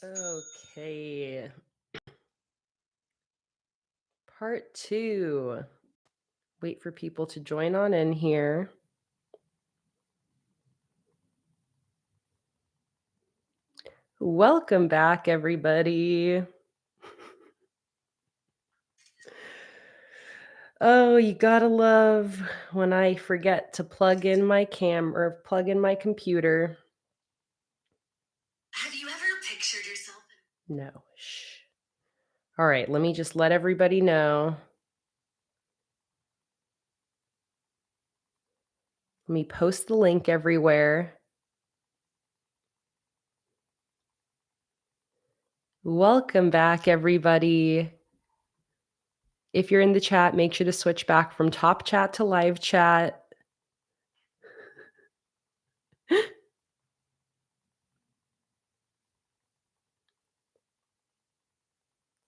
Okay. Part 2. Wait for people to join on in here. Welcome back, everybody. Oh, you gotta love when I forget to plug in my plug in my computer. Have you ever pictured yourself? No. Shh. All right, let me just let everybody know. Let me post the link everywhere. Welcome back, everybody. If you're in the chat, make sure to switch back from top chat to live chat.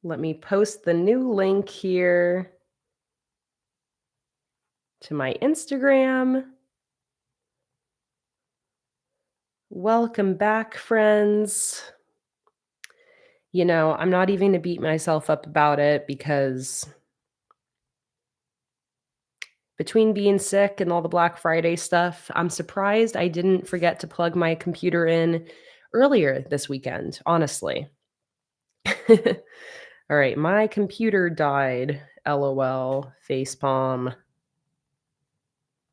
Let me post the new link here to my Instagram. Welcome back, friends. You know, I'm not even gonna beat myself up about it because between being sick and all the Black Friday stuff, I'm surprised I didn't forget to plug my computer in earlier this weekend, honestly. All right, my computer died. LOL, facepalm.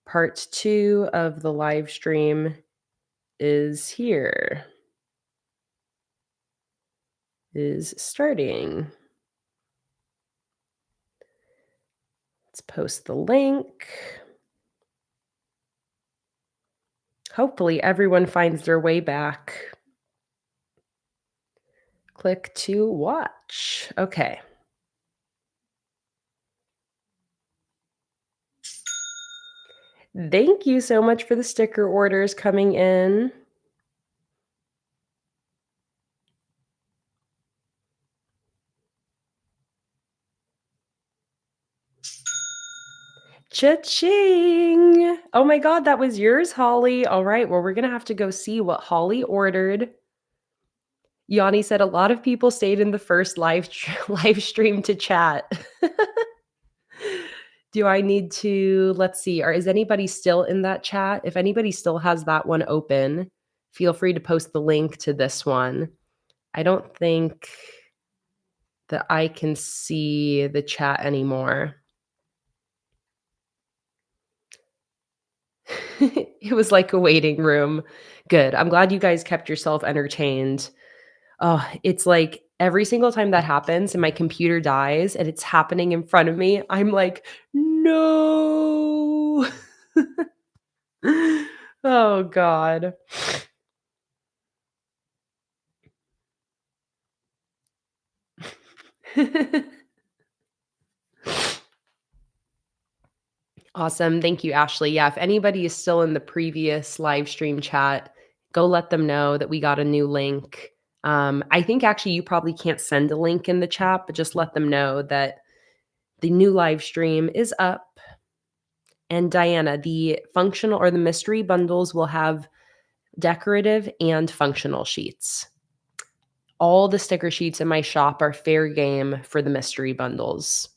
Part 2 of the live stream is here. Is starting. Let's post the link. Hopefully everyone finds their way back. Click to watch. Okay. Thank you so much for the sticker orders coming in. Cha-ching! Oh my god, that was yours, Holly. All right, well, we're gonna have to go see what Holly ordered. Yanni said a lot of people stayed in the first live stream to chat. Do I need to, let's see, is anybody still in that chat? If anybody still has that one open, feel free to post the link to this one. I don't think that I can see the chat anymore. It was like a waiting room. Good. I'm glad you guys kept yourself entertained. Oh, it's like every single time that happens and my computer dies and it's happening in front of me, I'm like, no. Oh, God. Awesome. Thank you, Ashley. Yeah, if anybody is still in the previous live stream chat, go let them know that we got a new link. I think actually you probably can't send a link in the chat, but just let them know that the new live stream is up. And Diana, the functional or the mystery bundles will have decorative and functional sheets. All the sticker sheets in my shop are fair game for the mystery bundles.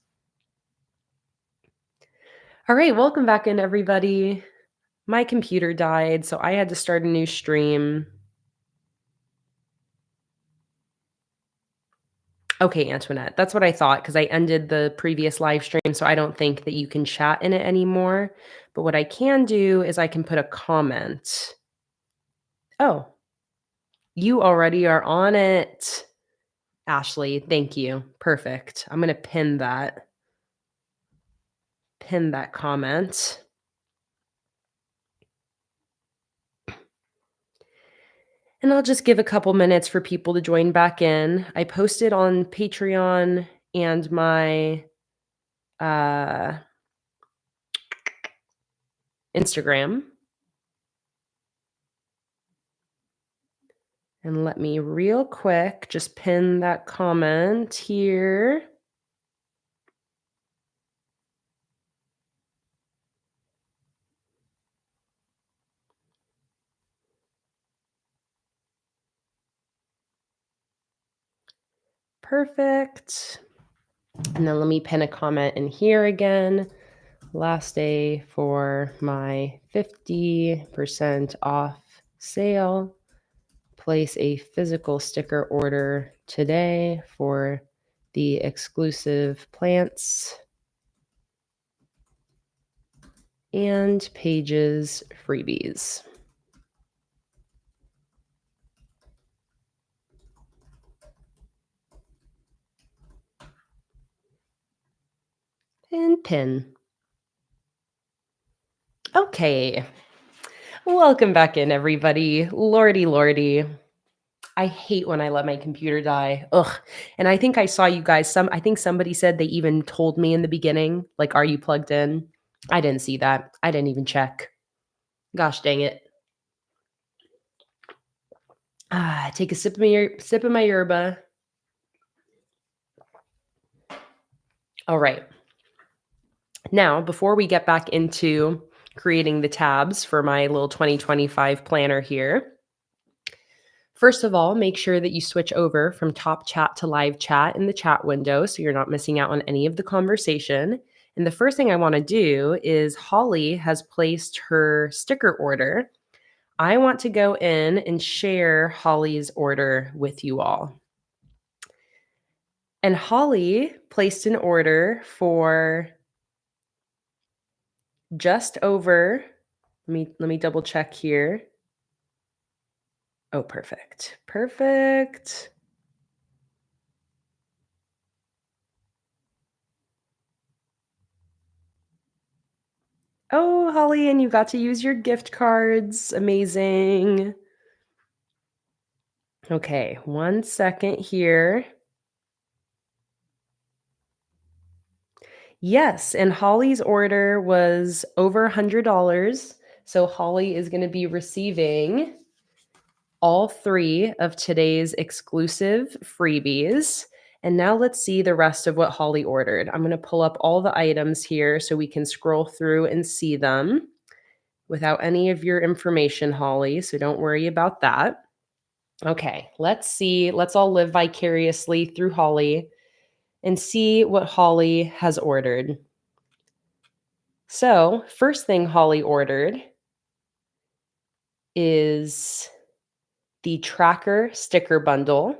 All right, welcome back in, everybody. My computer died, so I had to start a new stream. Okay, Antoinette, that's what I thought because I ended the previous live stream, so I don't think that you can chat in it anymore. But what I can do is I can put a comment. Oh, you already are on it. Ashley, thank you. Perfect. I'm going to pin that comment. And I'll just give a couple minutes for people to join back in. I posted on Patreon and my Instagram. And let me real quick just pin that comment here. Perfect. And then let me pin a comment in here again. Last day for my 50% off sale. Place a physical sticker order today for the exclusive plants and pages freebies. And pin. Okay. Welcome back in, everybody. Lordy, lordy. I hate when I let my computer die. Ugh. And I think I saw you guys, I think somebody said they even told me in the beginning, like, are you plugged in? I didn't see that. I didn't even check. Gosh dang it. Take a sip of my yerba. All right. Now, before we get back into creating the tabs for my little 2025 planner here, first of all, make sure that you switch over from top chat to live chat in the chat window so you're not missing out on any of the conversation. And the first thing I want to do is Holly has placed her sticker order. I want to go in and share Holly's order with you all. And Holly placed an order for just over, let me double check here. Oh, perfect. Perfect. Oh, Holly, and you got to use your gift cards. Amazing. Okay, 1 second here. Yes, and Holly's order was over $100. So Holly is going to be receiving all 3 of today's exclusive freebies. And now let's see the rest of what Holly ordered. I'm going to pull up all the items here so we can scroll through and see them without any of your information, Holly. So don't worry about that. Okay, let's see. Let's all live vicariously through Holly and see what Holly has ordered. So, first thing Holly ordered is the tracker sticker bundle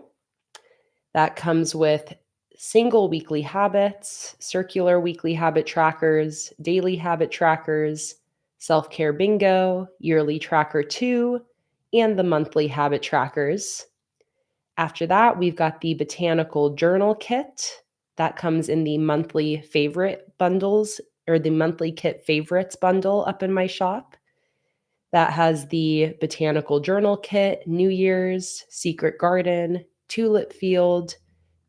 that comes with single weekly habits, circular weekly habit trackers, daily habit trackers, self-care bingo, yearly tracker 2, and the monthly habit trackers. After that, we've got the botanical journal kit that comes in the monthly favorite bundles or the monthly kit favorites bundle up in my shop. That has the botanical journal kit, New Year's, secret garden, tulip field,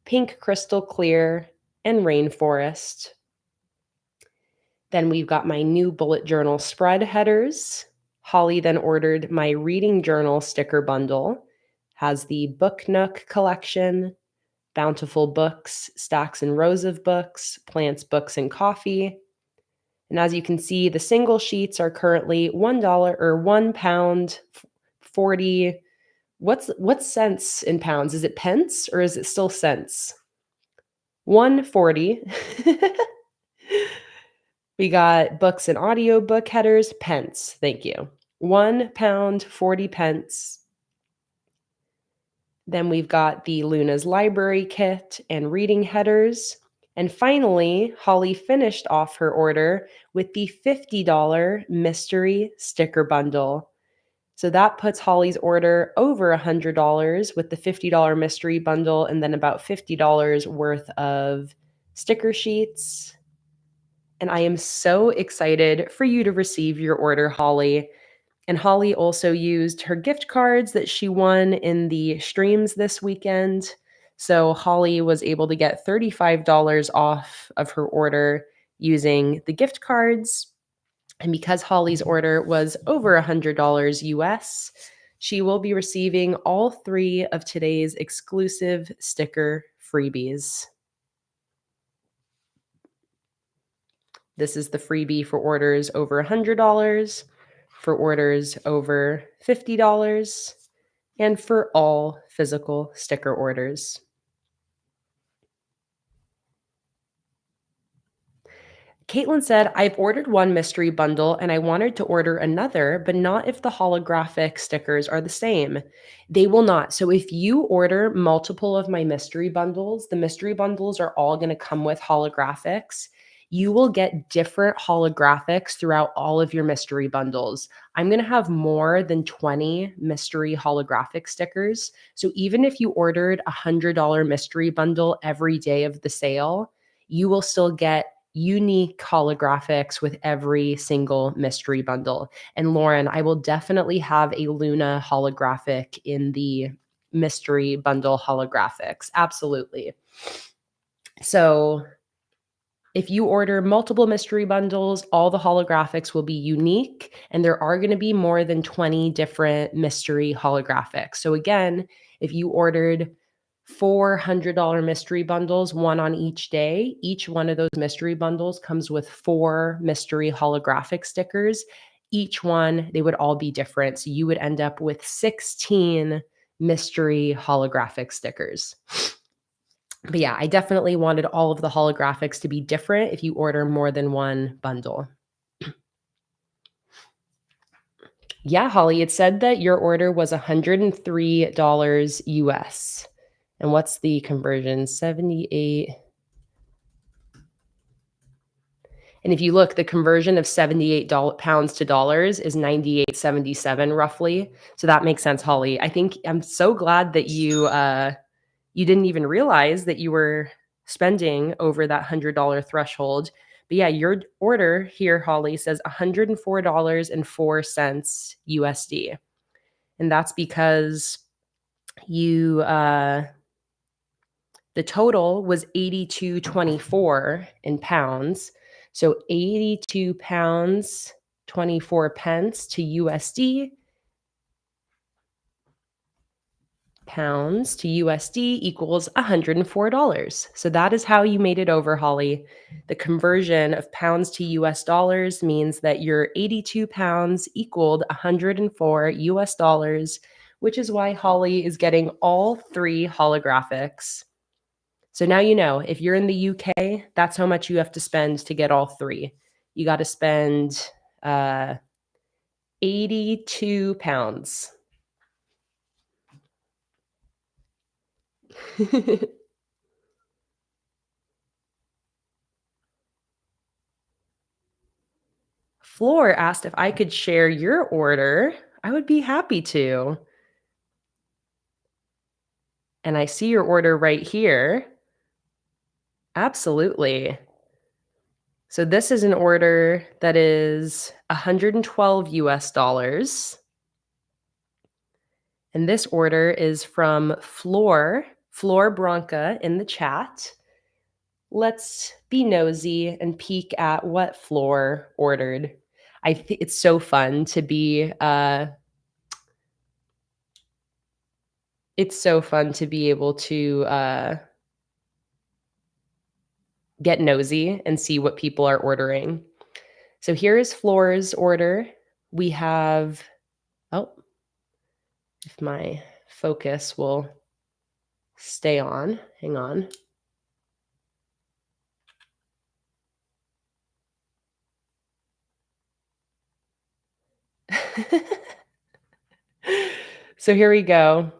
pink crystal clear, and rainforest. Then we've got my new bullet journal spread headers. Holly then ordered my reading journal sticker bundle. Has the Book Nook collection, Bountiful Books, stacks and rows of books, plants, books, and coffee. And as you can see, the single sheets are currently $1 or £1 40. What's cents in pounds? Is it pence or is it still cents? 140. We got books and audiobook headers, pence. Thank you. £1, 40 pence. Then we've got the Luna's library kit and reading headers. And finally, Holly finished off her order with the $50 mystery sticker bundle. So that puts Holly's order over $100 with the $50 mystery bundle and then about $50 worth of sticker sheets. And I am so excited for you to receive your order, Holly. And Holly also used her gift cards that she won in the streams this weekend. So Holly was able to get $35 off of her order using the gift cards. And because Holly's order was over $100 US, she will be receiving all 3 of today's exclusive sticker freebies. This is the freebie for orders over $100, for orders over $50, and for all physical sticker orders. Caitlin said, I've ordered one mystery bundle and I wanted to order another, but not if the holographic stickers are the same. They will not. So if you order multiple of my mystery bundles, the mystery bundles are all going to come with holographics. You will get different holographics throughout all of your mystery bundles. I'm going to have more than 20 mystery holographic stickers. So even if you ordered a $100 mystery bundle every day of the sale, you will still get unique holographics with every single mystery bundle. And Lauren, I will definitely have a Luna holographic in the mystery bundle holographics. Absolutely. So if you order multiple mystery bundles, all the holographics will be unique, and there are going to be more than 20 different mystery holographics. So again, if you ordered $400 mystery bundles, one on each day, each one of those mystery bundles comes with 4 mystery holographic stickers. Each one, they would all be different. So you would end up with 16 mystery holographic stickers. But yeah, I definitely wanted all of the holographics to be different if you order more than one bundle. Yeah, Holly, it said that your order was $103 US. And what's the conversion? 78. And if you look, the conversion of 78 pounds to dollars is 98.77 roughly. So that makes sense, Holly. I think I'm so glad that you didn't even realize that you were spending over that $100 threshold. But yeah, your order here, Holly, says $104.04 USD. And that's because you the total was 82.24 in pounds. So 82 pounds 24 pence to USD. Pounds to USD equals $104. So that is how you made it over, Holly. The conversion of pounds to US dollars means that your 82 pounds equaled 104 US dollars, which is why Holly is getting all 3 holographics. So now you know, if you're in the UK, that's how much you have to spend to get all 3. You got to spend 82 pounds. Floor asked if I could share your order. I would be happy to. And I see your order right here. Absolutely. So this is an order that is 112 US dollars. And this order is from Floor Bronca in the chat. Let's be nosy and peek at what Floor ordered. I think it's so fun to be able to get nosy and see what people are ordering. So here is Floor's order. We have, if my focus will stay on, hang on. So here we go.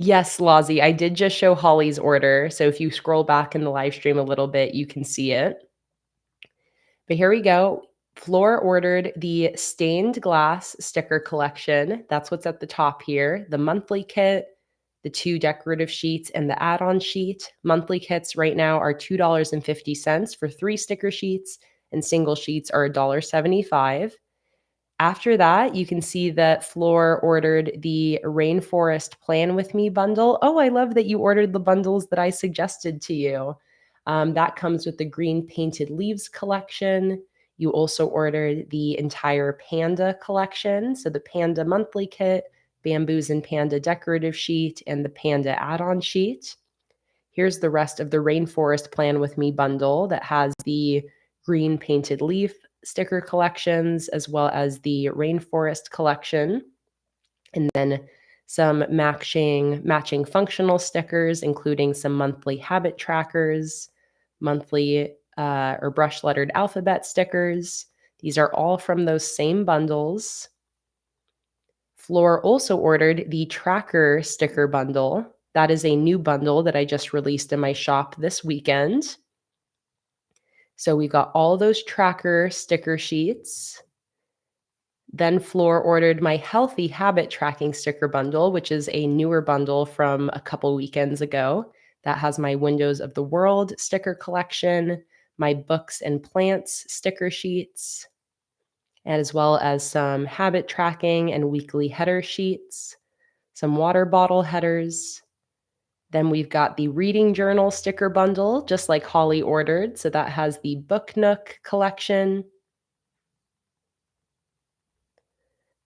Yes, Lozzie, I did just show Holly's order. So if you scroll back in the live stream a little bit, you can see it. But here we go. Floor ordered the stained glass sticker collection. That's what's at the top here. The monthly kit, the 2 decorative sheets, and the add-on sheet. Monthly kits right now are $2.50 for 3 sticker sheets, and single sheets are $1.75. After that, you can see that Floor ordered the Rainforest Plan With Me bundle. Oh, I love that you ordered the bundles that I suggested to you. That comes with the green painted leaves collection. You also ordered the entire Panda collection. So the Panda monthly kit, Bamboos and Panda decorative sheet, and the Panda add-on sheet. Here's the rest of the Rainforest Plan With Me bundle that has the green painted leaf sticker collections as well as the rainforest collection, and then some matching functional stickers, including some monthly habit trackers, monthly or brush lettered alphabet stickers. These are all from those same bundles. Floor also ordered the tracker sticker bundle. That is a new bundle that I just released in my shop this weekend. So we got all those tracker sticker sheets. Then Floor ordered my healthy habit tracking sticker bundle, which is a newer bundle from a couple weekends ago. That has my Windows of the World sticker collection, my books and plants sticker sheets, as well as some habit tracking and weekly header sheets, some water bottle headers. Then we've got the reading journal sticker bundle, just like Holly ordered. So that has the Book Nook collection,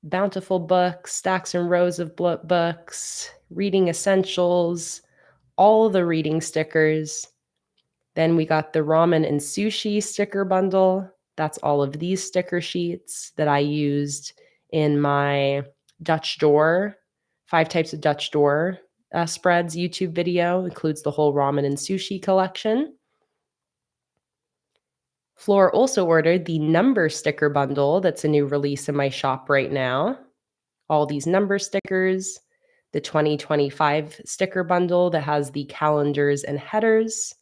bountiful books, stacks and rows of books, reading essentials, all the reading stickers. Then we got the ramen and sushi sticker bundle. That's all of these sticker sheets that I used in my Dutch door, 5 types of Dutch door spreads YouTube video. Includes the whole ramen and sushi collection. Floor also ordered the number sticker bundle. That's a new release in my shop right now. All these number stickers, the 2025 sticker bundle that has the calendars and headers.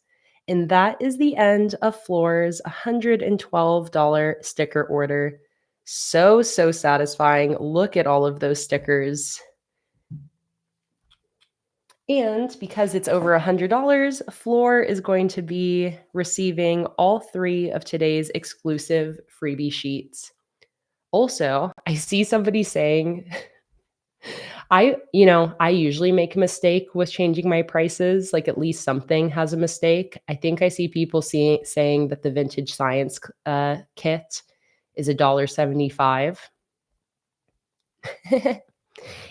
And that is the end of Floor's $112 sticker order. So satisfying. Look at all of those stickers. And because it's over $100, Floor is going to be receiving all 3 of today's exclusive freebie sheets. Also, I see somebody saying I usually make a mistake with changing my prices, like at least something has a mistake. I think I see people saying that the vintage science kit is $1.75.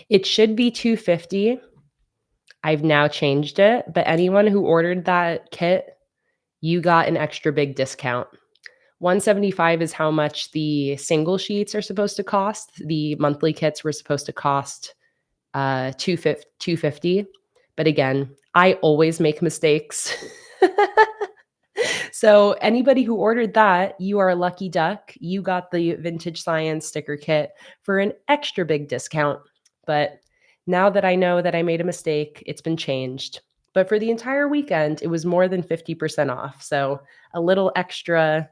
It should be $2.50. I've now changed it, but anyone who ordered that kit, you got an extra big discount. $175 is how much the single sheets are supposed to cost. The monthly kits were supposed to cost $250. But again, I always make mistakes. So anybody who ordered that, you are a lucky duck. You got the Vintage Science sticker kit for an extra big discount. But now that I know that I made a mistake, it's been changed. But for the entire weekend, it was more than 50% off. So a little extra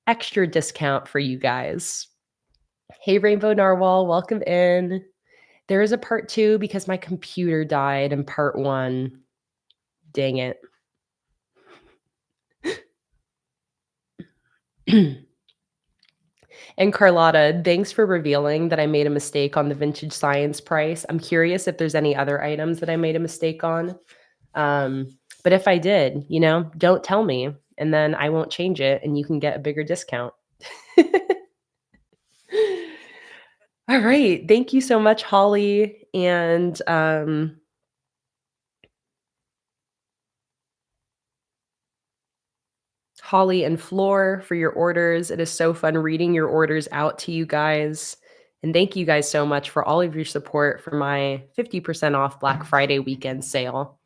discount for you guys. Hey, Rainbow Narwhal, welcome in. There is a part 2 because my computer died in part 1. Dang it. And Carlotta, thanks for revealing that I made a mistake on the Vintage Science price. I'm curious if there's any other items that I made a mistake on. But if I did, don't tell me, and then I won't change it, and you can get a bigger discount. All right. Thank you so much, Holly. And Holly and Floor for your orders. It is so fun reading your orders out to you guys. And thank you guys so much for all of your support for my 50% off Black Friday weekend sale.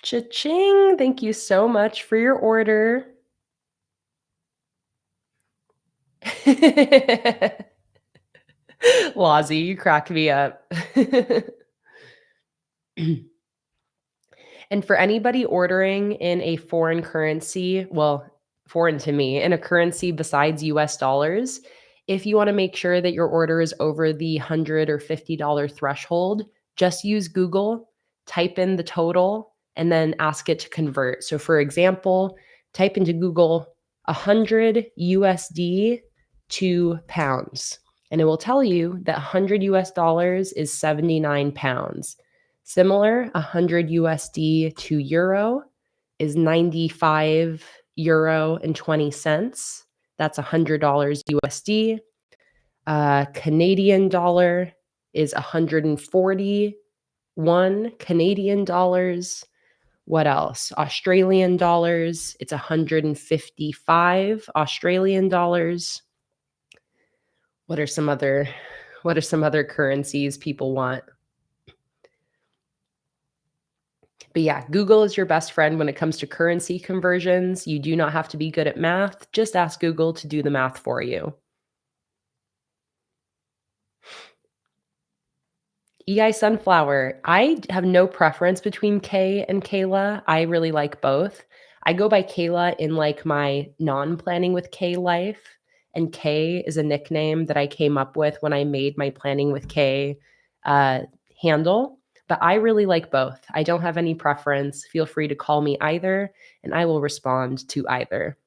Cha-ching! Thank you so much for your order. Lozzie, you crack me up. And for anybody ordering in a foreign currency, well, foreign to me, in a currency besides US dollars, if you want to make sure that your order is over the $100 or $50 threshold, just use Google, type in the total, and then ask it to convert. So for example, type into Google 100 USD to pounds, and it will tell you that 100 US dollars is 79 pounds. Similar, 100 USD to euro is 95 euro and 20 cents. That's $100 USD. Canadian dollar is 141 Canadian dollars. What else? Australian dollars, it's 155 Australian dollars. What are some other currencies people want? But yeah, Google is your best friend when it comes to currency conversions. You do not have to be good at math. Just ask Google to do the math for you. EI Sunflower. I have no preference between Kay and Kayla. I really like both. I go by Kayla in like my non-planning with Kay life, and Kay is a nickname that I came up with when I made my Planning with Kay uh, handle. But I really like both. I don't have any preference. Feel free to call me either, and I will respond to either.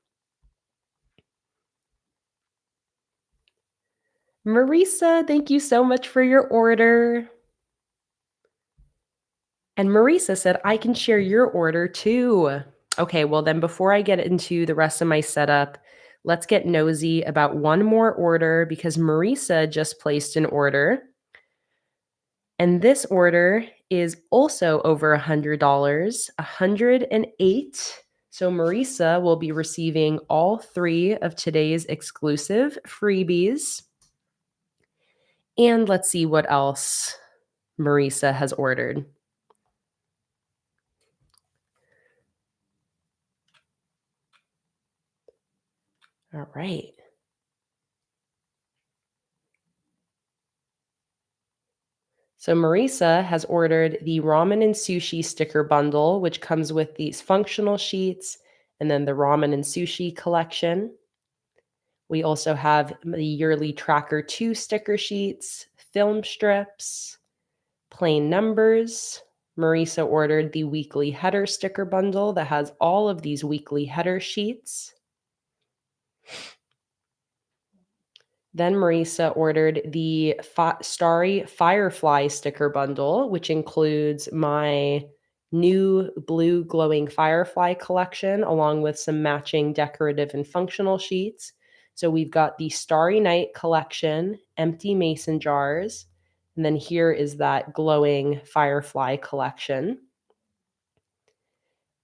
Marisa, thank you so much for your order. And Marisa said, I can share your order too. Okay, well, then before I get into the rest of my setup, let's get nosy about one more order because Marisa just placed an order. And this order is also over $100, 108. So Marisa will be receiving all 3 of today's exclusive freebies. And let's see what else Marisa has ordered. All right. So Marisa has ordered the ramen and sushi sticker bundle, which comes with these functional sheets and then the ramen and sushi collection. We also have the yearly tracker 2 sticker sheets, film strips, plain numbers. Marisa ordered the weekly header sticker bundle that has all of these weekly header sheets. Then Marisa ordered the Starry Firefly sticker bundle, which includes my new blue glowing firefly collection, along with some matching decorative and functional sheets. So we've got the Starry Night collection, empty mason jars, and then here is that glowing firefly collection.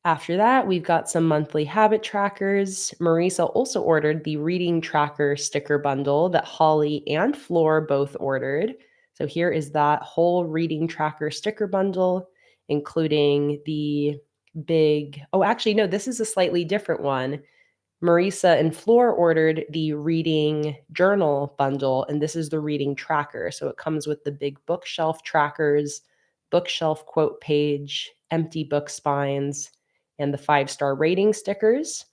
After that, we've got some monthly habit trackers. Marisa also ordered the reading tracker sticker bundle that Holly and Floor both ordered. So here is that whole reading tracker sticker bundle, including the big, oh, actually, no, this is a slightly different one. Marisa and Floor ordered the reading journal bundle, and this is the reading tracker. So it comes with the big bookshelf trackers, bookshelf quote page, empty book spines, and the 5-star rating stickers.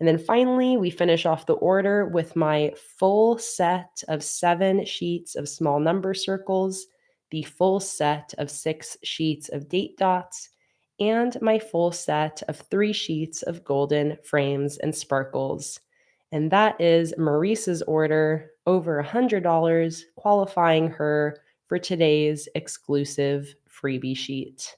And then finally, we finish off the order with my full set of 7 sheets of small number circles, the full set of 6 sheets of date dots, and my full set of 3 sheets of golden frames and sparkles. And that is Marisa's order, over $100, qualifying her for today's exclusive freebie sheet.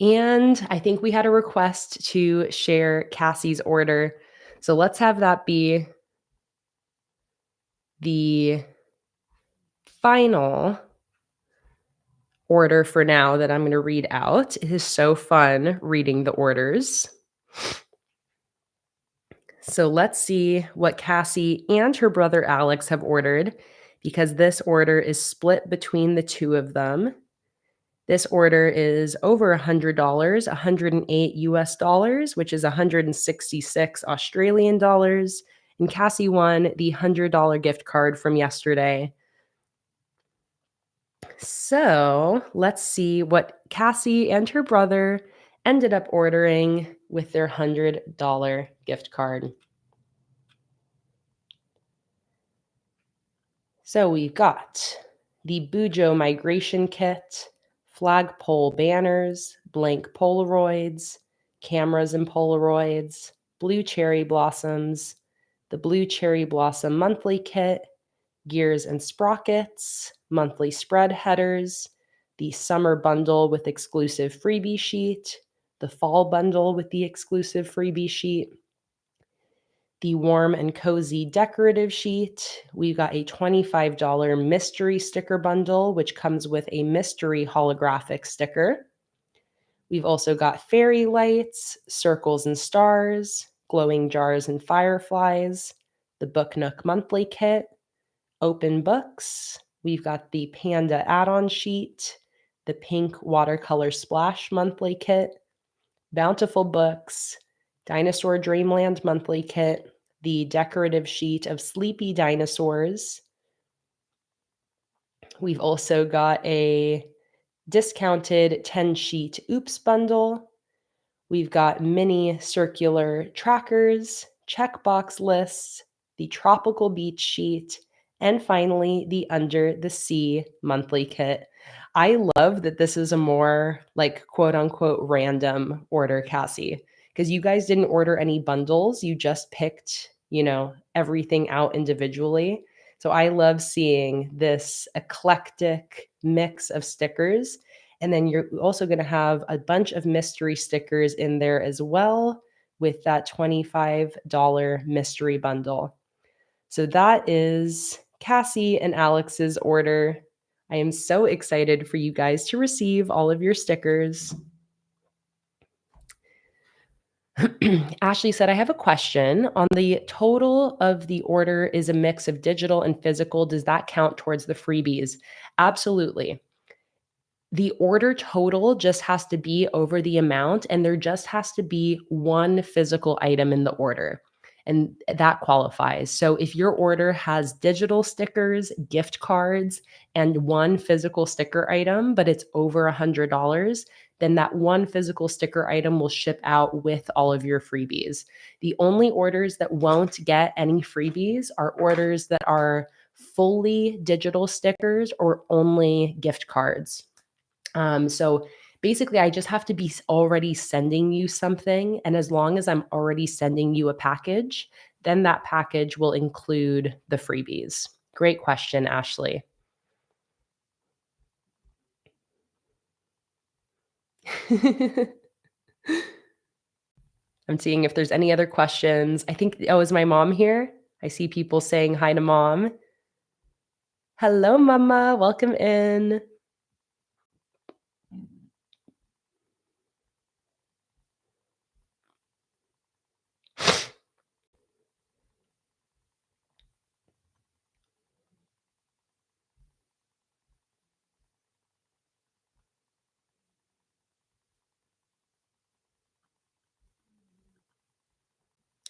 And I think we had a request to share Cassie's order. So let's have that be the final order for now that I'm going to read out. It is so fun reading the orders. So let's see what Cassie and her brother Alex have ordered, because this order is split between the 2 of them. This order is over $100, 108 US dollars, which is 166 Australian dollars. And Cassie won the $100 gift card from yesterday. So let's see what Cassie and her brother ended up ordering with their $100 gift card. So we've got the Bujo Migration Kit, flagpole banners, blank Polaroids, cameras and Polaroids, blue cherry blossoms, the blue cherry blossom monthly kit, gears and sprockets, monthly spread headers, the summer bundle with exclusive freebie sheet, the fall bundle with the exclusive freebie sheet, the warm and cozy decorative sheet. We've got a $25 mystery sticker bundle, which comes with a mystery holographic sticker. We've also got fairy lights, circles and stars, glowing jars and fireflies, the Book Nook monthly kit, open books. We've got the Panda add-on sheet, the pink watercolor splash monthly kit, Bountiful Books, Dinosaur Dreamland monthly kit, the decorative sheet of Sleepy Dinosaurs. We've also got a discounted 10-sheet Oops bundle. We've got mini circular trackers, checkbox lists, the tropical beach sheet, and finally the Under the Sea monthly kit. I love that this is a more like quote unquote random order, Cassie, because you guys didn't order any bundles. You just picked, everything out individually. So I love seeing this eclectic mix of stickers. And then you're also going to have a bunch of mystery stickers in there as well with that $25 mystery bundle. So that is Cassie and Alex's order. I am so excited for you guys to receive all of your stickers. Ashley said, I have a question. On the total of the order is a mix of digital and physical. Does that count towards the freebies? Absolutely. The order total just has to be over the amount, and there just has to be one physical item in the order, and that qualifies. So if your order has digital stickers, gift cards, and one physical sticker item, but it's over $100, then that one physical sticker item will ship out with all of your freebies. The only orders that won't get any freebies are orders that are fully digital stickers or only gift cards. So basically, I just have to be already sending you something. And as long as I'm already sending you a package, then that package will include the freebies. Great question, Ashley. I'm seeing if there's any other questions. I think, is my mom here? I see people saying hi to mom. Hello, mama. Welcome in.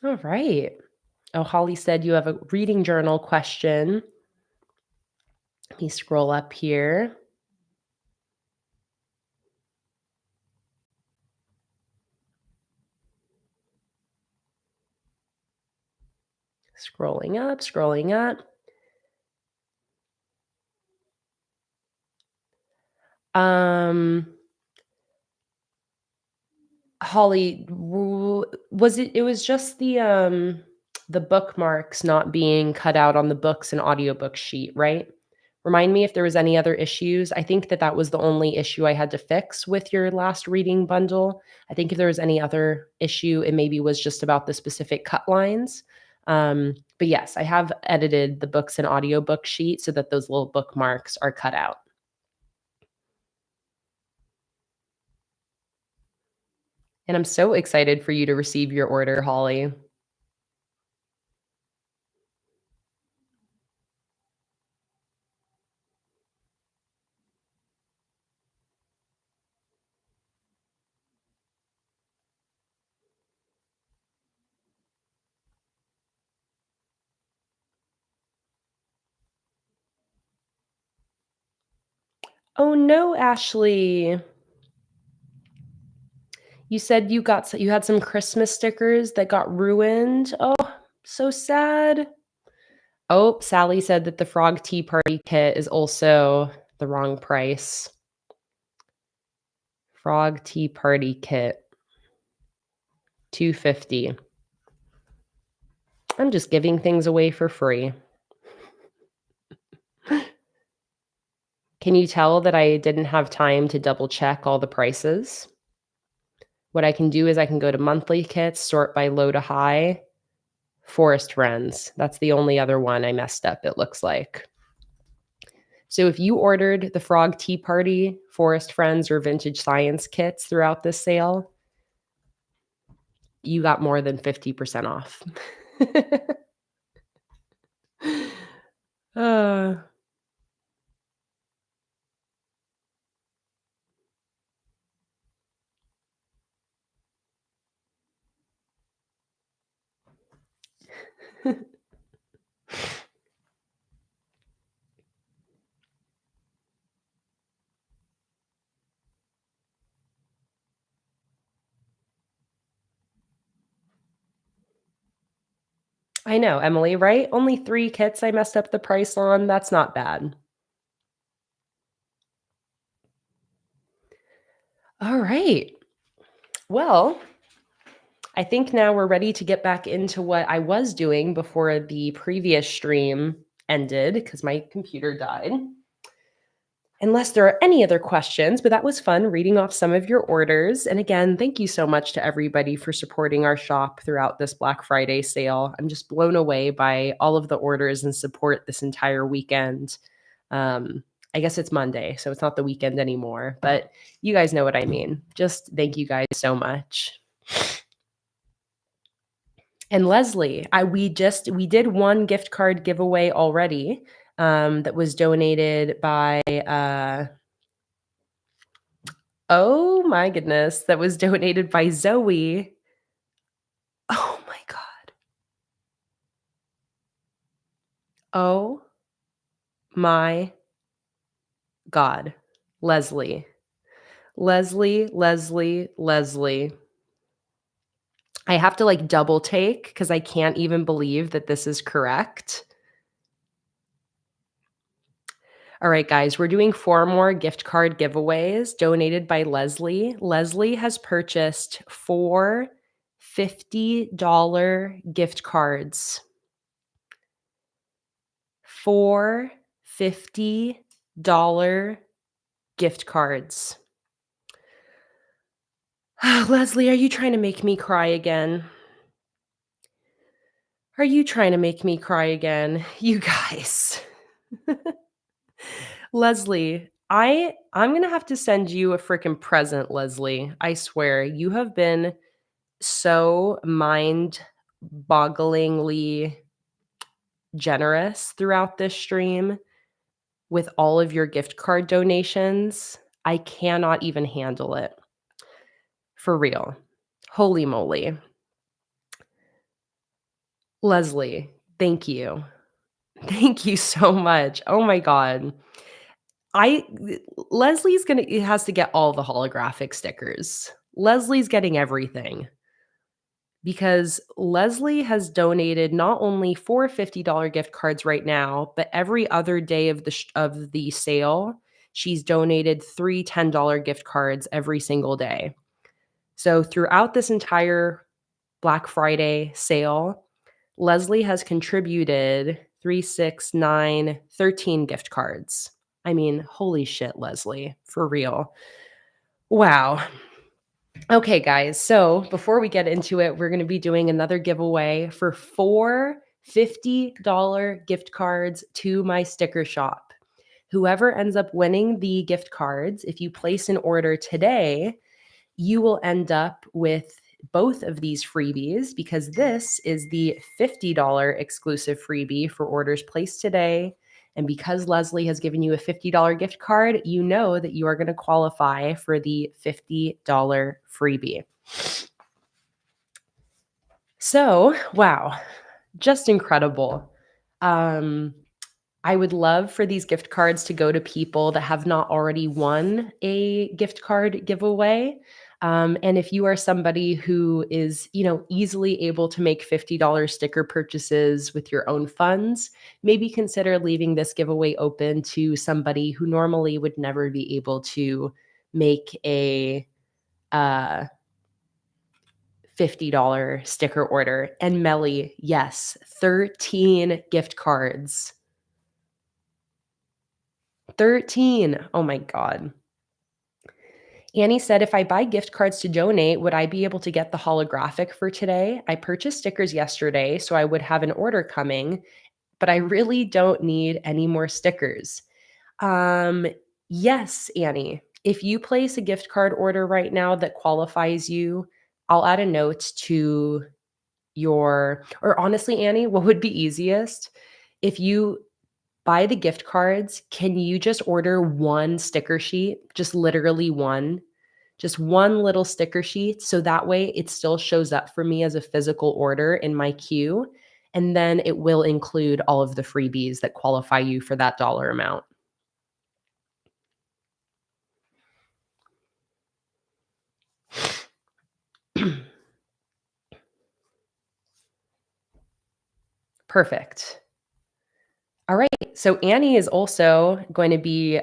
All right. Oh, Holly said you have a reading journal question. Let me scroll up here. Scrolling up, scrolling up. Holly, was it was just the bookmarks not being cut out on the books and audiobook sheet, right? Remind me if there was any other issues. I think that was the only issue I had to fix with your last reading bundle. I think if there was any other issue, it maybe was just about the specific cut lines. But yes, I have edited the books and audiobook sheet so that those little bookmarks are cut out. And I'm so excited for you to receive your order, Holly. Oh no, Ashley. You said you had some Christmas stickers that got ruined. Oh, so sad. Oh, Sally said that the Frog Tea Party kit is also the wrong price. Frog Tea Party kit, $250. I'm just giving things away for free. Can you tell that I didn't have time to double check all the prices? What I can do is I can go to monthly kits, sort by low to high, Forest Friends. That's the only other one I messed up, it looks like. So if you ordered the Frog Tea Party, Forest Friends, or Vintage Science kits throughout this sale, you got more than 50% off. Uh, I know, Emily, right? Only 3 kits I messed up the price on, that's not bad. All right. Well, I think now we're ready to get back into what I was doing before the previous stream ended because my computer died. Unless there are any other questions, but that was fun reading off some of your orders. And again, thank you so much to everybody for supporting our shop throughout this Black Friday sale. I'm just blown away by all of the orders and support this entire weekend. I guess it's Monday, so it's not the weekend anymore, but you guys know what I mean. Just thank you guys so much. And Leslie, we did one gift card giveaway already that was donated by oh my goodness, that was donated by Zoe. Oh my god. Oh my god. Leslie. Leslie, Leslie, Leslie. I have to like double take because I can't even believe that this is correct. All right, guys, we're doing 4 more gift card giveaways donated by Leslie. Leslie has purchased 4 $50 gift cards. 4 $50 gift cards. Leslie, are you trying to make me cry again? Are you trying to make me cry again? You guys. Leslie, I'm going to have to send you a freaking present, Leslie. I swear, you have been so mind-bogglingly generous throughout this stream with all of your gift card donations. I cannot even handle it. For real. Holy moly. Leslie, thank you. Thank you so much. Oh my god. I Leslie's gonna has to get all the holographic stickers. Leslie's getting everything because Leslie has donated not only 4 $50 gift cards right now, but every other day of the sale, she's donated 3 $10 gift cards every single day. So throughout this entire Black Friday sale, Leslie has contributed 3, 6, 9, 13 gift cards. I mean, holy shit, Leslie, for real. Wow. Okay, guys. So before we get into it, we're going to be doing another giveaway for 4 $50 gift cards to my sticker shop. Whoever ends up winning the gift cards, if you place an order today, you will end up with both of these freebies because this is the $50 exclusive freebie for orders placed today. And because Leslie has given you a $50 gift card, you know that you are going to qualify for the $50 freebie. So, wow, just incredible. I would love for these gift cards to go to people that have not already won a gift card giveaway. And if you are somebody who is, easily able to make $50 sticker purchases with your own funds, maybe consider leaving this giveaway open to somebody who normally would never be able to make a $50 sticker order. And Melly, yes, 13 gift cards. 13. Oh my God. Annie said, if I buy gift cards to donate, would I be able to get the holographic for today? I purchased stickers yesterday, so I would have an order coming, but I really don't need any more stickers. Yes, Annie. If you place a gift card order right now that qualifies you, I'll add a note to or honestly, Annie, what would be easiest? If you buy the gift cards, can you just order one sticker sheet? Just literally one? Just one little sticker sheet, so that way it still shows up for me as a physical order in my queue, and then it will include all of the freebies that qualify you for that dollar amount. Perfect. All right. So Annie is also going to be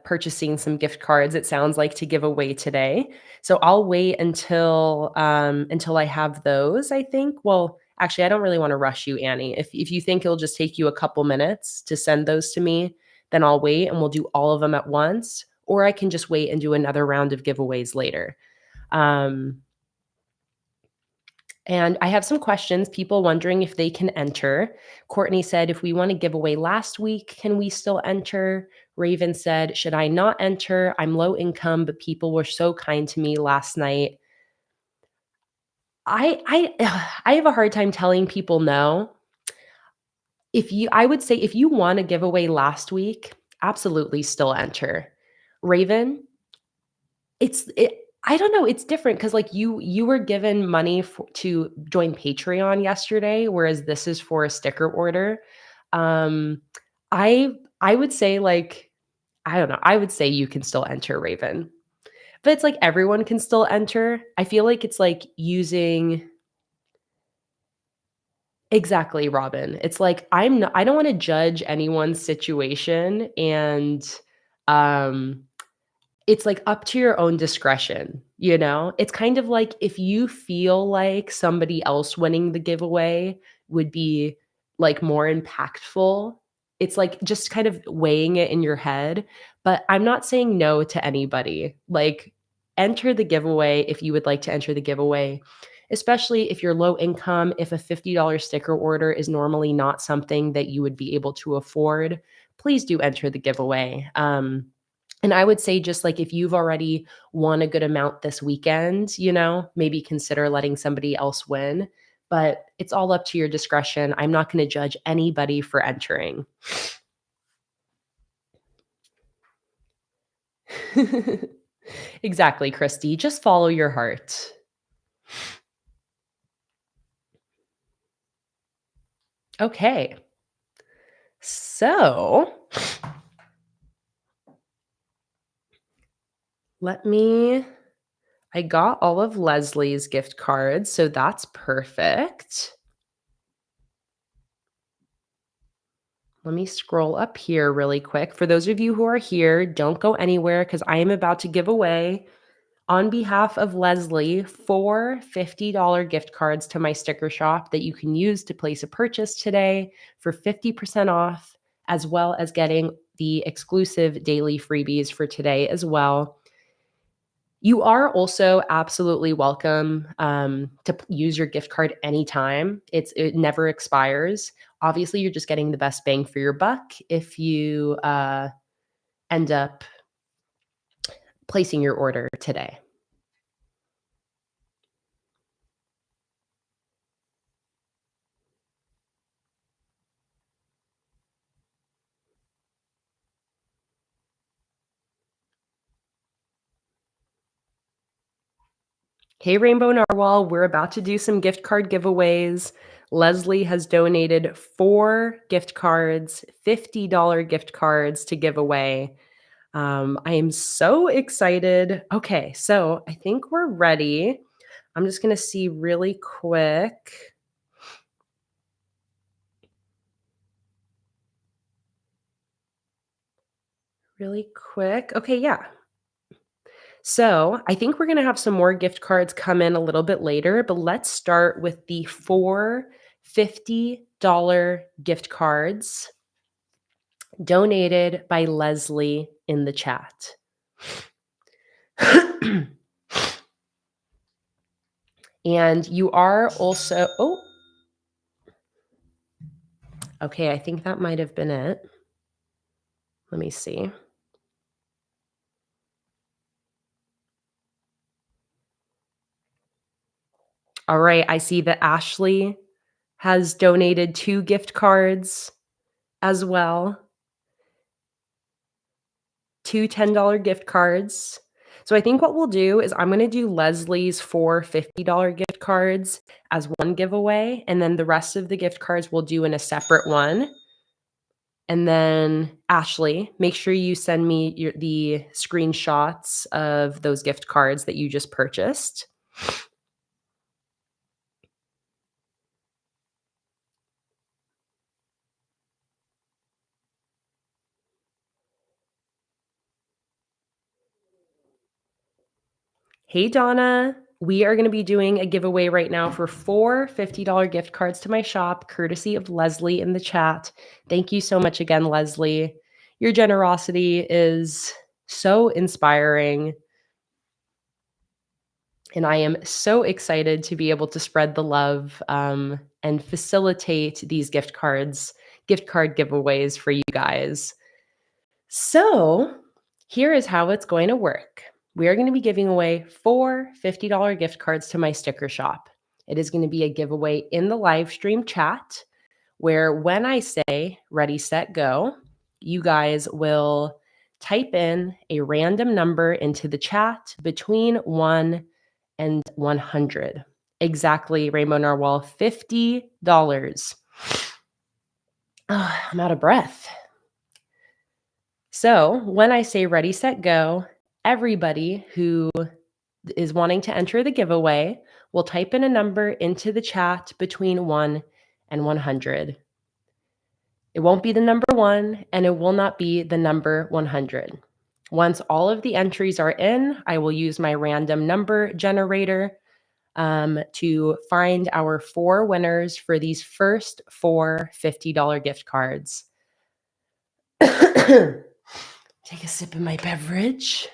purchasing some gift cards. It sounds like to give away today. So I'll wait until I have those. I think. Well, actually, I don't really want to rush you, Annie. If you think it'll just take you a couple minutes to send those to me, then I'll wait and we'll do all of them at once. Or I can just wait and do another round of giveaways later. Um, and I have some questions, people wondering if they can enter. Courtney said, if we want to give away last week, can we still enter? Raven said, should I not enter? I'm low income, but people were so kind to me last night. I have a hard time telling people no. I would say if you want to give away last week, absolutely still enter. Raven, I don't know, it's different because like, you were given money to join Patreon yesterday, whereas this is for a sticker order. Um, I would say, like, I don't know, I would say you can still enter, Raven. But it's like everyone can still enter. I feel like it's like using exactly, Robin. It's like, I don't wanna judge anyone's situation, and, um it's, like, up to your own discretion, you know? It's kind of like if you feel like somebody else winning the giveaway would be, like, more impactful, it's, like, just kind of weighing it in your head, but I'm not saying no to anybody. Like, enter the giveaway if you would like to enter the giveaway, especially if you're low income, if a $50 sticker order is normally not something that you would be able to afford, please do enter the giveaway. And I would say just like if you've already won a good amount this weekend, maybe consider letting somebody else win, but it's all up to your discretion. I'm not going to judge anybody for entering. Exactly, Christy. Just follow your heart. Okay. So let me, I got all of Leslie's gift cards, so that's perfect. Let me scroll up here really quick. For those of you who are here, don't go anywhere because I am about to give away, on behalf of Leslie, 4 $50 gift cards to my sticker shop that you can use to place a purchase today for 50% off, as well as getting the exclusive daily freebies for today as well. You are also absolutely welcome to use your gift card anytime. It never expires. Obviously, you're just getting the best bang for your buck if you end up placing your order today. Hey, Rainbow Narwhal, we're about to do some gift card giveaways. Leslie has donated 4 gift cards, $50 gift cards to give away. I am so excited. Okay, so I think we're ready. I'm just going to see really quick. Really quick. Okay, yeah. So I think we're going to have some more gift cards come in a little bit later, but let's start with the 4 $50 gift cards donated by Leslie in the chat. And you are also, okay, I think that might have been it. Let me see. All right, I see that Ashley has donated 2 gift cards as well, 2 $10 gift cards. So I think what we'll do is I'm gonna do Leslie's 4 $50 gift cards as one giveaway, and then the rest of the gift cards we'll do in a separate one. And then Ashley, make sure you send me the screenshots of those gift cards that you just purchased. Hey, Donna. We are going to be doing a giveaway right now for 4 $50 gift cards to my shop, courtesy of Leslie in the chat. Thank you so much again, Leslie. Your generosity is so inspiring. And I am so excited to be able to spread the love and facilitate these gift card giveaways for you guys. So here is how it's going to work. We are going to be giving away 4 $50 gift cards to my sticker shop. It is going to be a giveaway in the live stream chat where when I say ready, set, go, you guys will type in a random number into the chat between 1 and 100. Exactly, Rainbow Narwhal, $50. Oh, I'm out of breath. So when I say ready, set, go, everybody who is wanting to enter the giveaway will type in a number into the chat between 1 and 100. It won't be the number 1 and it will not be the number 100. Once all of the entries are in, I will use my random number generator to find our 4 winners for these first 4 $50 gift cards. Take a sip of my beverage.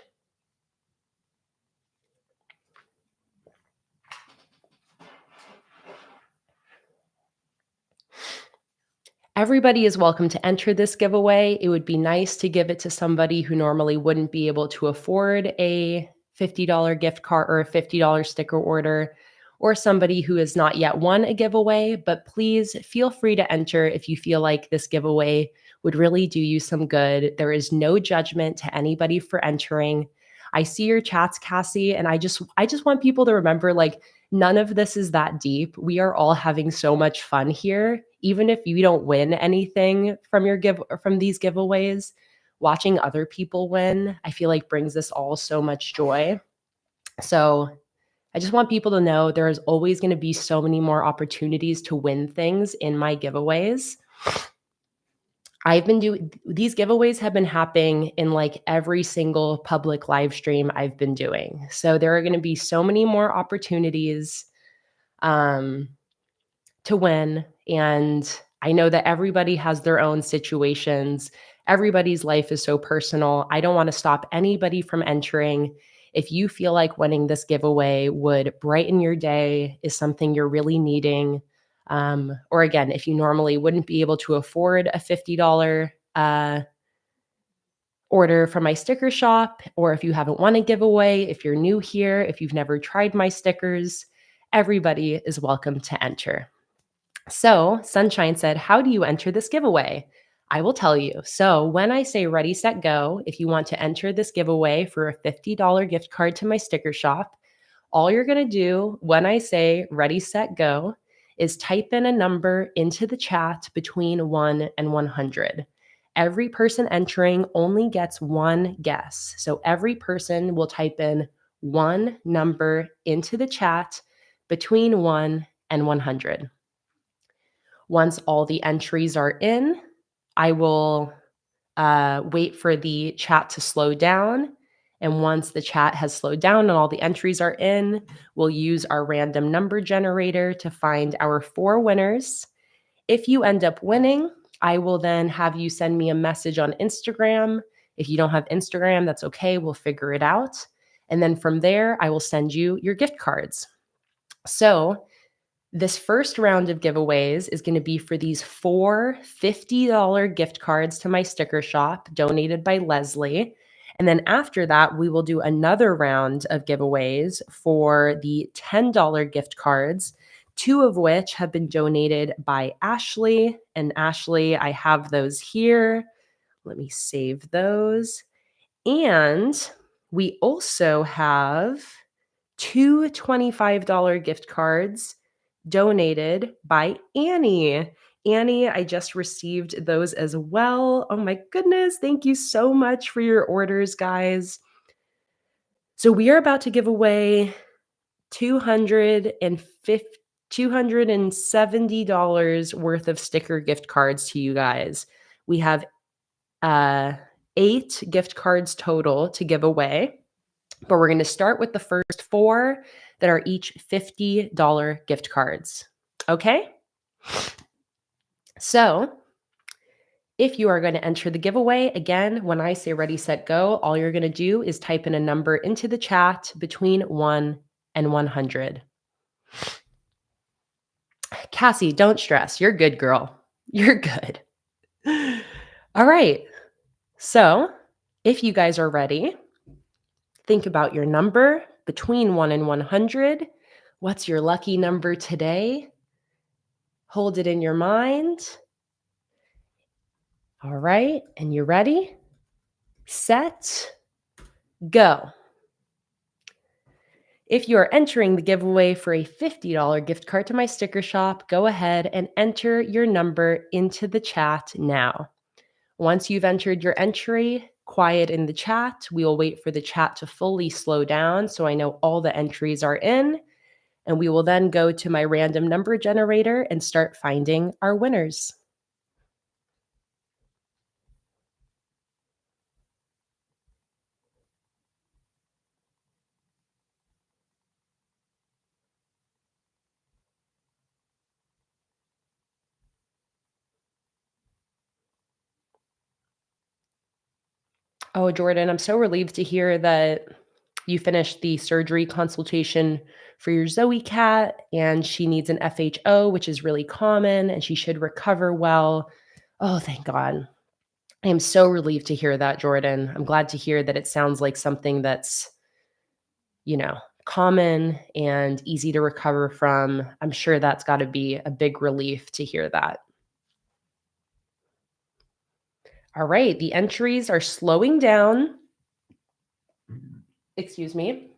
Everybody is welcome to enter this giveaway. It would be nice to give it to somebody who normally wouldn't be able to afford a $50 gift card or a $50 sticker order, or somebody who has not yet won a giveaway, but please feel free to enter if you feel like this giveaway would really do you some good. There is no judgment to anybody for entering. I see your chats, Cassie, and I just want people to remember, like, none of this is that deep. We are all having so much fun here. Even if you don't win anything from these giveaways, watching other people win, I feel like brings us all so much joy. So I just want people to know there is always going to be so many more opportunities to win things in my giveaways. These giveaways have been happening in like every single public live stream I've been doing. So there are going to be so many more opportunities to win. And I know that everybody has their own situations. Everybody's life is so personal. I don't want to stop anybody from entering. If you feel like winning this giveaway would brighten your day, is something you're really needing, or again, if you normally wouldn't be able to afford a $50 order from my sticker shop, or if you haven't won a giveaway, if you're new here, if you've never tried my stickers, everybody is welcome to enter. So Sunshine said, how do you enter this giveaway? I will tell you. So when I say ready, set, go, if you want to enter this giveaway for a $50 gift card to my sticker shop, all you're going to do when I say ready, set, go is type in a number into the chat between 1 and 100. Every person entering only gets one guess. So every person will type in one number into the chat between 1 and 100. Once all the entries are in, I will wait for the chat to slow down. And once the chat has slowed down and all the entries are in, we'll use our random number generator to find our 4 winners. If you end up winning, I will then have you send me a message on Instagram. If you don't have Instagram, that's okay. We'll figure it out. And then from there, I will send you your gift cards. So this first round of giveaways is going to be for these 4 $50 gift cards to my sticker shop donated by Leslie. And then after that, we will do another round of giveaways for the $10 gift cards, two of which have been donated by Ashley. And Ashley, I have those here. Let me save those. And we also have two $25 gift cards donated by Annie. Annie, I just received those as well. Oh my goodness. Thank you so much for your orders, guys. So we are about to give away $270 worth of sticker gift cards to you guys. We have 8 gift cards total to give away, but we're going to start with the first 4 that are each $50 gift cards. Okay? So, if you are going to enter the giveaway, again, when I say ready, set, go, all you're going to do is type in a number into the chat between 1 and 100. Cassie, don't stress. You're good, girl. You're good. All right. So, if you guys are ready, think about your number between 1 and 100. What's your lucky number today? Hold it in your mind. All right. And you ready? Set, go. If you are entering the giveaway for a $50 gift card to my sticker shop, go ahead and enter your number into the chat now. Once you've entered your entry, quiet in the chat. We will wait for the chat to fully slow down so I know all the entries are in. And we will then go to my random number generator and start finding our winners. Oh, Jordan, I'm so relieved to hear that you finished the surgery consultation for your Zoe cat and she needs an FHO, which is really common, and she should recover well. Oh, thank God. I am so relieved to hear that, Jordan. I'm glad to hear that it sounds like something that's, common and easy to recover from. I'm sure that's got to be a big relief to hear that. All right, the entries are slowing down. Excuse me.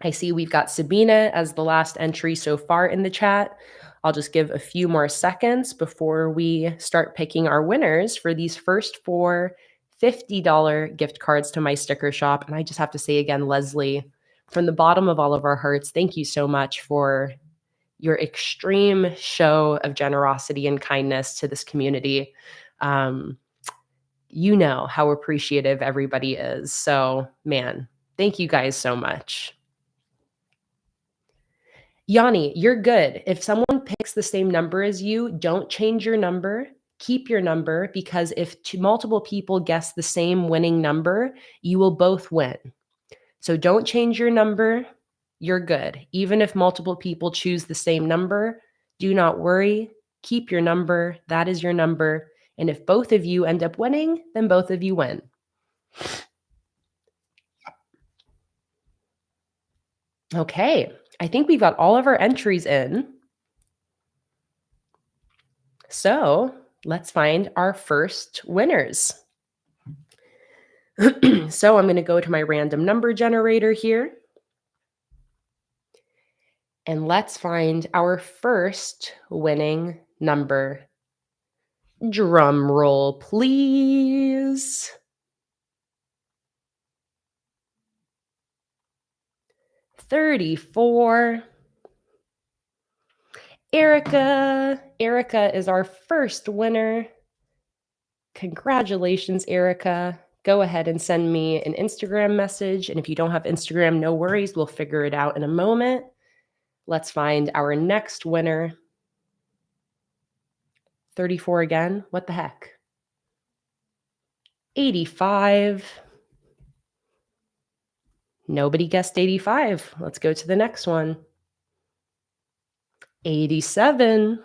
I see we've got Sabina as the last entry so far in the chat. I'll just give a few more seconds before we start picking our winners for these first 4 $50 gift cards to my sticker shop. And I just have to say again, Leslie, from the bottom of all of our hearts, thank you so much for your extreme show of generosity and kindness to this community. You know how appreciative everybody is. So, man, thank you guys so much. Yanni, you're good. If someone picks the same number as you, don't change your number. Keep your number, because if multiple people guess the same winning number, you will both win. So don't change your number. You're good. Even if multiple people choose the same number, do not worry. Keep your number. That is your number. And if both of you end up winning, then both of you win. Okay, I think we've got all of our entries in. So let's find our first winners. So I'm going to go to my random number generator here. And let's find our first winning number. Drum roll, please. 34. Erica. Erica is our first winner. Congratulations, Erica. Go ahead and send me an Instagram message. And if you don't have Instagram, no worries. We'll figure it out in a moment. Let's find our next winner. 34 again. What the heck? 85. Nobody guessed 85. Let's go to the next one. 87.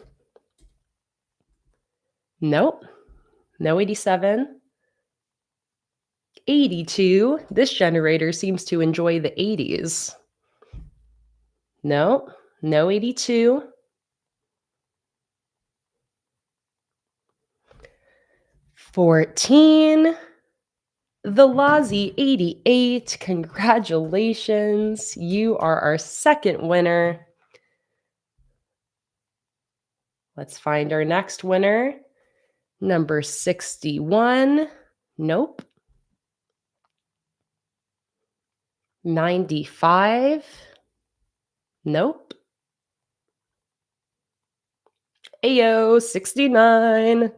Nope. No 87. 82. This generator seems to enjoy the 80s. No, no 82. 14. The Lozzie 88. Congratulations. You are our second winner. Let's find our next winner. Number 61. Nope. 95. Nope. Ayo, 69.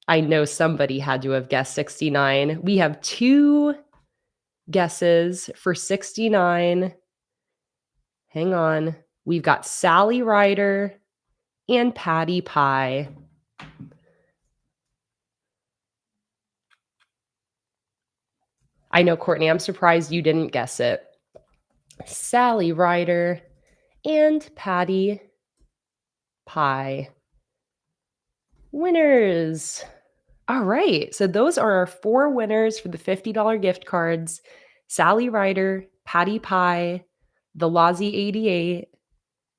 I know somebody had to have guessed 69. We have 2 guesses for 69. Hang on. We've got Sally Ryder and Patty Pie. I know, Courtney, I'm surprised you didn't guess it. Sally Ryder and Patty Pie. Winners. All right. So those are our 4 winners for the $50 gift cards. Sally Ryder, Patty Pie, the Lozzie 88,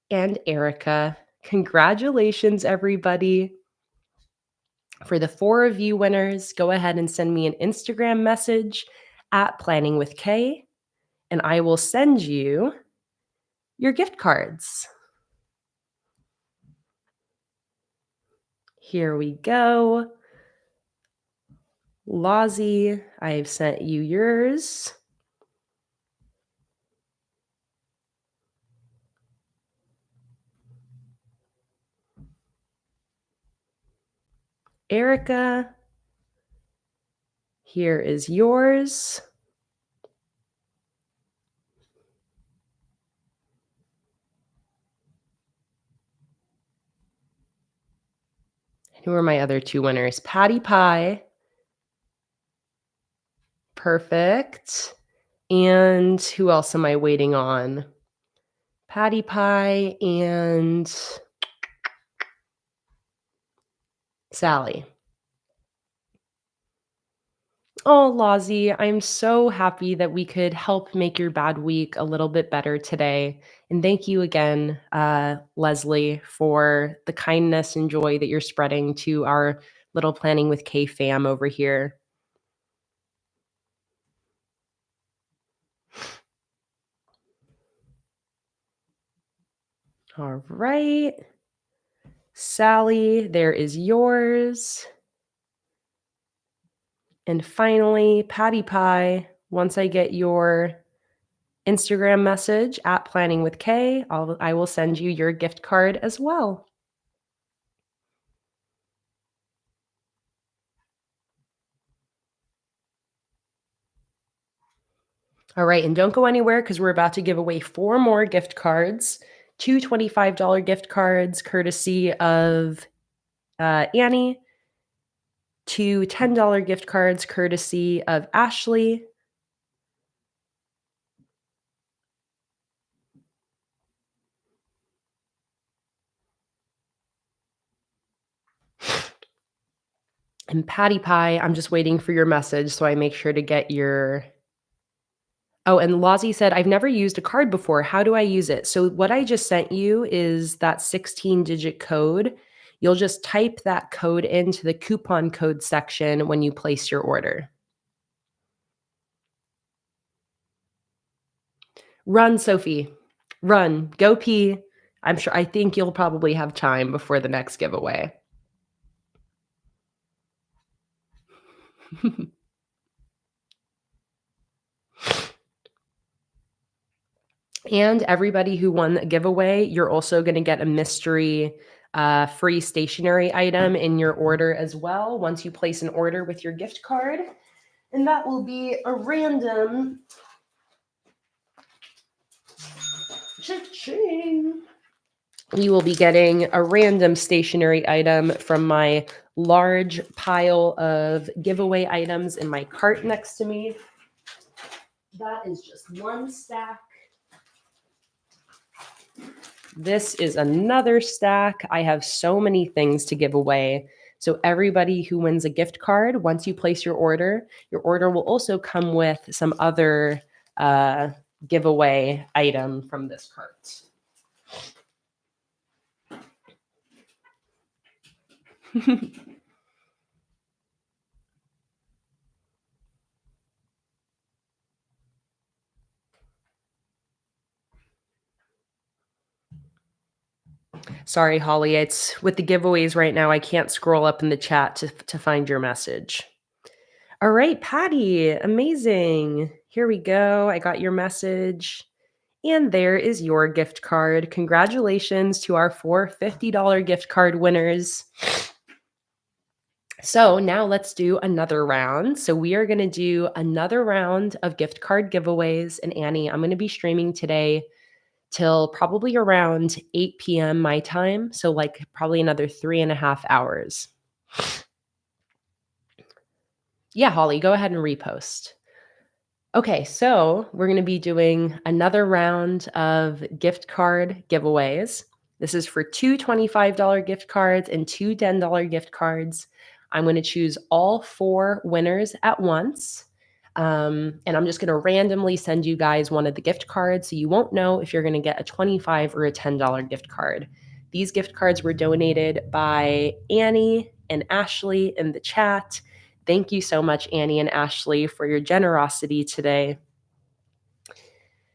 and Erica. Congratulations, everybody. For the 4 of you winners, go ahead and send me an Instagram message at PlanningWithKay, and I will send you your gift cards. Here we go. Lozzie, I've sent you yours. Erica, here is yours. Who are my other 2 winners? Patty Pie. Perfect. And who else am I waiting on? Patty Pie and Sally. Oh, Lozzie, I'm so happy that we could help make your bad week a little bit better today. And thank you again, Leslie, for the kindness and joy that you're spreading to our little Planning with Kay fam over here. All right. Sally, there is yours. And finally, Patty Pie, once I get your Instagram message at PlanningWithKay, I will send you your gift card as well. All right, and don't go anywhere because we're about to give away 4 more gift cards, 2 $25 gift cards courtesy of Annie, 2 $10 gift cards courtesy of Ashley, and Patty Pie, I'm just waiting for your message so I make sure to get your... Oh, and Lozzie said, I've never used a card before. How do I use it? So what I just sent you is that 16-digit code. You'll just type that code into the coupon code section when you place your order. Run, Sophie. Run. Go pee. I think you'll probably have time before the next giveaway. And everybody who won the giveaway, you're also going to get a mystery free stationery item in your order as well once you place an order with your gift card. And that will be a random cha-ching. You will be getting a random stationery item from my large pile of giveaway items in my cart next to me. That is just one stack. This is another stack. I have so many things to give away. So everybody who wins a gift card, once you place your order will also come with some other giveaway item from this cart. Sorry, Holly. It's with the giveaways right now. I can't scroll up in the chat to find your message. All right, Patty. Amazing. Here we go. I got your message. And there is your gift card. Congratulations to our four $50 gift card winners. So now let's do another round. So we are going to do another round of gift card giveaways. And Annie, I'm going to be streaming today till probably around 8 p.m. my time. So like probably another 3.5 hours. Yeah, Holly, go ahead and repost. Okay, so we're going to be doing another round of gift card giveaways. This is for two $25 gift cards and two $10 gift cards. I'm going to choose all four winners at once. And I'm just going to randomly send you guys one of the gift cards so you won't know if you're going to get a $25 or a $10 gift card. These gift cards were donated by Annie and Ashley in the chat. Thank you so much, Annie and Ashley, for your generosity today.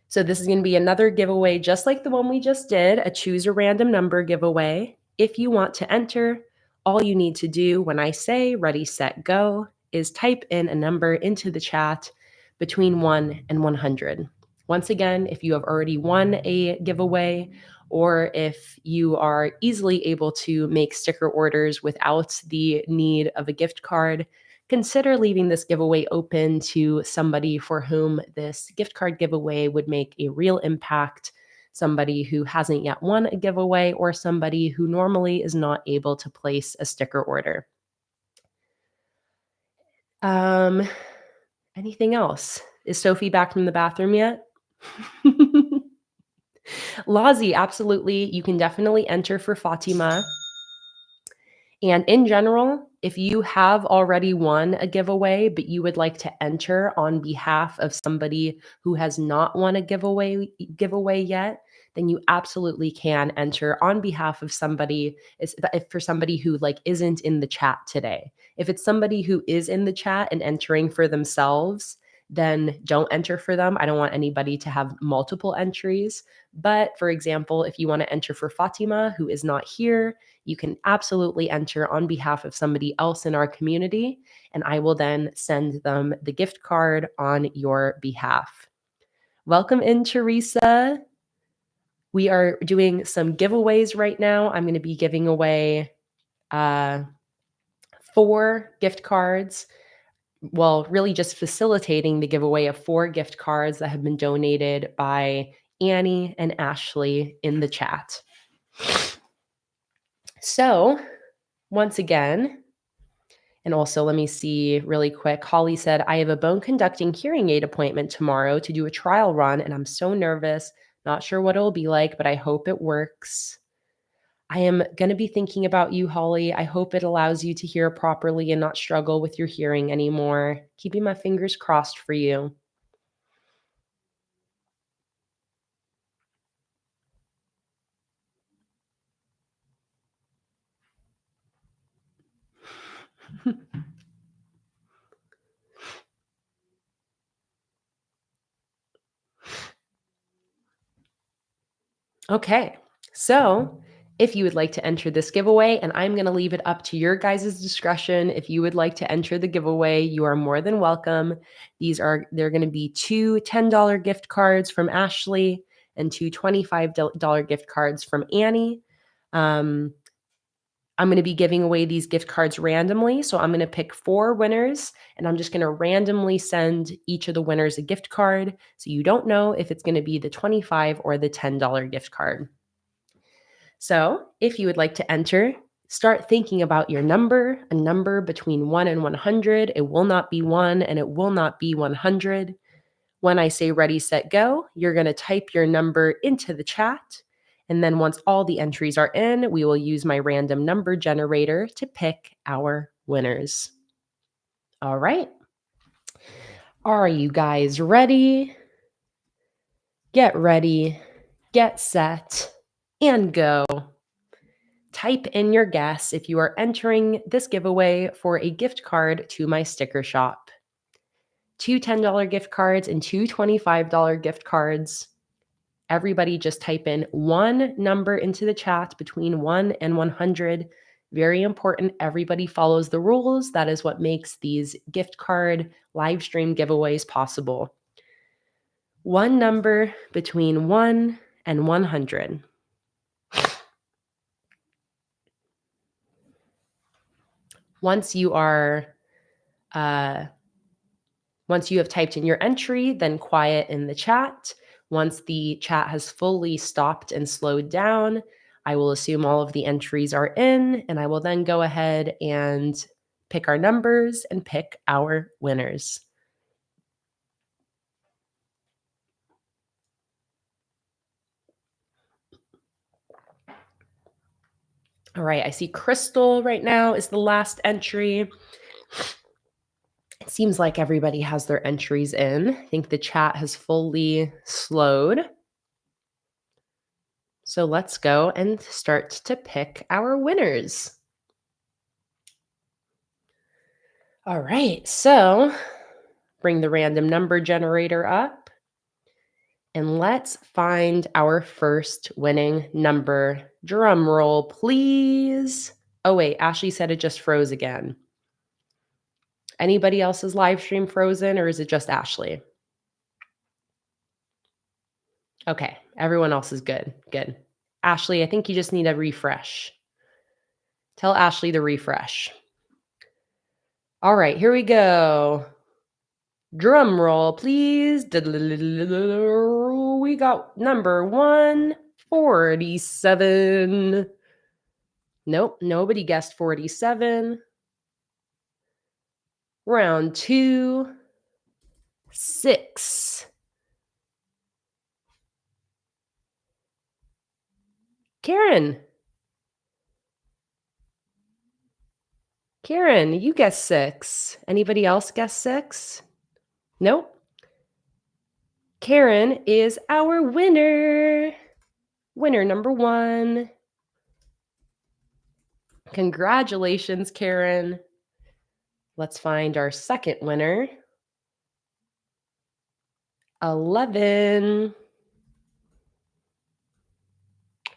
So this is going to be another giveaway, just like the one we just did, a choose a random number giveaway. If you want to enter, all you need to do when I say ready, set, go is type in a number into the chat between 1 and 100. Once again, if you have already won a giveaway, or if you are easily able to make sticker orders without the need of a gift card, consider leaving this giveaway open to somebody for whom this gift card giveaway would make a real impact, somebody who hasn't yet won a giveaway, or somebody who normally is not able to place a sticker order. Anything else? Is Sophie back from the bathroom yet? Lazi, absolutely. You can definitely enter for Fatima. And in general, if you have already won a giveaway, but you would like to enter on behalf of somebody who has not won a giveaway yet, then you absolutely can enter on behalf of somebody. If for somebody who like isn't in the chat today. If it's somebody who is in the chat and entering for themselves, then don't enter for them. I don't want anybody to have multiple entries. But for example, if you want to enter for Fatima, who is not here, you can absolutely enter on behalf of somebody else in our community, and I will then send them the gift card on your behalf. Welcome in, Teresa. We are doing some giveaways right now. I'm going to be giving away 4 gift cards. Well, really just facilitating the giveaway of 4 gift cards that have been donated by Annie and Ashley in the chat. So once again, and also let me see really quick. Holly said, I have a bone conducting hearing aid appointment tomorrow to do a trial run, and I'm so nervous. Not sure what it'll be like, but I hope it works. I am going to be thinking about you, Holly. I hope it allows you to hear properly and not struggle with your hearing anymore. Keeping my fingers crossed for you. Okay, so if you would like to enter this giveaway, and I'm going to leave it up to your guys' discretion. If you would like to enter the giveaway, you are more than welcome. They're going to be 2 $10 gift cards from Ashley and 2 $25 gift cards from Annie. I'm going to be giving away these gift cards randomly. So I'm going to pick 4 winners, and I'm just going to randomly send each of the winners a gift card. So you don't know if it's going to be the $25 or the $10 gift card. So if you would like to enter, start thinking about your number, a number between 1 and 100. It will not be 1 and it will not be 100. When I say ready, set, go, you're going to type your number into the chat. And then once all the entries are in, we will use my random number generator to pick our winners. All right. Are you guys ready? Get ready, get set, and go. Type in your guess if you are entering this giveaway for a gift card to my sticker shop. 2 $10 gift cards and 2 $25 gift cards. Everybody just type in one number into the chat between 1 and 100. Very important. Everybody follows the rules. That is what makes these gift card live stream giveaways possible. One number between 1 and 100. Once you have typed in your entry, then quiet in the chat. Once the chat has fully stopped and slowed down, I will assume all of the entries are in, and I will then go ahead and pick our numbers and pick our winners. All right, I see Crystal right now is the last entry. It seems like everybody has their entries in. I think the chat has fully slowed. So let's go and start to pick our winners. All right, so bring the random number generator up. And let's find our first winning number. Drum roll, please. Oh, wait, Ashley said it just froze again. Anybody else's live stream frozen, or is it just Ashley? Okay, everyone else is good. Good. Ashley, I think you just need a refresh. Tell Ashley to refresh. All right, here we go. Drum roll, please. We got number 147. Nope, nobody guessed 47. Round 2, 6. Karen, you guessed 6. Anybody else guess 6? Nope. Karen is our winner. Winner number 1. Congratulations, Karen. Let's find our second winner. 11.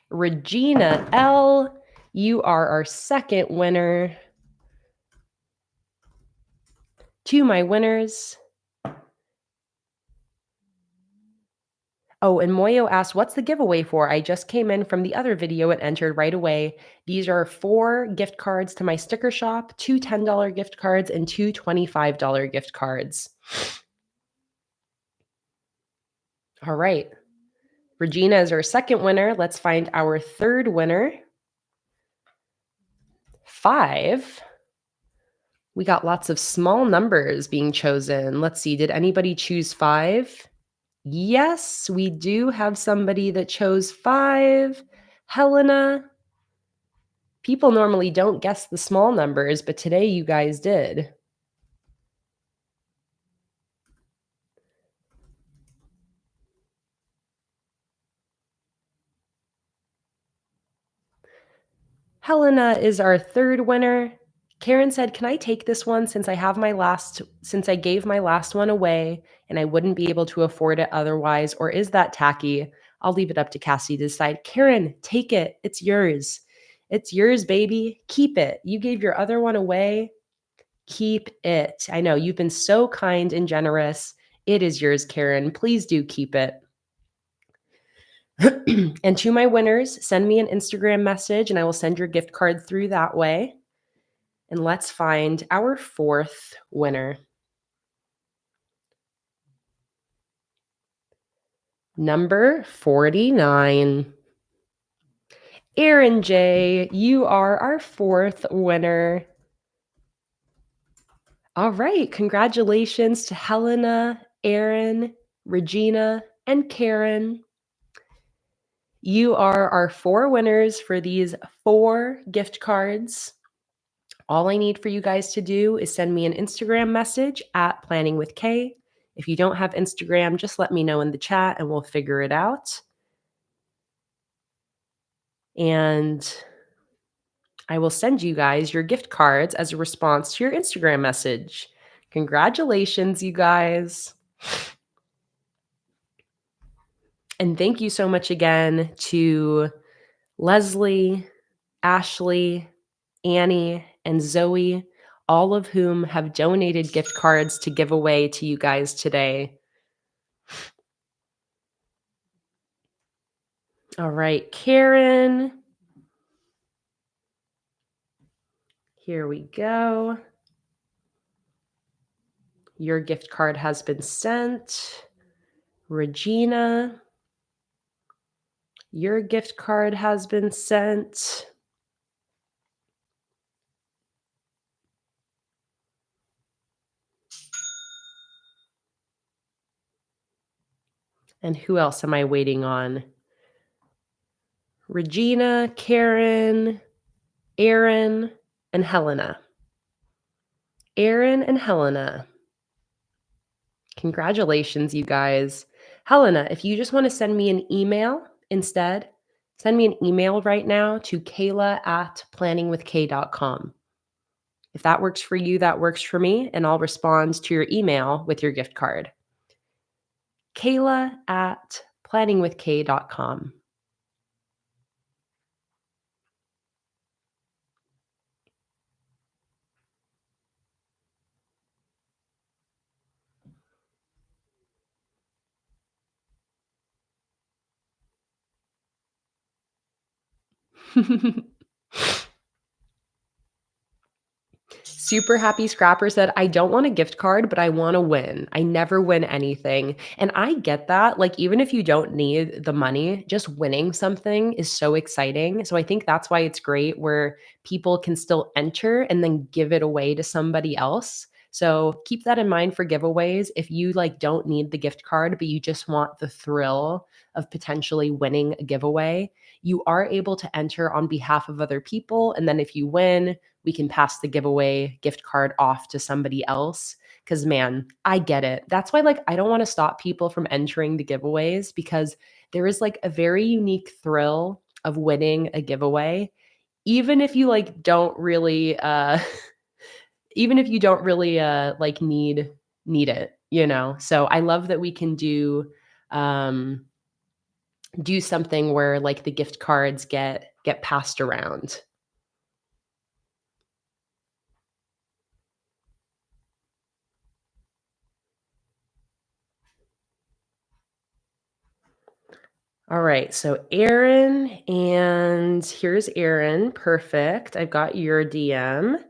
Regina L., you are our second winner. To my winners. Oh, and Moyo asked, what's the giveaway for? I just came in from the other video and entered right away. These are 4 gift cards to my sticker shop, 2 $10 gift cards, and 2 $25 gift cards. All right. Regina is our second winner. Let's find our third winner. 5. We got lots of small numbers being chosen. Let's see. Did anybody choose 5? Yes, we do have somebody that chose 5. Helena. People normally don't guess the small numbers, but today you guys did. Helena is our third winner. Karen said, can I take this one since I gave my last one away and I wouldn't be able to afford it otherwise, or is that tacky? I'll leave it up to Cassie to decide. Karen, take it. It's yours. It's yours, baby. Keep it. You gave your other one away. Keep it. I know you've been so kind and generous. It is yours, Karen. Please do keep it. And to my winners, send me an Instagram message and I will send your gift card through that way. And let's find our fourth winner. Number 49. Aaron J., you are our fourth winner. All right, congratulations to Helena, Aaron, Regina, and Karen. You are our 4 winners for these 4 gift cards. All I need for you guys to do is send me an Instagram message at PlanningWithKay. If you don't have Instagram, just let me know in the chat and we'll figure it out. And I will send you guys your gift cards as a response to your Instagram message. Congratulations, you guys. And thank you so much again to Leslie, Ashley, Annie, and Zoe, all of whom have donated gift cards to give away to you guys today. All right, Karen. Here we go. Your gift card has been sent. Regina, your gift card has been sent. And who else am I waiting on? Regina, Karen, Aaron, and Helena. Aaron and Helena. Congratulations, you guys. Helena, if you just want to send me an email instead, send me an email right now to kayla@planningwithkay.com. If that works for you, that works for me, and I'll respond to your email with your gift card. Kayla@planningwithkay.com. Super Happy Scrapper said, I don't want a gift card, but I want to win. I never win anything. And I get that. Like, even if you don't need the money, just winning something is so exciting. So I think that's why it's great where people can still enter and then give it away to somebody else. So keep that in mind for giveaways. If you like don't need the gift card, but you just want the thrill of potentially winning a giveaway, you are able to enter on behalf of other people. And then if you win, we can pass the giveaway gift card off to somebody else. Cause man, I get it. That's why like I don't want to stop people from entering the giveaways because there is like a very unique thrill of winning a giveaway. Even if you like don't really even if you don't really like need it, you know. So I love that we can um do something where like the gift cards get passed around. All right, so Aaron, and here's Aaron. Perfect. I've got your DM.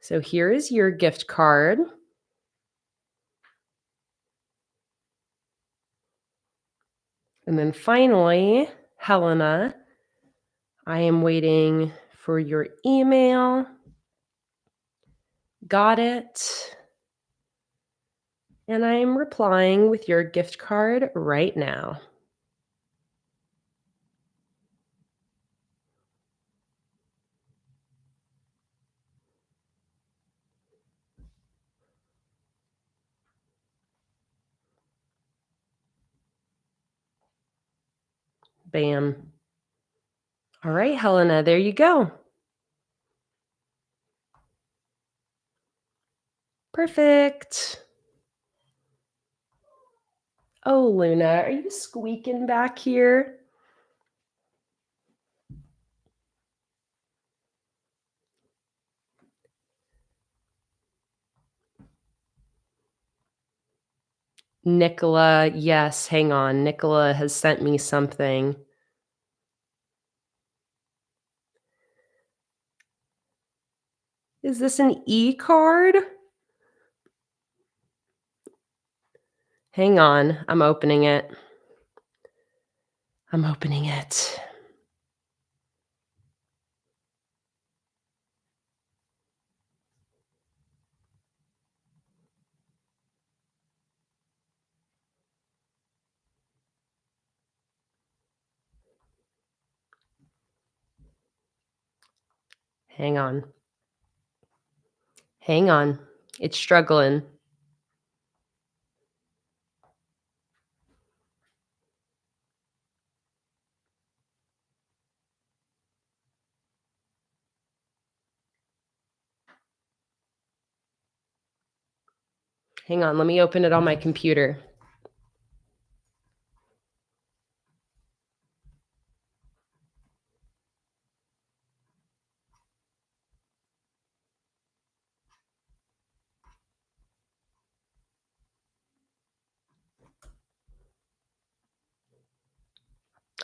So here is your gift card. And then finally, Helena, I am waiting for your email. Got it. And I am replying with your gift card right now. Bam. All right, Helena, there you go. Perfect. Oh, Luna, are you squeaking back here? Nicola, yes, hang on. Nicola has sent me something. Is this an e-card? Hang on, I'm opening it. I'm opening it. Hang on. Hang on. It's struggling. Hang on, let me open it on my computer.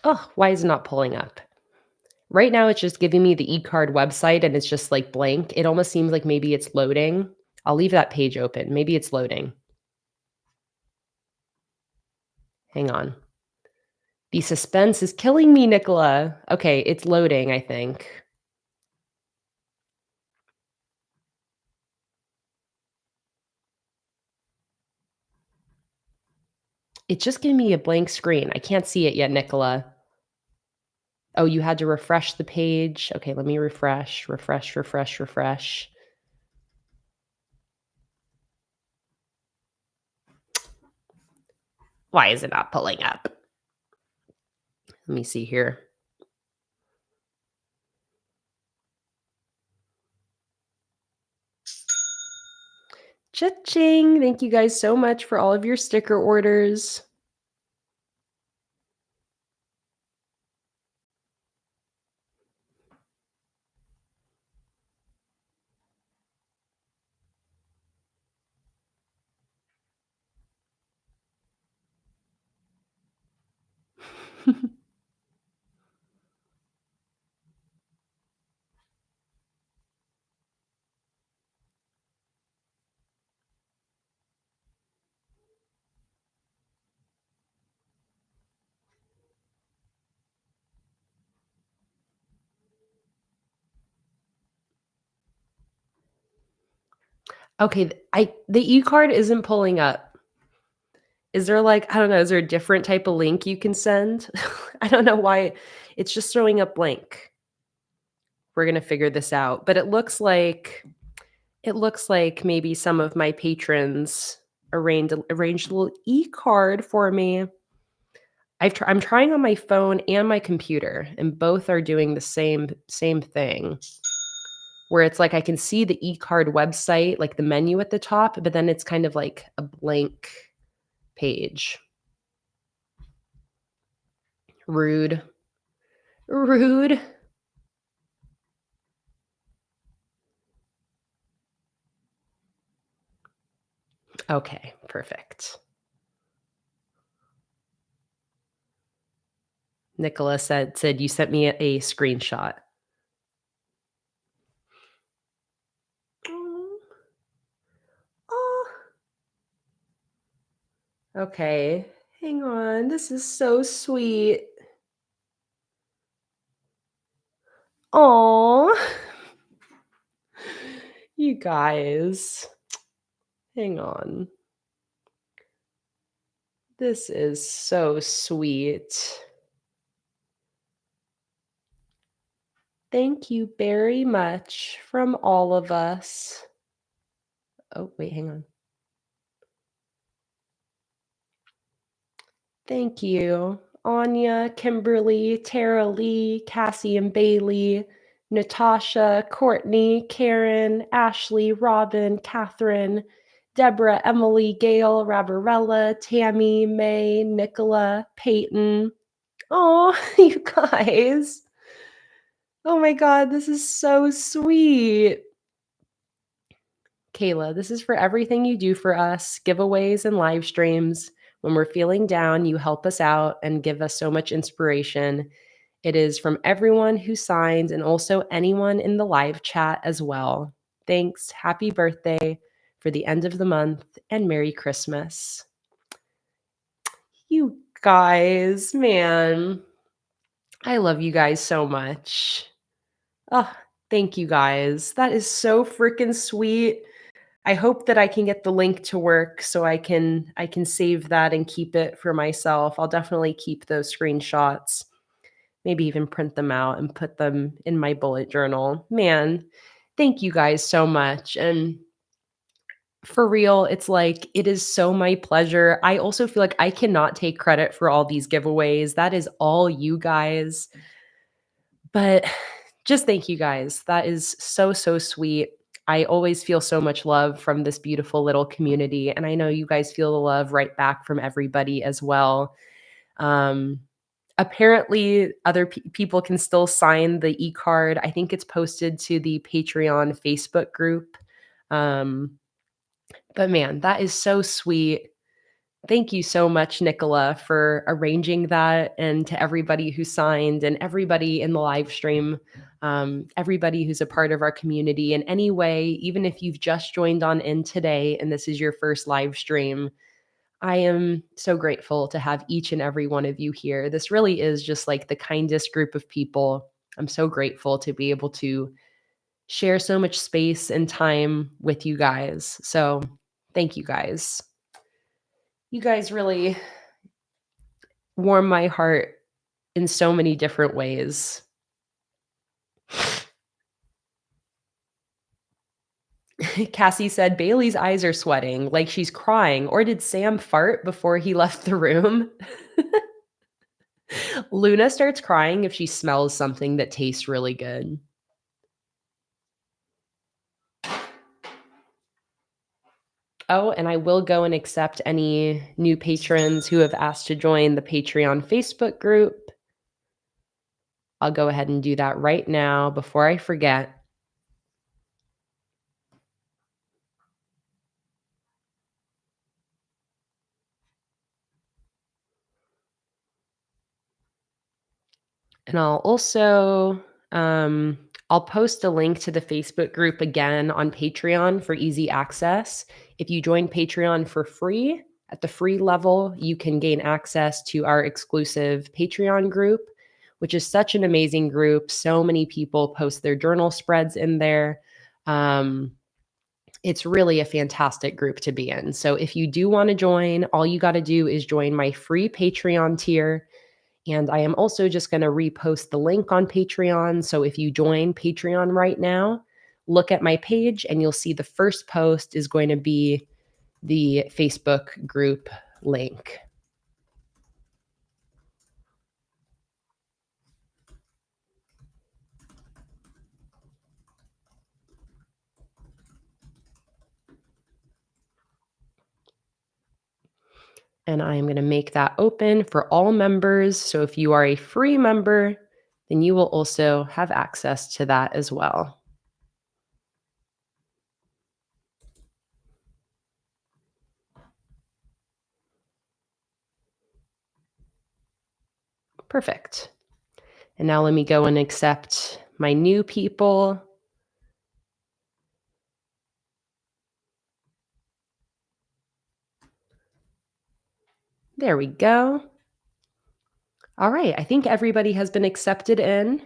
Oh, why is it not pulling up? Right now, it's just giving me the eCard website and it's just like blank. It almost seems like maybe it's loading. I'll leave that page open. Maybe it's loading. Hang on. The suspense is killing me, Nicola. Okay, it's loading, I think. It's just giving me a blank screen. I can't see it yet, Nicola. Oh, you had to refresh the page. Okay, let me refresh. Why is it not pulling up? Let me see here. Cha-ching! Thank you guys so much for all of your sticker orders. Okay, the e-card isn't pulling up. Is there like, I don't know, is there a different type of link you can send? I don't know why it's just throwing up blank. We're gonna figure this out, but it looks like maybe some of my patrons arranged a little e-card for me. I'm trying on my phone and my computer, and both are doing the same thing, where it's like I can see the e-card website, like the menu at the top, but then it's kind of like a blank page. Rude. Rude. Okay, perfect. Nicola said you sent me a screenshot. Aw. Aw. Okay, hang on. This is so sweet. Aw. You guys. Hang on. This is so sweet. Thank you very much from all of us. Oh, wait, hang on. Thank you. Anya, Kimberly, Tara Lee, Cassie and Bailey, Natasha, Courtney, Karen, Ashley, Robin, Catherine, Deborah, Emily, Gail, Rabarella, Tammy, May, Nicola, Peyton. Oh, you guys. Oh my God, this is so sweet. Kayla, this is for everything you do for us, giveaways and live streams. When we're feeling down, you help us out and give us so much inspiration. It is from everyone who signs and also anyone in the live chat as well. Thanks. Happy birthday for the end of the month and Merry Christmas. You guys, man. I love you guys so much. Oh, thank you guys. That is so freaking sweet. I hope that I can get the link to work so I can save that and keep it for myself. I'll definitely keep those screenshots. maybe even print them out and put them in my bullet journal. Man, thank you guys so much. And for real, it's like, it is so my pleasure. I also feel like I cannot take credit for all these giveaways. That is all you guys. But just thank you guys. That is so, so sweet. I always feel so much love from this beautiful little community. And I know you guys feel the love right back from everybody as well. Um, Apparently, other people can still sign the e-card. I think it's posted to the Patreon Facebook group. Um, but man, that is so sweet. Thank you so much, Nicola, for arranging that, and to everybody who signed and everybody in the live stream, everybody who's a part of our community in any way, even if you've just joined on in today and this is your first live stream. I am so grateful to have each and every one of you here. This really is just like the kindest group of people. I'm so grateful to be able to share so much space and time with you guys. So, thank you guys. You guys really warm my heart in so many different ways. Cassie said Bailey's eyes are sweating like she's crying. Or did Sam fart before he left the room? Luna starts crying if she smells something that tastes really good. Oh, and I will go and accept any new patrons who have asked to join the Patreon Facebook group. I'll go ahead and do that right now before I forget. And I'll also I'll post a link to the Facebook group again on Patreon for easy access. If you join Patreon for free, at the free level, you can gain access to our exclusive Patreon group, which is such an amazing group. So many people post their journal spreads in there. It's really a fantastic group to be in. So if you do want to join, all you got to do is join my free Patreon tier. And I am also just going to repost the link on Patreon. So if you join Patreon right now, look at my page and you'll see the first post is going to be the Facebook group link. And I'm going to make that open for all members. So if you are a free member, then you will also have access to that as well. Perfect. And now let me go and accept my new people. There we go. All right, I think everybody has been accepted in.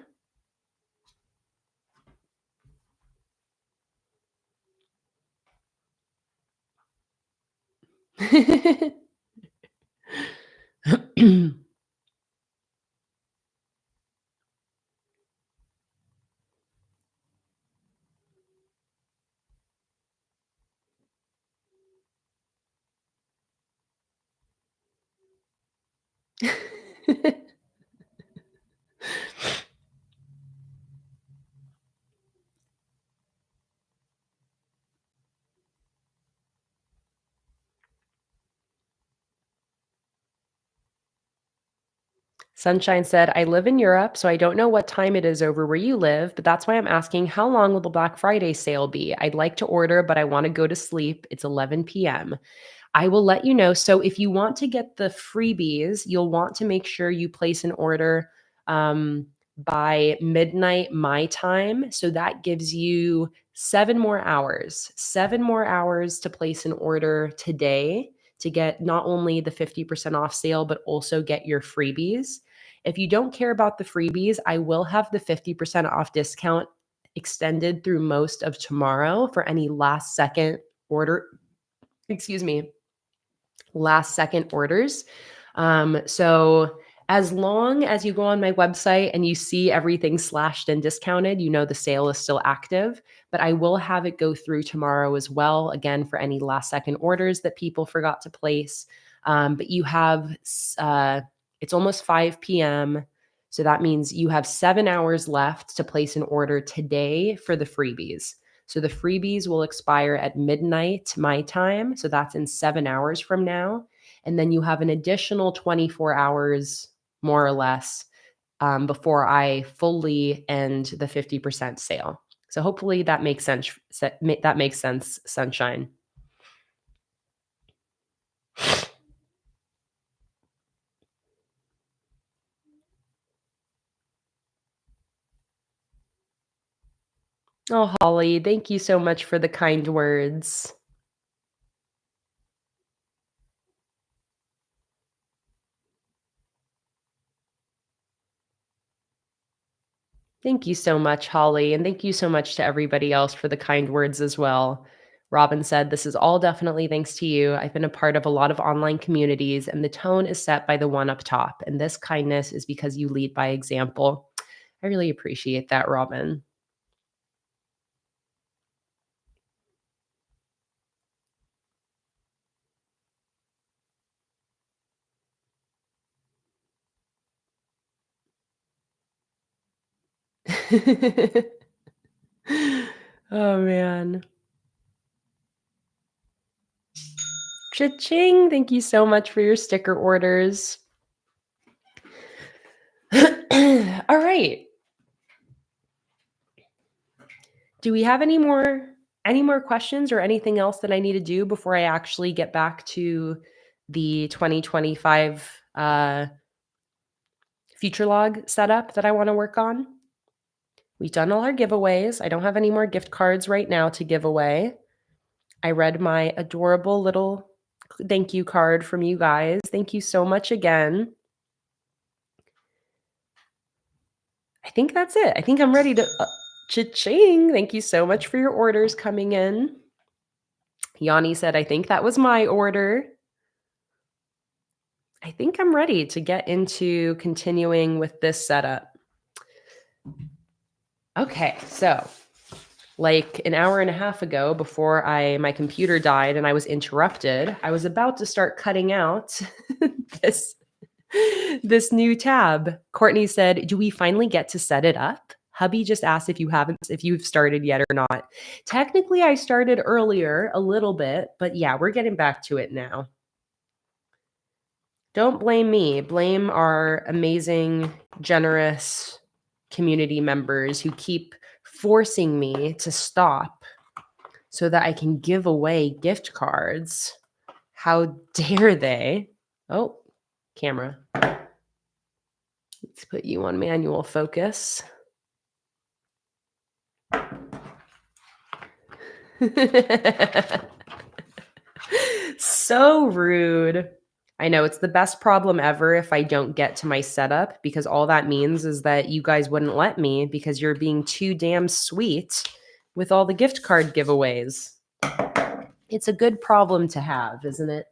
Sunshine said, I live in Europe, so I don't know what time it is over where you live, but that's why I'm asking how long will the Black Friday sale be? I'd like to order, but I want to go to sleep. It's 11 p.m. I will let you know. So if you want to get the freebies, you'll want to make sure you place an order by midnight my time. So that gives you 7 more hours to place an order today to get not only the 50% off sale, but also get your freebies. If you don't care about the freebies, I will have the 50% off discount extended through most of tomorrow for any last second order. Excuse me. Last second orders. So As long as you go on my website and you see everything slashed and discounted, you know the sale is still active, but I will have it go through tomorrow as well, again, for any last second orders that people forgot to place. But you have, it's almost 5 p.m. So that means you have 7 hours left to place an order today for the freebies. So the freebies will expire at midnight my time. So that's in 7 hours from now. And then you have an additional 24 hours more or less, before I fully end the 50% sale. So hopefully that makes sense. That makes sense, sunshine. Oh, Holly, thank you so much for the kind words. Thank you so much, Holly, and thank you so much to everybody else for the kind words as well. Robin said, "This is all definitely thanks to you. I've been a part of a lot of online communities, and the tone is set by the one up top. And this kindness is because you lead by example." I really appreciate that, Robin. Oh, man. Cha-ching! Thank you so much for your sticker orders. All right. Do we have any more questions or anything else that I need to do before I actually get back to the 2025 future log setup that I want to work on? We've done all our giveaways. I don't have any more gift cards right now to give away. I read my adorable little thank you card from you guys. Thank you so much again. I think that's it. I think I'm ready to cha-ching. Thank you so much for your orders coming in. Yanni said, I think that was my order. I think I'm ready to get into continuing with this setup. Okay, so like an hour and a half ago, before my computer died and I was interrupted, I was about to start cutting out this this new tab. Courtney said, "Do we finally get to set it up?" Hubby just asked if you've started yet or not. Technically, I started earlier a little bit, but yeah, we're getting back to it now. Don't blame me. Blame our amazing, generous community members who keep forcing me to stop so that I can give away gift cards. How dare they? Oh, camera. Let's put you on manual focus. So rude. I know it's the best problem ever if I don't get to my setup, because all that means is that you guys wouldn't let me because you're being too damn sweet with all the gift card giveaways. It's a good problem to have, isn't it?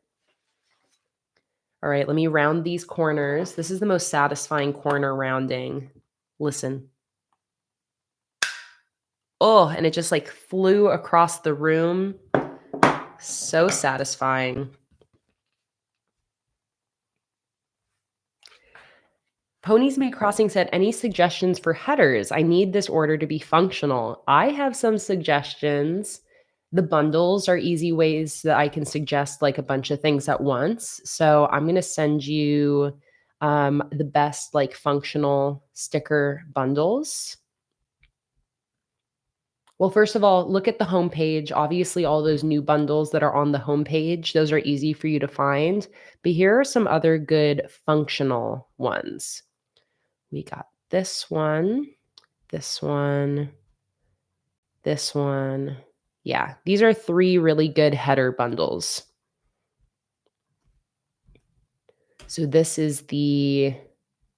All right, let me round these corners. This is the most satisfying corner rounding. Listen. Oh, and it just like flew across the room. So satisfying. Ponies May Crossing said, any suggestions for headers? I need this order to be functional. I have some suggestions. The bundles are easy ways that I can suggest like a bunch of things at once. So I'm going to send you the best like functional sticker bundles. Well, first of all, look at the homepage. Obviously, all those new bundles that are on the homepage, those are easy for you to find. But here are some other good functional ones. We got this one, this one, this one. Yeah, these are 3 really good header bundles. So this is the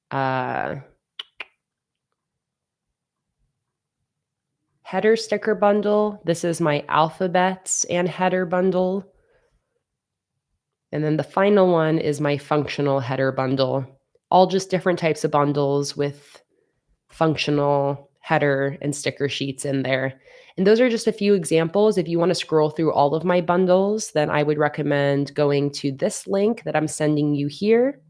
header sticker bundle. This is my alphabets and header bundle. And then the final one is my functional header bundle. all just different types of bundles with functional header and sticker sheets in there. And those are just a few examples. If you want to scroll through all of my bundles, then I would recommend going to this link that I'm sending you here.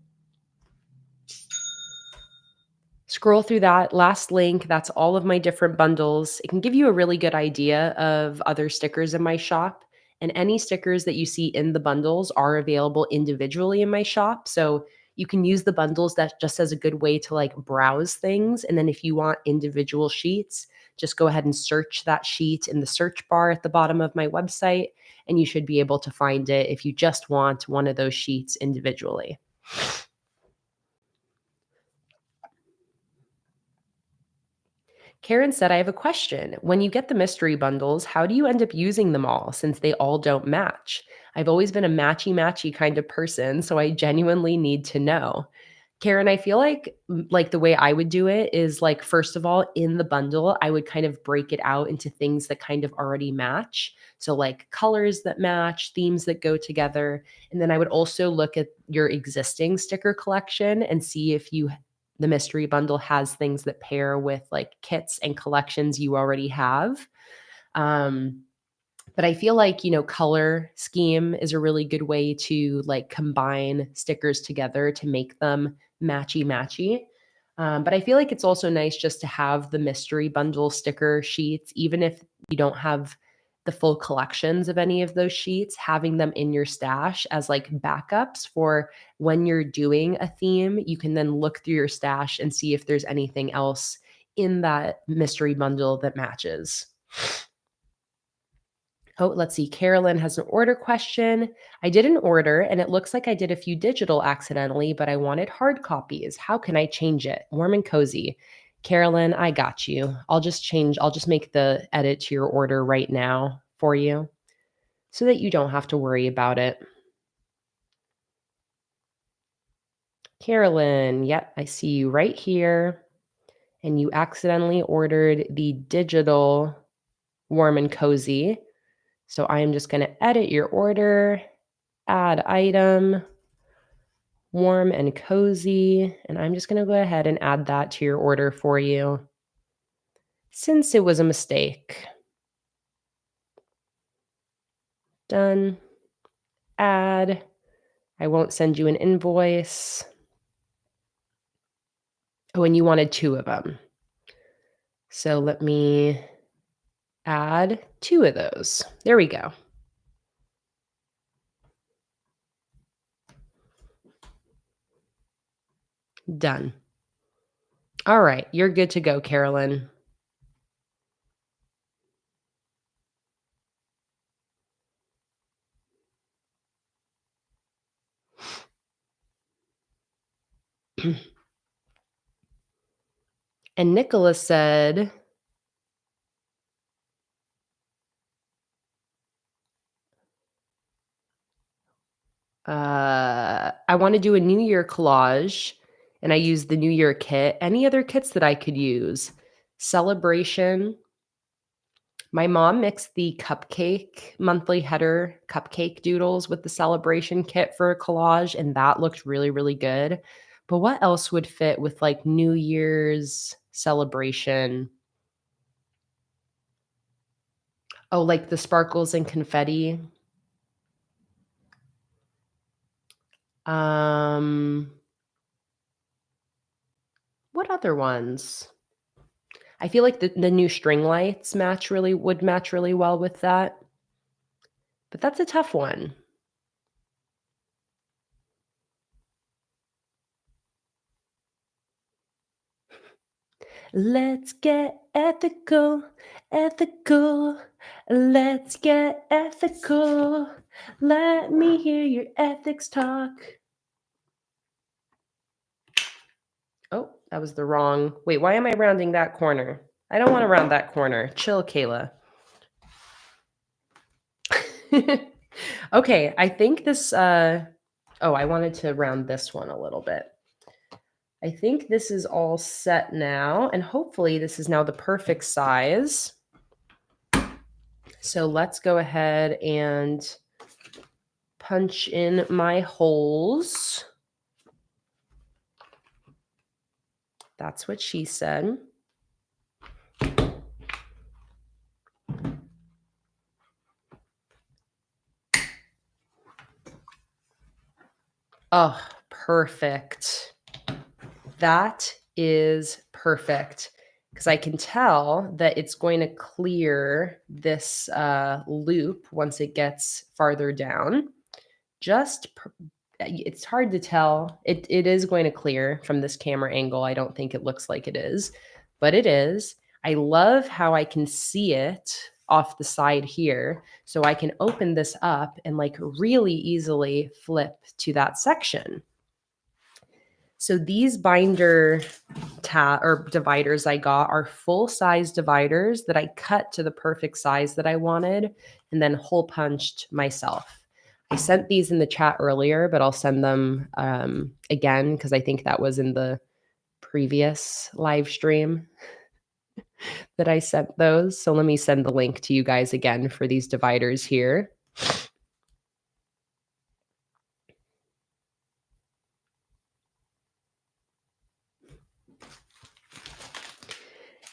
Scroll through that last link. That's all of my different bundles. It can give you a really good idea of other stickers in my shop. And any stickers that you see in the bundles are available individually in my shop. So you can use the bundles that just as a good way to like browse things. And then if you want individual sheets, just go ahead and search that sheet in the search bar at the bottom of my website. And you should be able to find it if you just want one of those sheets individually. Karen said, I have a question. When you get the mystery bundles, how do you end up using them all since they all don't match? I've always been a matchy-matchy kind of person, so I genuinely need to know. Karen, I feel like the way I would do it is like, first of all, in the bundle, I would kind of break it out into things that kind of already match. So like colors that match, themes that go together. And then I would also look at your existing sticker collection and see if the mystery bundle has things that pair with like kits and collections you already have. Um, but I feel like, color scheme is a really good way to like combine stickers together to make them matchy matchy. But I feel like it's also nice just to have the mystery bundle sticker sheets, even if you don't have the full collections of any of those sheets, having them in your stash as like backups for when you're doing a theme, you can then look through your stash and see if there's anything else in that mystery bundle that matches. Oh, let's see. Carolyn has an order question. I did an order and it looks like I did a few digital accidentally, but I wanted hard copies. How can I change it? Warm and cozy. Carolyn, I got you. I'll just make the edit to your order right now for you so that you don't have to worry about it. Carolyn, yep, I see you right here. And you accidentally ordered the digital warm and cozy. So I am just going to edit your order, add item, warm and cozy, and I'm just going to go ahead and add that to your order for you since it was a mistake. Done. Add. I won't send you an invoice. Oh, and you wanted 2 of them. So let me add 2 of those. There we go. Done. All right, you're good to go, Carolyn. And Nicholas said, I want to do a New Year collage and I use the New Year kit. Any other kits that I could use? Celebration. My mom mixed the cupcake monthly header cupcake doodles with the celebration kit for a collage, and that looked really, really good. But what else would fit with like New Year's celebration? Oh, like the sparkles and confetti. What other ones? I feel like the new string lights would match really well with that. But that's a tough one. Let's get ethical, ethical. Let's get ethical. Let me hear your ethics talk. Oh, that was the wrong. Wait, why am I rounding that corner? I don't want to round that corner. Chill, Kayla. Okay, I think this, I wanted to round this one a little bit. I think this is all set now, and hopefully this is now the perfect size. So let's go ahead and punch in my holes. That's what she said. Oh, perfect. That is perfect because I can tell that it's going to clear this loop once it gets farther down. It's hard to tell. It is going to clear from this camera angle. I don't think it looks like it is, but it is. I love how I can see it off the side here. So I can open this up and like really easily flip to that section. So these binder or dividers I got are full size dividers that I cut to the perfect size that I wanted and then hole punched myself. I sent these in the chat earlier, but I'll send them again because I think that was in the previous live stream that I sent those. So let me send the link to you guys again for these dividers here.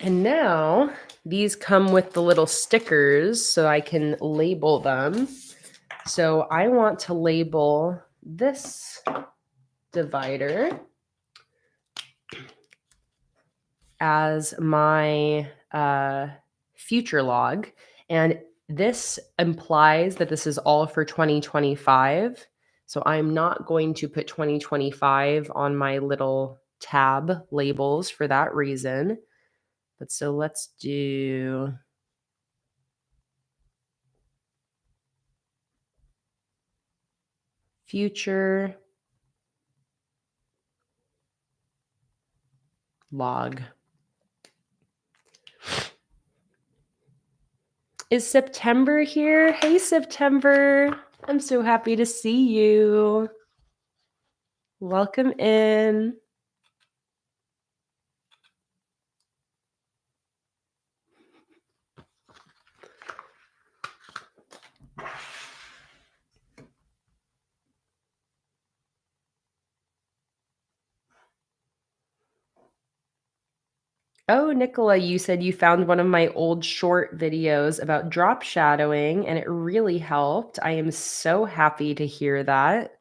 And now these come with the little stickers so I can label them. So I want to label this divider as my future log. And this implies that this is all for 2025. So I'm not going to put 2025 on my little tab labels for that reason. But so let's do future log. Is September here? Hey, September. I'm so happy to see you. Welcome in. Oh, Nicola, you said you found one of my old short videos about drop shadowing and it really helped. I am so happy to hear that.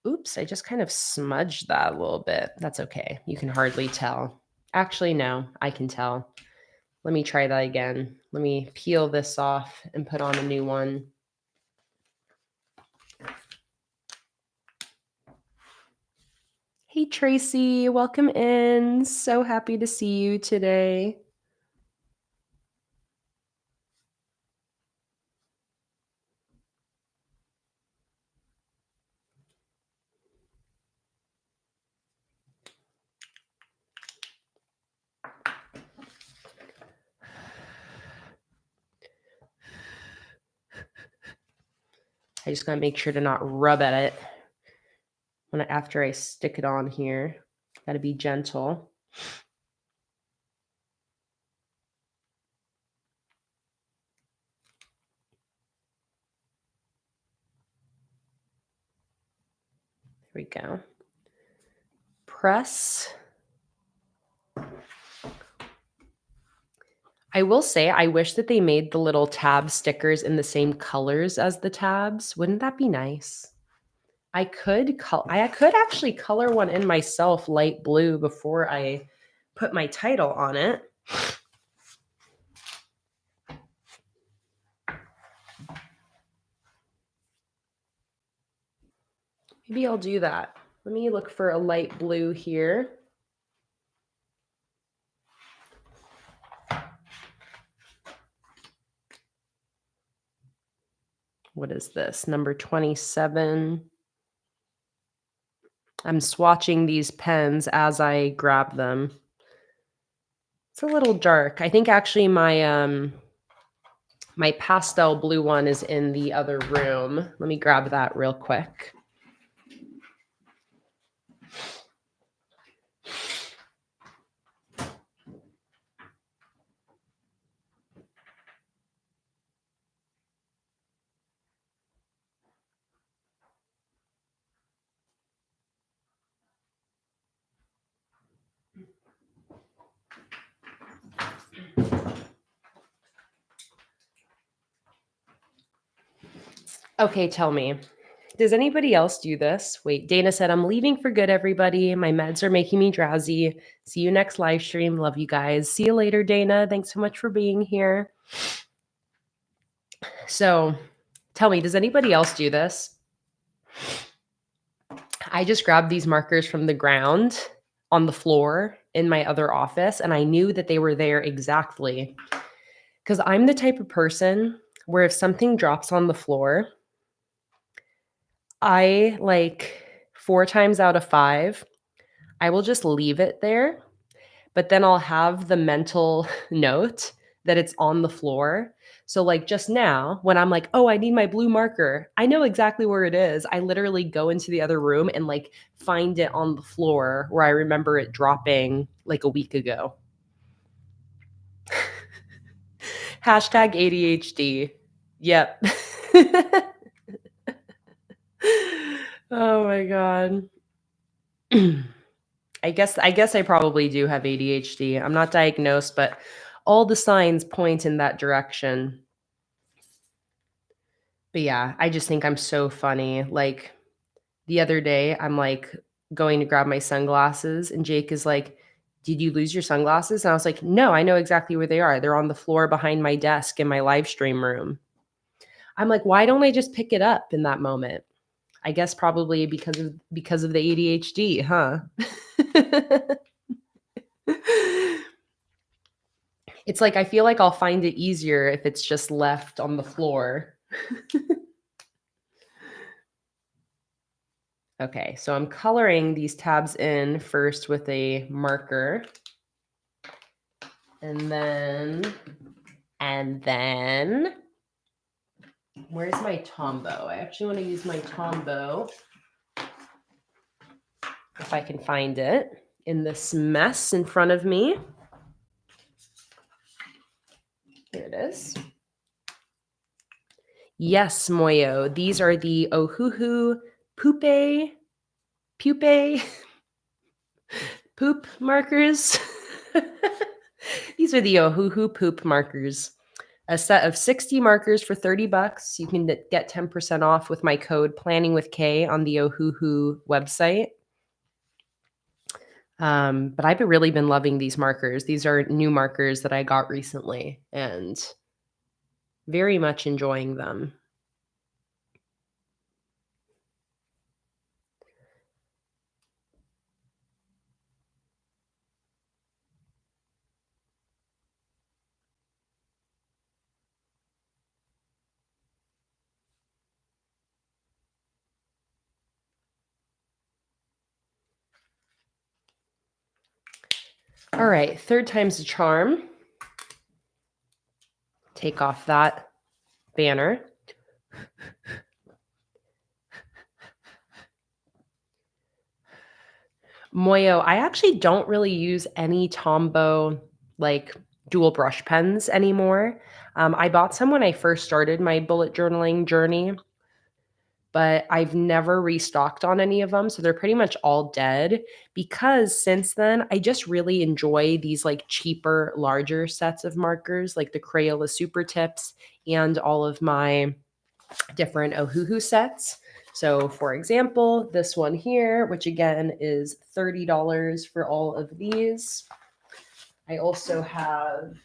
Oops, I just kind of smudged that a little bit. That's okay. You can hardly tell. Actually, no, I can tell. Let me try that again. Let me peel this off and put on a new one. Hey, Tracy, welcome in. So happy to see you today. I just gotta make sure to not rub at it after I stick it on here. Gotta be gentle. There we go. Press. I will say, I wish that they made the little tab stickers in the same colors as the tabs. Wouldn't that be nice? I could actually color one in myself light blue before I put my title on it. Maybe I'll do that. Let me look for a light blue here. What is this? Number 27. I'm swatching these pens as I grab them. It's a little dark. I think actually my my pastel blue one is in the other room. Let me grab that real quick. Okay, tell me. Does anybody else do this? Wait, Dana said, I'm leaving for good, everybody. My meds are making me drowsy. See you next live stream. Love you guys. See you later, Dana. Thanks so much for being here. So tell me, does anybody else do this? I just grabbed these markers from the ground on the floor in my other office, and I knew that they were there exactly because I'm the type of person where if something drops on the floor, I like 4 times out of 5, I will just leave it there, but then I'll have the mental note that it's on the floor. So, like just now, when I'm like, oh, I need my blue marker, I know exactly where it is. I literally go into the other room and like find it on the floor where I remember it dropping like a week ago. Hashtag ADHD. Yep. Oh my God. I guess I probably do have ADHD. I'm not diagnosed, but all the signs point in that direction. But yeah, I just think I'm so funny. Like the other day, I'm like going to grab my sunglasses, and Jake is like, did you lose your sunglasses? And I was like, no, I know exactly where they are. They're on the floor behind my desk in my live stream room. I'm like, why don't I just pick it up in that moment? I guess probably because of the ADHD, huh? It's like I feel like I'll find it easier if it's just left on the floor. Okay, so I'm coloring these tabs in first with a marker. And then, where's my Tombow? I actually want to use my Tombow, if I can find it, in this mess in front of me. Here it is. Yes, Moyo. These are the Ohuhu Pupe poop markers. These are the Ohuhu poop markers. A set of 60 markers for $30. You can get 10% off with my code PlanningWithKay on the Ohuhu website. But I've really been loving these markers. These are new markers that I got recently and very much enjoying them. All right, third time's a charm. Take off that banner. Moyo, I actually don't really use any Tombow like dual brush pens anymore. I bought some when I first started my bullet journaling journey, but I've never restocked on any of them. So they're pretty much all dead because since then, I just really enjoy these like cheaper, larger sets of markers, like the Crayola Super Tips and all of my different Ohuhu sets. So for example, this one here, which again is $30 for all of these. I also have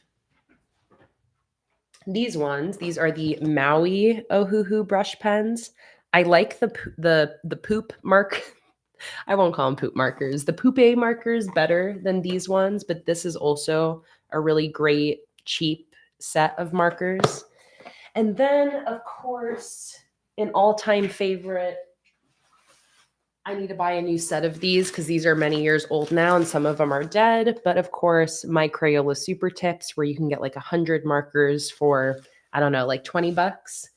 these ones. These are the Maui Ohuhu brush pens. I like the poop mark. I won't call them poop markers. The poupe markers better than these ones, but this is also a really great cheap set of markers. And then, of course, an all-time favorite, I need to buy a new set of these because these are many years old now and some of them are dead. But of course, my Crayola Super Tips, where you can get like 100 markers for, I don't know, like $20.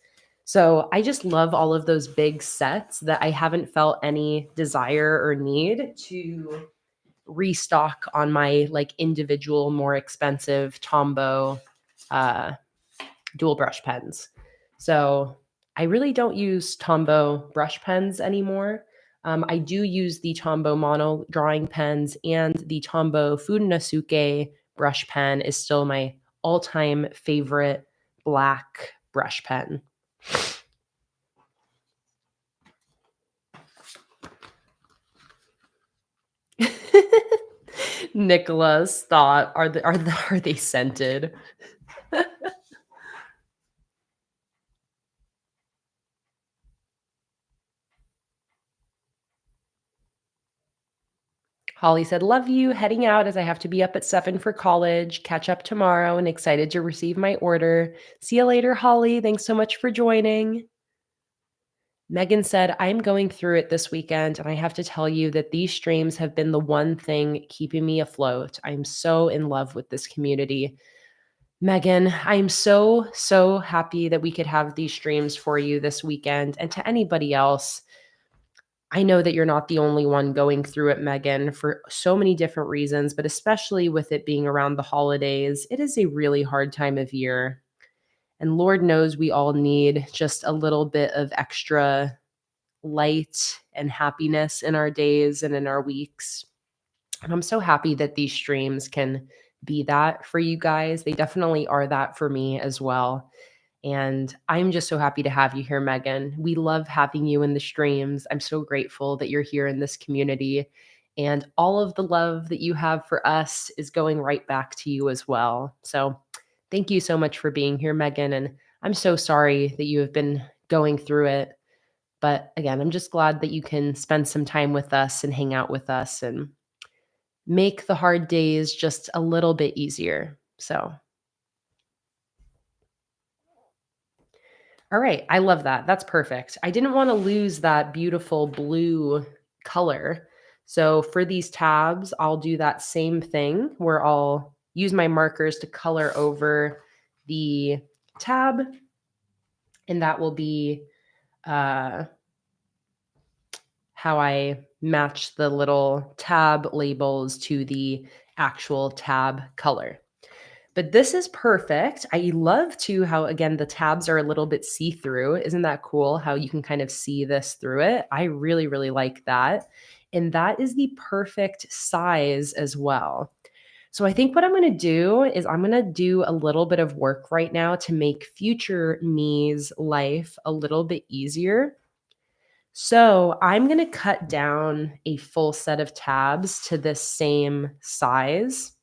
So I just love all of those big sets that I haven't felt any desire or need to restock on my like individual, more expensive Tombow dual brush pens. So I really don't use Tombow brush pens anymore. I do use the Tombow mono drawing pens, and the Tombow Fudenosuke brush pen is still my all-time favorite black brush pen. Nicholas thought, are they scented? Holly said, "Love you. Heading out as I have to be up at 7 for college. Catch up tomorrow and excited to receive my order. See you later, Holly. Thanks so much for joining." Megan said, "I'm going through it this weekend, and I have to tell you that these streams have been the one thing keeping me afloat. I'm so in love with this community." Megan, I'm so, so happy that we could have these streams for you this weekend. And to anybody else, I know that you're not the only one going through it, Megan, for so many different reasons, but especially with it being around the holidays, it is a really hard time of year. And Lord knows we all need just a little bit of extra light and happiness in our days and in our weeks. And I'm so happy that these streams can be that for you guys. They definitely are that for me as well. And I'm just so happy to have you here, Megan. We love having you in the streams. I'm so grateful that you're here in this community. And all of the love that you have for us is going right back to you as well. So thank you so much for being here, Megan. And I'm so sorry that you have been going through it. But again, I'm just glad that you can spend some time with us and hang out with us and make the hard days just a little bit easier. So all right, I love that. That's perfect. I didn't wanna lose that beautiful blue color. So for these tabs, I'll do that same thing where I'll use my markers to color over the tab, and that will be, uh, how I match the little tab labels to the actual tab color. But this is perfect. I love too how, again, the tabs are a little bit see-through. Isn't that cool how you can kind of see this through it? I really, really like that. And that is the perfect size as well. So I think what I'm going to do is I'm going to do a little bit of work right now to make future me's life a little bit easier. So I'm going to cut down a full set of tabs to this same size.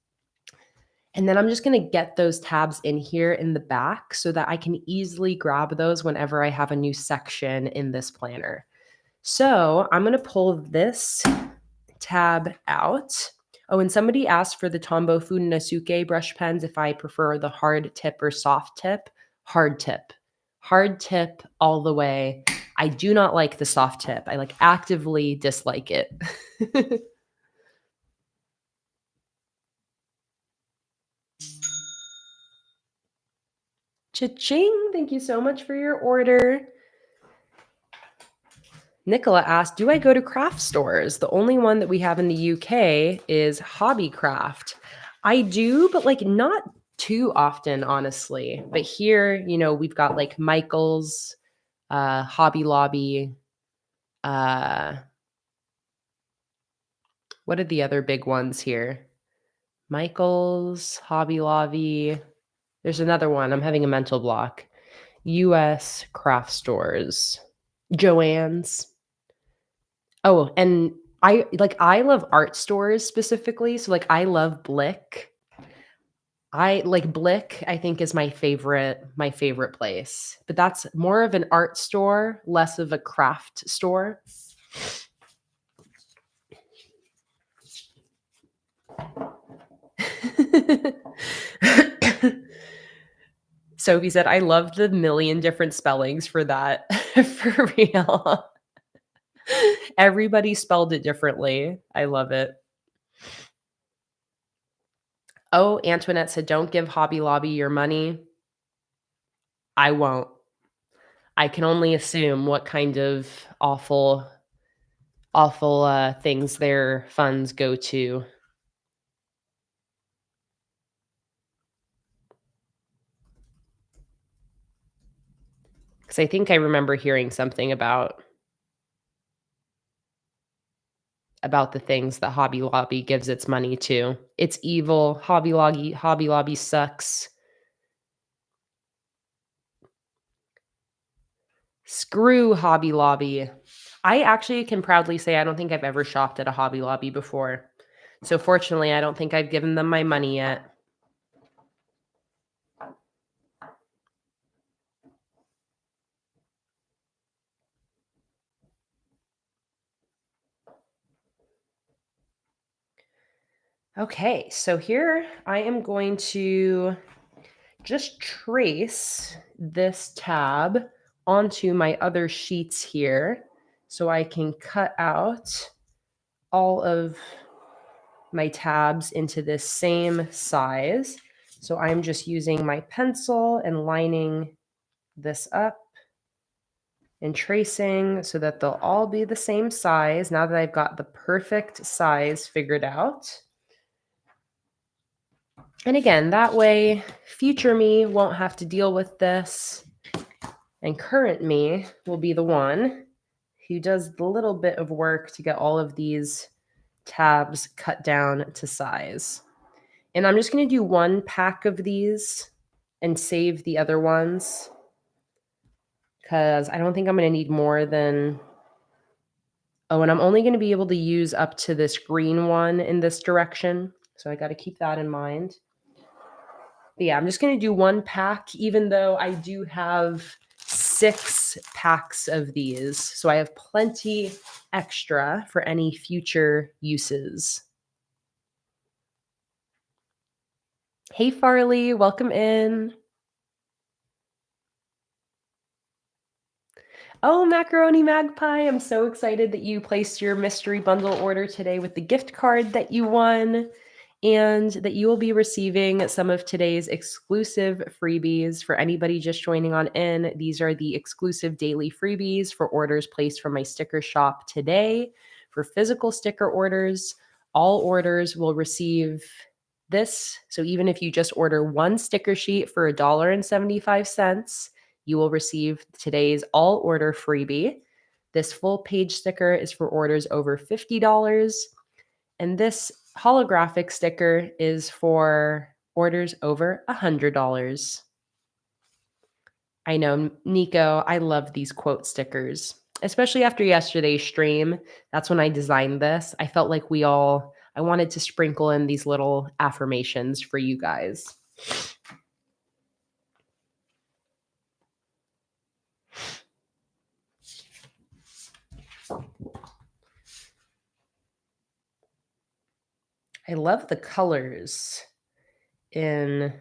And then I'm just going to get those tabs in here in the back so that I can easily grab those whenever I have a new section in this planner. So I'm going to pull this tab out. Oh, and somebody asked for the Tombow Funasuke brush pens if I prefer the hard tip or soft tip. Hard tip. Hard tip all the way. I do not like the soft tip. I like actively dislike it. Cha-ching! Thank you so much for your order. Nicola asked, "Do I go to craft stores? The only one that we have in the UK is Hobbycraft." I do, but like not too often, honestly. But here, we've got like Michael's, Hobby Lobby. What are the other big ones here? Michael's, Hobby Lobby. There's another one. I'm having a mental block. US craft stores. Joann's. Oh, and I love art stores specifically. So like I love Blick. I like Blick, I think is my favorite place. But that's more of an art store, less of a craft store. Sophie said, "I love the million different spellings for that." For real. Everybody spelled it differently. I love it. Oh, Antoinette said, "Don't give Hobby Lobby your money." I won't. I can only assume what kind of awful, awful things their funds go to. Because I think I remember hearing something about the things that Hobby Lobby gives its money to. It's evil. Hobby Lobby sucks. Screw Hobby Lobby. I actually can proudly say I don't think I've ever shopped at a Hobby Lobby before. So fortunately, I don't think I've given them my money yet. Okay, so here I am going to just trace this tab onto my other sheets here so I can cut out all of my tabs into this same size. So I'm just using my pencil and lining this up and tracing so that they'll all be the same size now that I've got the perfect size figured out. And again, that way future me won't have to deal with this, and current me will be the one who does the little bit of work to get all of these tabs cut down to size. And I'm just going to do one pack of these and save the other ones because I don't think I'm going to need more than, oh, and I'm only going to be able to use up to this green one in this direction. So I got to keep that in mind. But yeah, I'm just going to do one pack, even though I do have 6 packs of these. So I have plenty extra for any future uses. Hey, Farley, welcome in. Oh, Macaroni Magpie, I'm so excited that you placed your mystery bundle order today with the gift card that you won, and that you will be receiving some of today's exclusive freebies for anybody just joining on in. These are the exclusive daily freebies for orders placed from my sticker shop today. For physical sticker orders, all orders will receive this. So even if you just order one sticker sheet for $1.75, you will receive today's all order freebie. This full page sticker is for orders over $50. And this holographic sticker is for orders over $100. I know, Nico, I love these quote stickers, especially after yesterday's stream. That's when I designed this. I felt like I wanted to sprinkle in these little affirmations for you guys. I love the colors in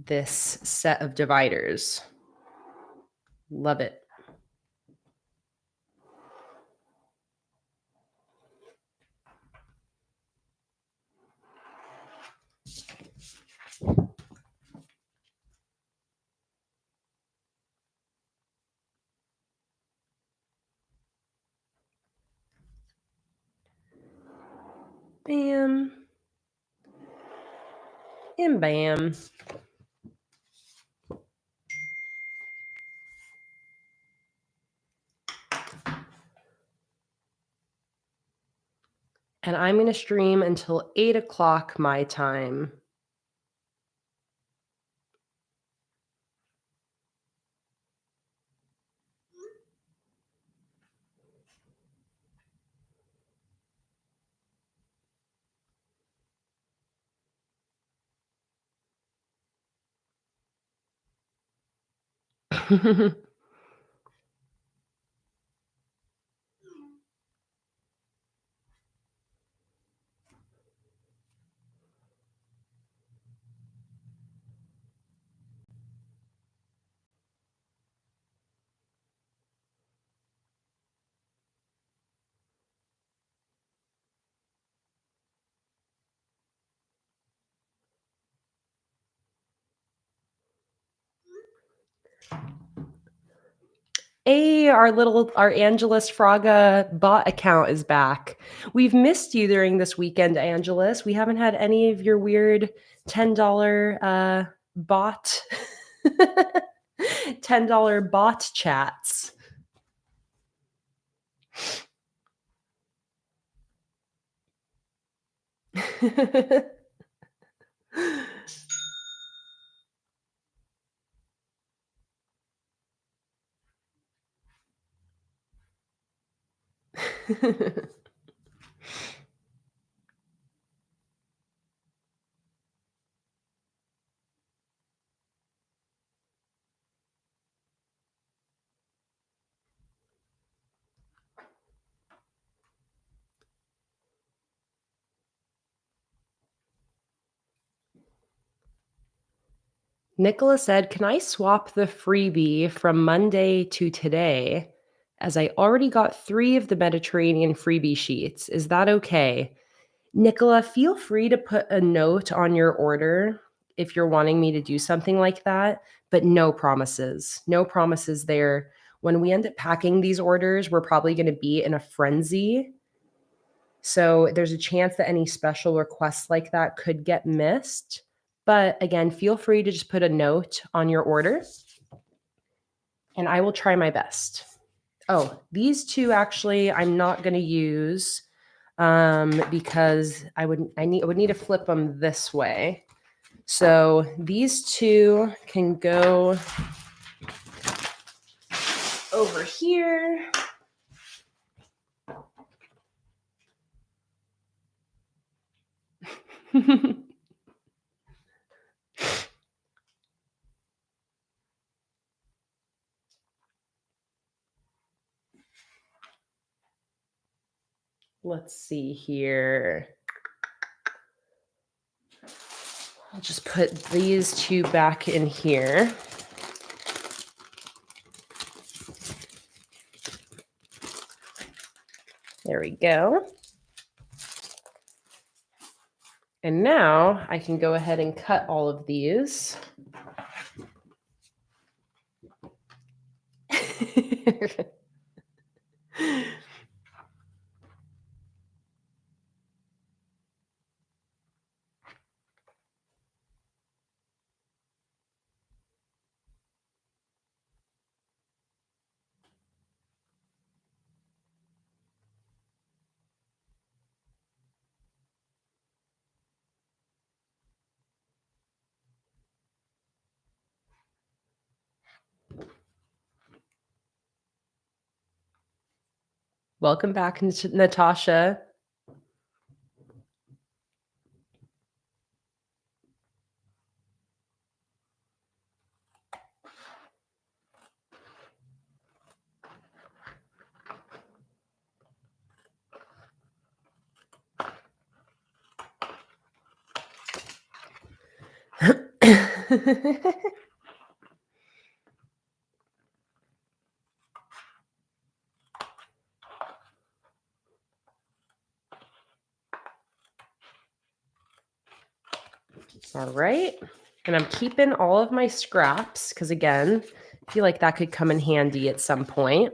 this set of dividers. Love it. Bam. And bam. And I'm going to stream until 8 o'clock my time. Hey, our Angelus Fraga bot account is back. We've missed you during this weekend, Angelus. We haven't had any of your weird $10 bot $10 bot chats. Nicola said, can I swap the freebie from Monday to today? As I already got 3 of the Mediterranean freebie sheets. Is that okay? Nicola, feel free to put a note on your order if you're wanting me to do something like that, but no promises. No promises there. When we end up packing these orders, we're probably going to be in a frenzy. So there's a chance that any special requests like that could get missed. But again, feel free to just put a note on your order and I will try my best. Oh, these 2 actually I'm not going to use because I would need to flip them this way. So these 2 can go over here. Let's see here. I'll just put these 2 back in here. There we go. And now I can go ahead and cut all of these. Welcome back, Natasha. All right. And I'm keeping all of my scraps because, again, I feel like that could come in handy at some point.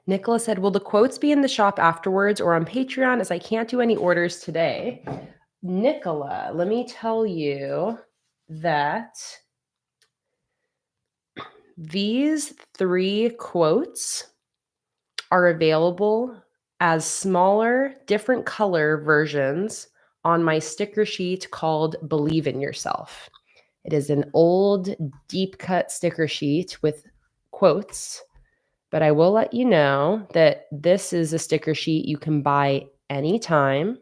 Nicola said, will the quotes be in the shop afterwards or on Patreon as I can't do any orders today? Nicola, let me tell you that these 3 quotes are available as smaller, different color versions on my sticker sheet called Believe in Yourself. It is an old, deep cut sticker sheet with quotes, but I will let you know that this is a sticker sheet you can buy anytime.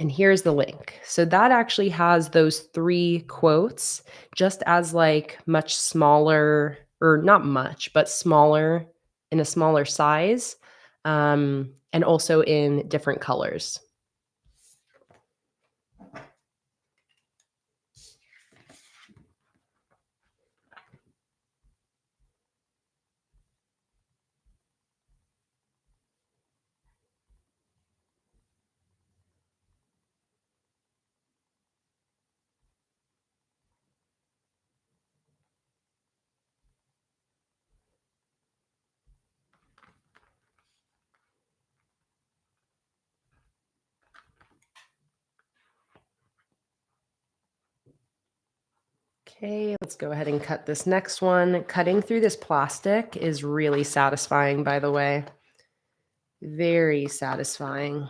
And here's the link. So that actually has those 3 quotes just as like much smaller, or not much, but smaller, in a smaller size, and also in different colors. Okay, let's go ahead and cut this next one. Cutting through this plastic is really satisfying, by the way. Very satisfying.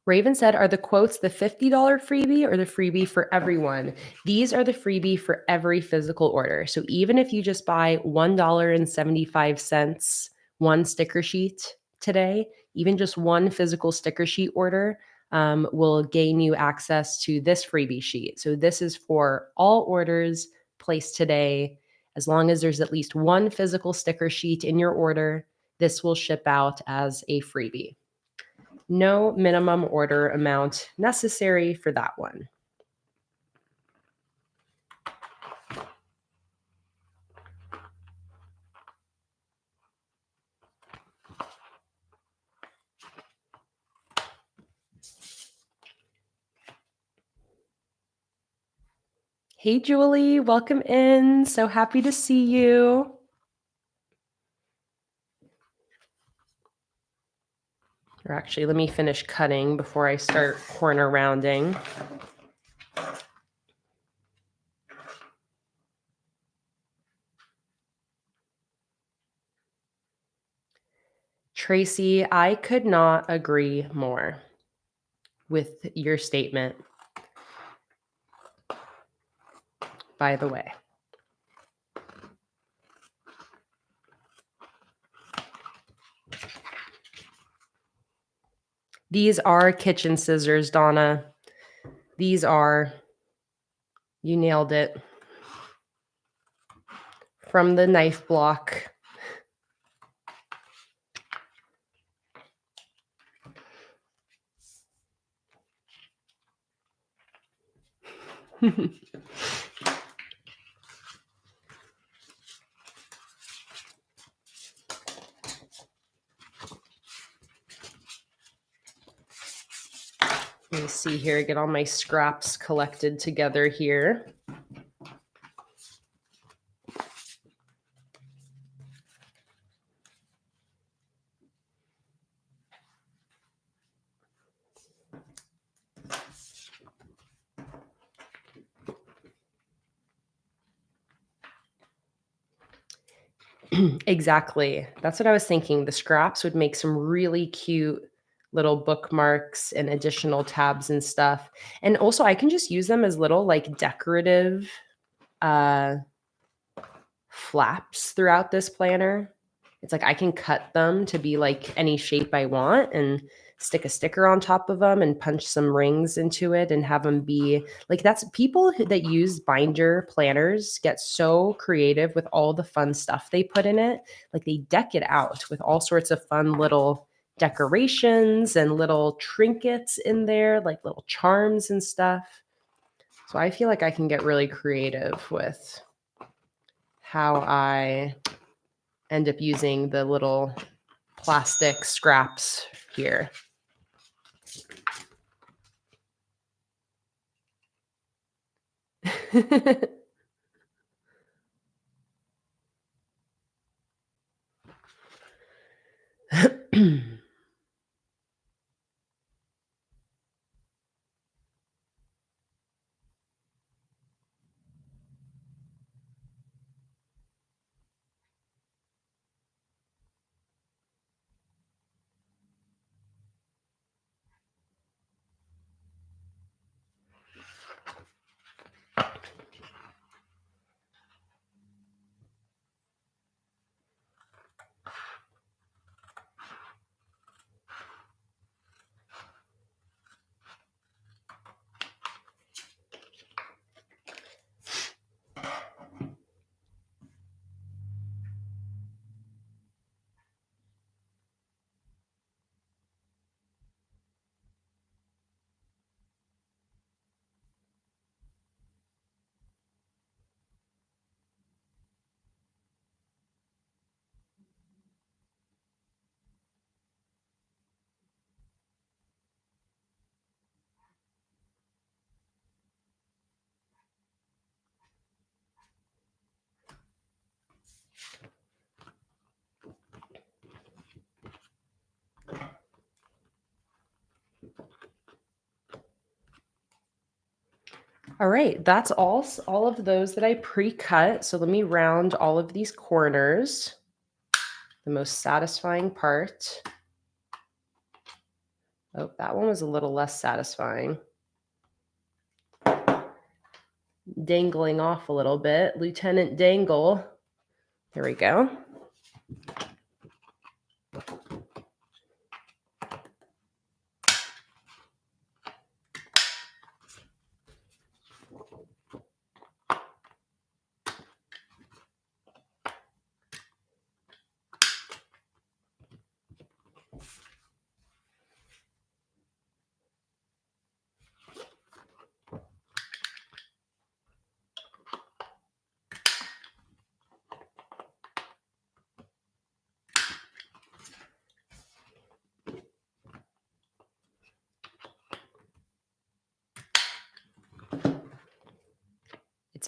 Raven said, are the quotes the $50 freebie or the freebie for everyone? These are the freebie for every physical order. So even if you just buy $1.75 one sticker sheet today, even just one physical sticker sheet order, will gain you access to this freebie sheet. So this is for all orders placed today. As long as there's at least one physical sticker sheet in your order, this will ship out as a freebie. No minimum order amount necessary for that one. Hey, Julie, welcome in. So happy to see you. Or actually, let me finish cutting before I start corner rounding. Tracy, I could not agree more with your statement, by the way. These are kitchen scissors, Donna. These are, you nailed it, from the knife block. Let me see here, get all my scraps collected together here. Exactly. That's what I was thinking. The scraps would make some really cute little bookmarks and additional tabs and stuff. And also I can just use them as little like decorative flaps throughout this planner. It's like I can cut them to be like any shape I want and stick a sticker on top of them and punch some rings into it and have them be like, that's people that use binder planners get so creative with all the fun stuff they put in it. Like they deck it out with all sorts of fun little decorations and little trinkets in there, like little charms and stuff. So I feel like I can get really creative with how I end up using the little plastic scraps here. All right, that's all of those that I pre-cut. So let me round all of these corners. The most satisfying part. Oh, that one was a little less satisfying. Dangling off a little bit. Lieutenant Dangle. There we go.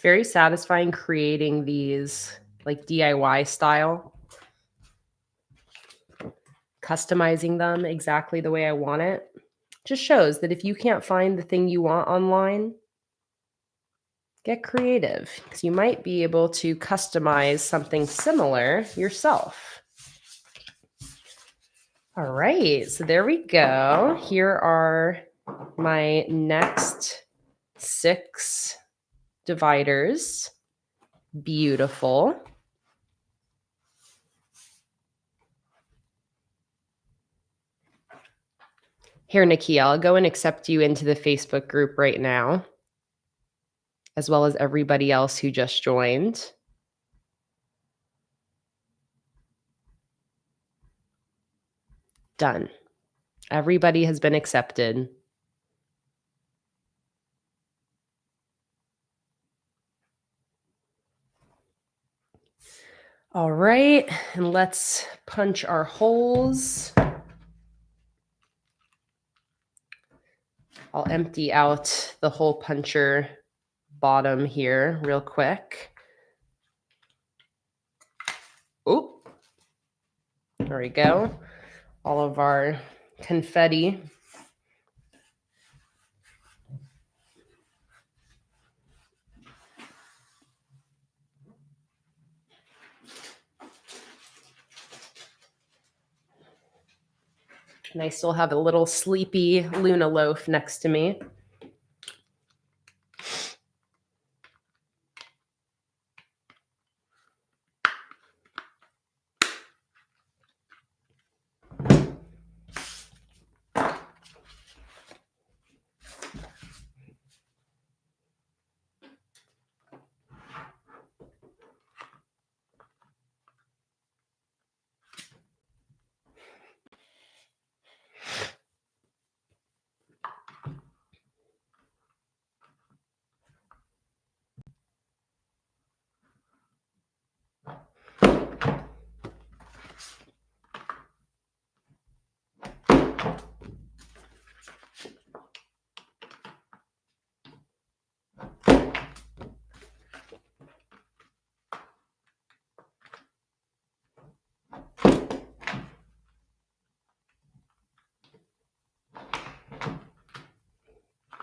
very satisfying creating these like DIY style, customizing them exactly the way I want it. Just shows that if you can't find the thing you want online, get creative because you might be able to customize something similar yourself. All right, so there we go. Here are my next 6 dividers. Beautiful. Here, Nakia, I'll go and accept you into the Facebook group right now, as well as everybody else who just joined. Done. Everybody has been accepted. All right, and let's punch our holes. I'll empty out the hole puncher bottom here real quick. Oh, there we go. All of our confetti. And I still have a little sleepy Luna loaf next to me.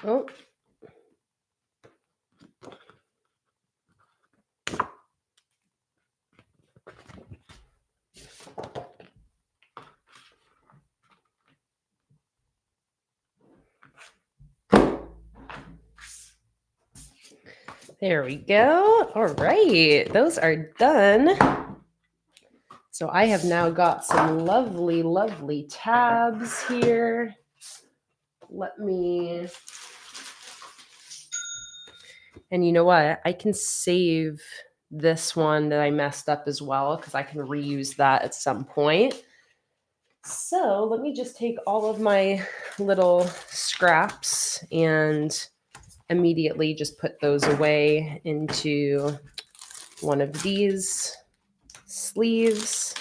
Oh. There we go. All right, those are done. So I have now got some lovely, lovely tabs here. And you know what? I can save this one that I messed up as well because I can reuse that at some point. So let me just take all of my little scraps and immediately just put those away into one of these sleeves.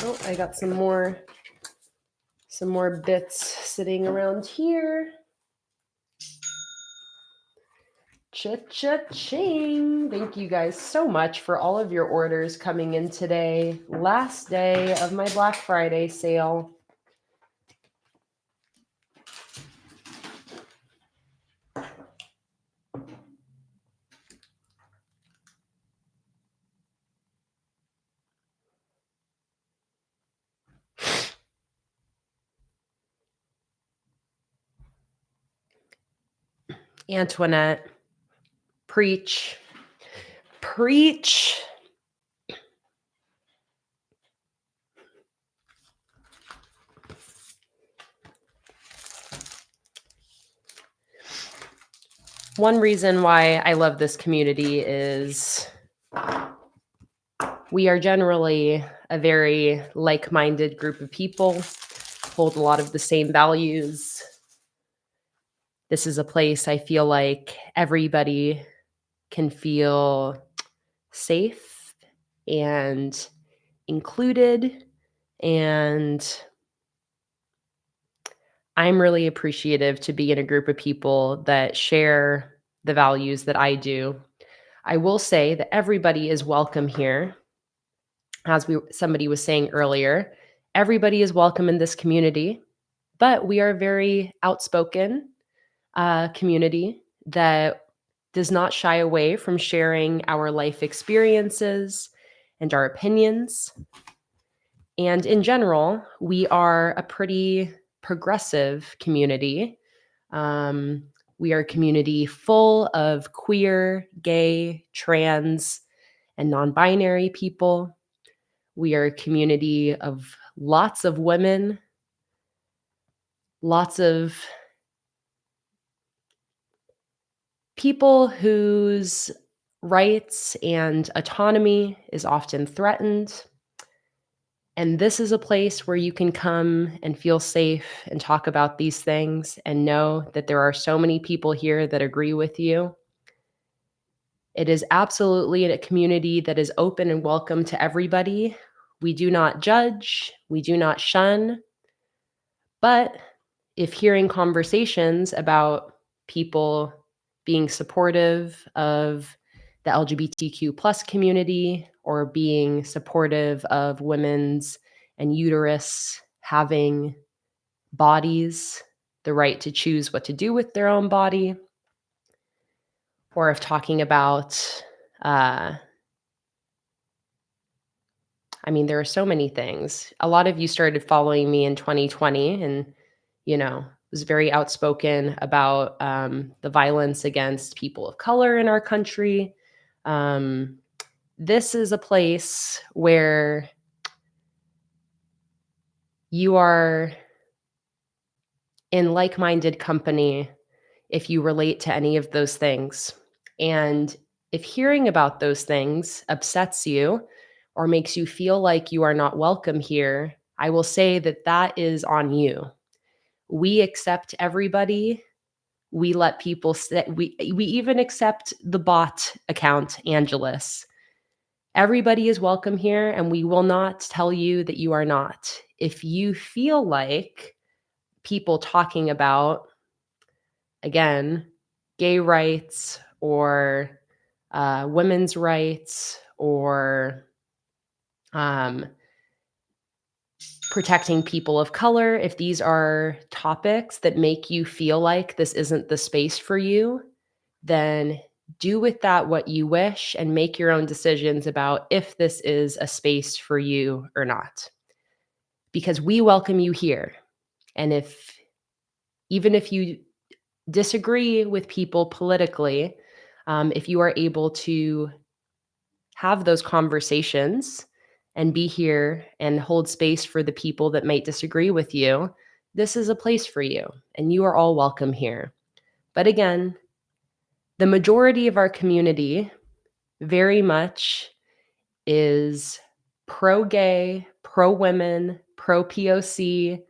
Oh, I got some more bits sitting around here. Cha-cha-ching. Thank you guys so much for all of your orders coming in today. Last day of my Black Friday sale. Antoinette, preach. Preach. One reason why I love this community is we are generally a very like-minded group of people, hold a lot of the same values. This is a place I feel like everybody can feel safe and included. And I'm really appreciative to be in a group of people that share the values that I do. I will say that everybody is welcome here. As somebody was saying earlier, everybody is welcome in this community, but we are a very outspoken community that does not shy away from sharing our life experiences and our opinions. And in general, we are a pretty progressive community. Um, we are a community full of queer, gay, trans, and non binary people. We are a community of lots of women, lots of people whose rights and autonomy is often threatened. And this is a place where you can come and feel safe and talk about these things and know that there are so many people here that agree with you. It is absolutely a community that is open and welcome to everybody. We do not judge, we do not shun, but if hearing conversations about people being supportive of the LGBTQ plus community or being supportive of women's and uterus having bodies, the right to choose what to do with their own body, or if talking about, there are so many things. A lot of you started following me in 2020 and, was very outspoken about the violence against people of color in our country. This is a place where you are in like-minded company if you relate to any of those things. And if hearing about those things upsets you or makes you feel like you are not welcome here, I will say that that is on you. We accept everybody. We let people sit. We even accept the bot account, Angelus. Everybody is welcome here, and we will not tell you that you are not. If you feel like people talking about, again, gay rights or women's rights or protecting people of color, if these are topics that make you feel like this isn't the space for you, then do with that what you wish and make your own decisions about if this is a space for you or not. Because we welcome you here. And even if you disagree with people politically, if you are able to have those conversations and be here and hold space for the people that might disagree with you, this is a place for you and you are all welcome here. But again, the majority of our community very much is pro-gay, pro-women, pro-POC.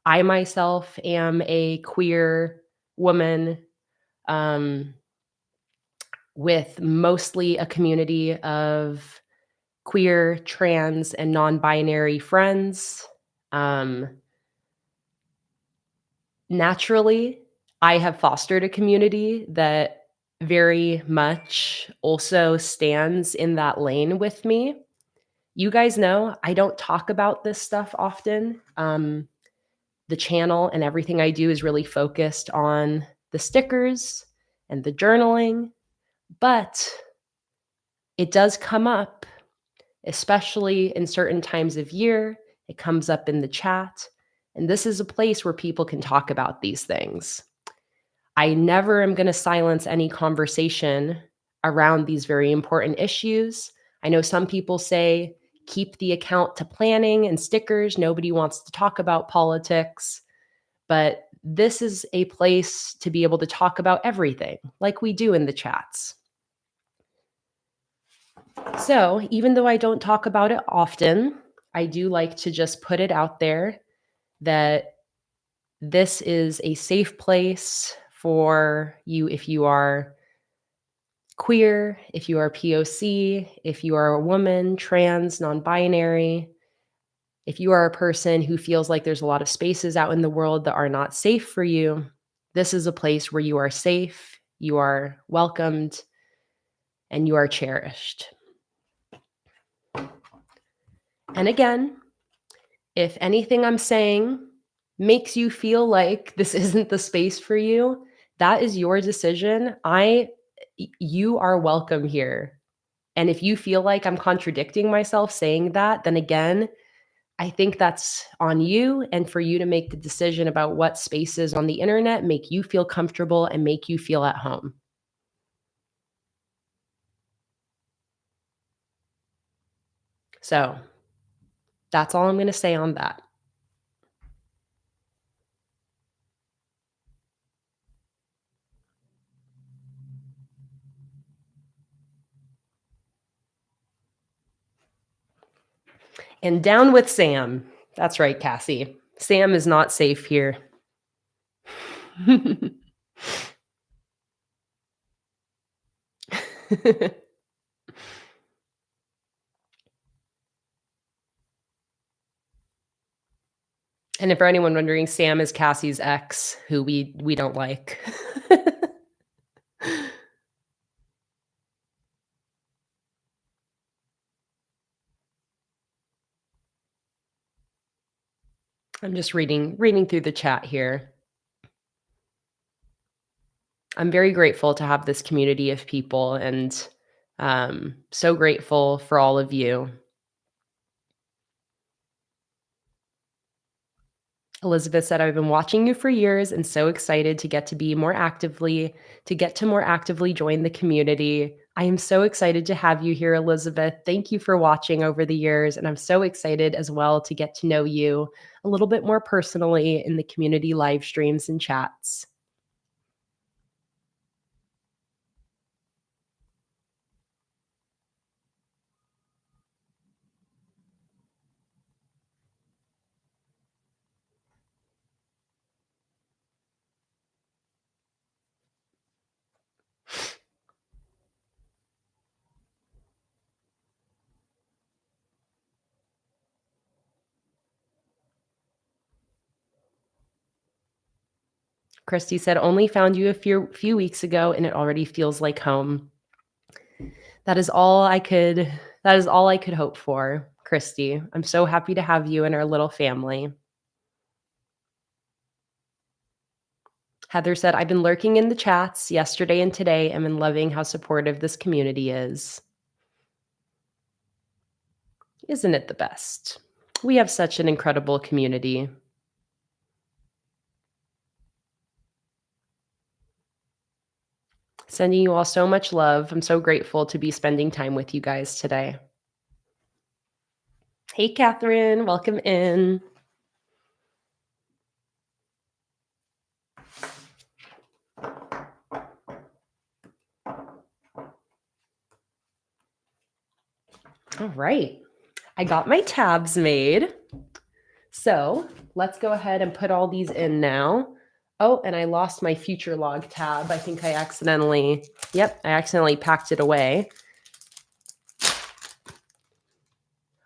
I myself am a queer woman with mostly a community of queer, trans, and non-binary friends. Naturally, I have fostered a community that very much also stands in that lane with me. You guys know I don't talk about this stuff often. The channel and everything I do is really focused on the stickers and the journaling, but it does come up, especially in certain times of year. It comes up in the chat, and this is a place where people can talk about these things. I never am going to silence any conversation around these very important issues. I know some people say, keep the account to planning and stickers. Nobody wants to talk about politics. But this is a place to be able to talk about everything like we do in the chats. So even though I don't talk about it often, I do like to just put it out there that this is a safe place for you if you are queer, if you are POC, if you are a woman, trans, non-binary, if you are a person who feels like there's a lot of spaces out in the world that are not safe for you, this is a place where you are safe, you are welcomed, and you are cherished. And again, if anything I'm saying makes you feel like this isn't the space for you, that is your decision. You are welcome here. And if you feel like I'm contradicting myself saying that, then again, I think that's on you and for you to make the decision about what spaces on the internet make you feel comfortable and make you feel at home. So that's all I'm going to say on that. And down with Sam. That's right, Cassie. Sam is not safe here. And if for anyone wondering, Sam is Cassie's ex, who we don't like. I'm just reading through the chat here. I'm very grateful to have this community of people and so grateful for all of you. Elizabeth said, I've been watching you for years and so excited to get to more actively join the community. I am so excited to have you here, Elizabeth. Thank you for watching over the years. And I'm so excited as well to get to know you a little bit more personally in the community live streams and chats. Christy said, only found you a few weeks ago and it already feels like home. That is all I could hope for, Christy. I'm so happy to have you in our little family. Heather said, I've been lurking in the chats yesterday and today and been loving how supportive this community is. Isn't it the best? We have such an incredible community. Sending you all so much love. I'm so grateful to be spending time with you guys today. Hey, Catherine, welcome in. All right, I got my tabs made. So let's go ahead and put all these in now. Oh, and I lost my future log tab. I think I accidentally packed it away.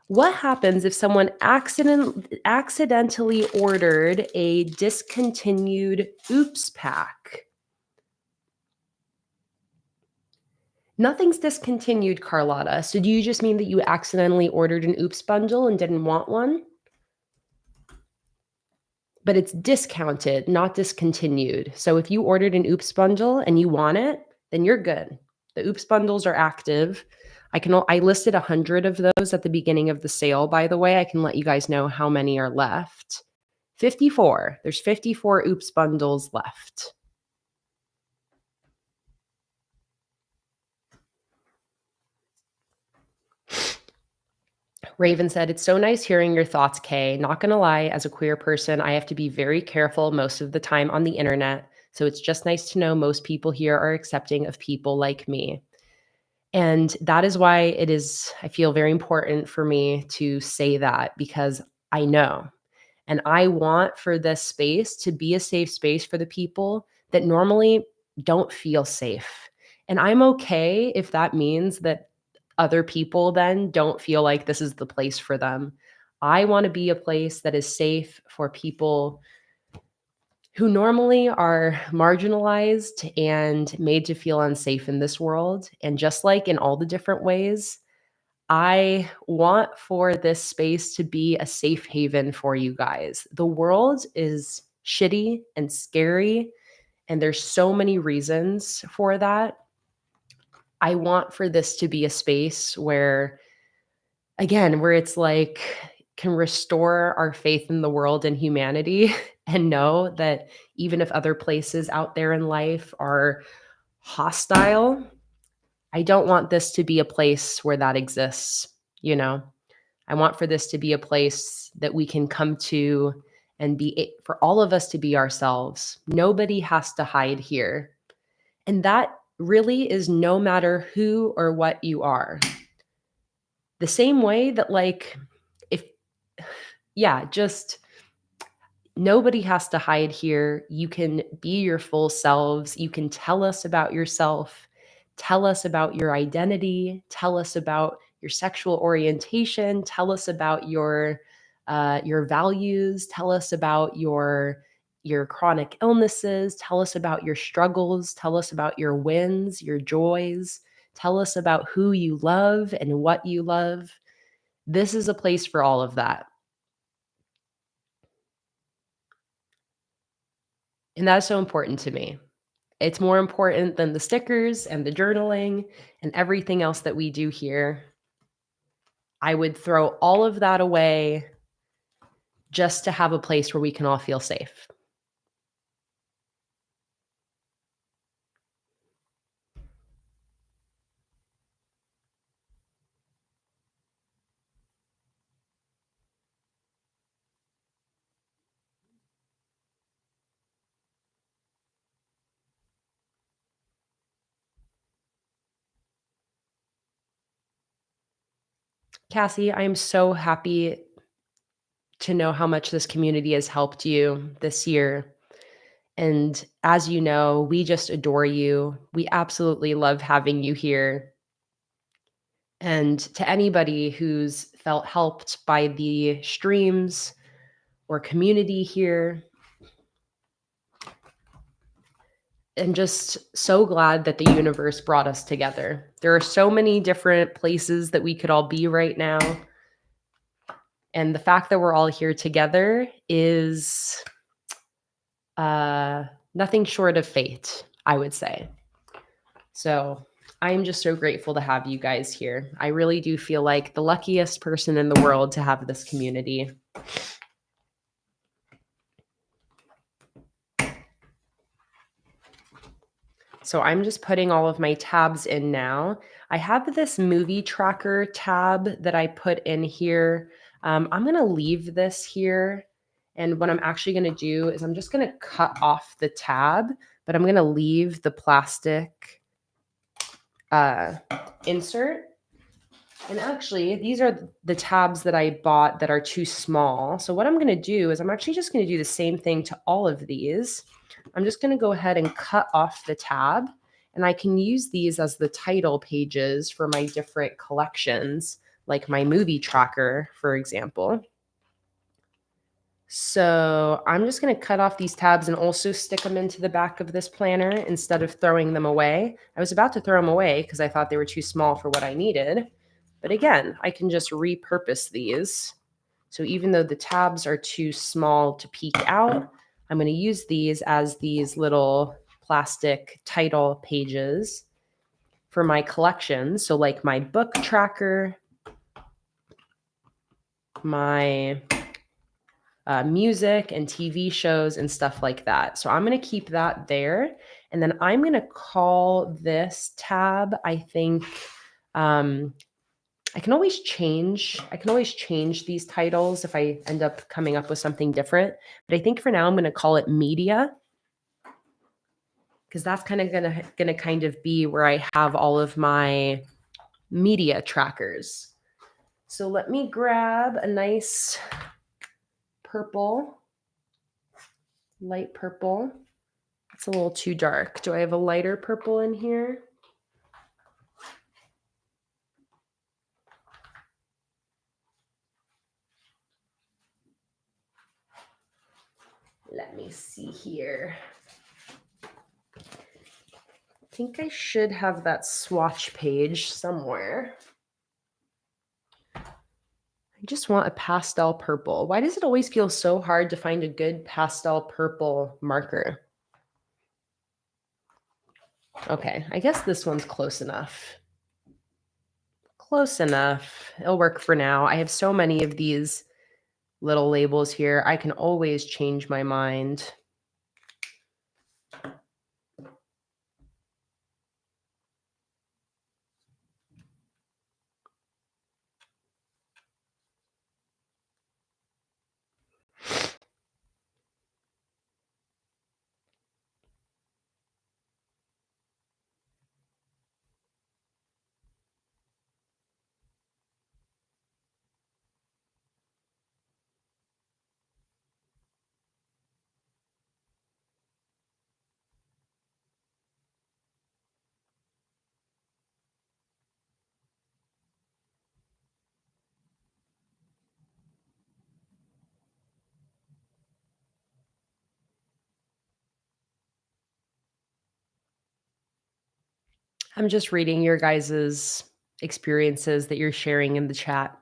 What happens if someone accidentally ordered a discontinued oops pack? Nothing's discontinued, Carlotta. So do you just mean that you accidentally ordered an oops bundle and didn't want one? But it's discounted, not discontinued. So if you ordered an oops bundle and you want it, then you're good. The oops bundles are active. I listed 100 of those at the beginning of the sale, by the way. I can let you guys know how many are left. 54. There's 54 oops bundles left. Raven said, it's so nice hearing your thoughts, Kay. Not going to lie, as a queer person, I have to be very careful most of the time on the internet. So it's just nice to know most people here are accepting of people like me. And that is why I feel very important for me to say that, because I know. And I want for this space to be a safe space for the people that normally don't feel safe. And I'm okay if that means that other people then don't feel like this is the place for them. I want to be a place that is safe for people who normally are marginalized and made to feel unsafe in this world. And just like in all the different ways, I want for this space to be a safe haven for you guys. The world is shitty and scary, and there's so many reasons for that. I want for this to be a space where, again, where it's like can restore our faith in the world and humanity and know that even if other places out there in life are hostile, I don't want this to be a place where that exists, you know? I want for this to be a place that we can come to and for all of us to be ourselves. Nobody has to hide here. And that really is no matter who or what you are. The same way that, like, if, yeah, just nobody has to hide here. You can be your full selves. You can tell us about yourself, tell us about your identity, tell us about your sexual orientation, tell us about your values, tell us about your chronic illnesses, tell us about your struggles, tell us about your wins, your joys, tell us about who you love and what you love. This is a place for all of that. And that's so important to me. It's more important than the stickers and the journaling and everything else that we do here. I would throw all of that away just to have a place where we can all feel safe. Cassie, I am so happy to know how much this community has helped you this year. And as you know, we just adore you. We absolutely love having you here. And to anybody who's felt helped by the streams or community here, I'm just so glad that the universe brought us together. There are so many different places that we could all be right now. And the fact that we're all here together is nothing short of fate, I would say. So I'm just so grateful to have you guys here. I really do feel like the luckiest person in the world to have this community. So I'm just putting all of my tabs in now. I have this movie tracker tab that I put in here. I'm going to leave this here. And what I'm actually going to do is I'm just going to cut off the tab, but I'm going to leave the plastic insert. And actually, these are the tabs that I bought that are too small. So what I'm going to do is I'm actually just going to do the same thing to all of these. I'm just going to go ahead and cut off the tab. And I can use these as the title pages for my different collections, like my movie tracker, for example. So I'm just going to cut off these tabs and also stick them into the back of this planner instead of throwing them away. I was about to throw them away because I thought they were too small for what I needed. But again, I can just repurpose these. So even though the tabs are too small to peek out, I'm going to use these as these little plastic title pages for my collection. So like my book tracker, my music and TV shows and stuff like that. So I'm going to keep that there. And then I'm going to call this tab, I think, I can always change these titles if I end up coming up with something different. But I think for now I'm going to call it media, because that's kind of gonna kind of be where I have all of my media trackers. So let me grab a nice purple, light purple. It's a little too dark. Do I have a lighter purple in here? Let me see here. I think I should have that swatch page somewhere. I just want a pastel purple. Why does it always feel so hard to find a good pastel purple marker? Okay, I guess this one's close enough. Close enough. It'll work for now. I have so many of these little labels here. I can always change my mind. I'm just reading your guys's experiences that you're sharing in the chat.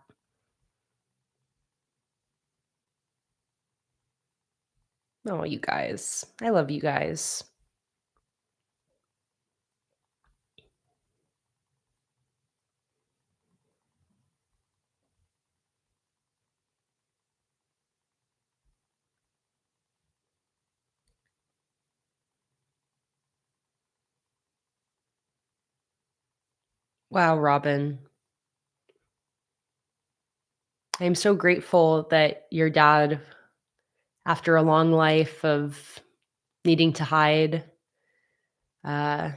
Oh, you guys. I love you guys. Wow, Robin. I'm so grateful that your dad, after a long life of needing to hide uh,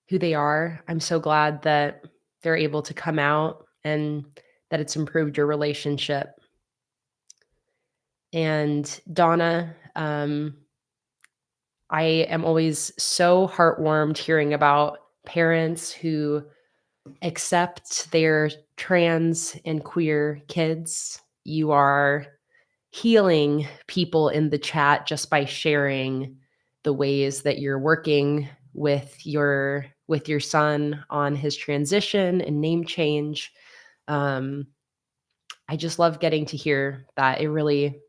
who they are, I'm so glad that they're able to come out and that it's improved your relationship. And Donna, I am always so heartwarmed hearing about parents who accept their trans and queer kids. You are healing people in the chat just by sharing the ways that you're working with your son on his transition and name change. Um, I just love getting to hear that. It really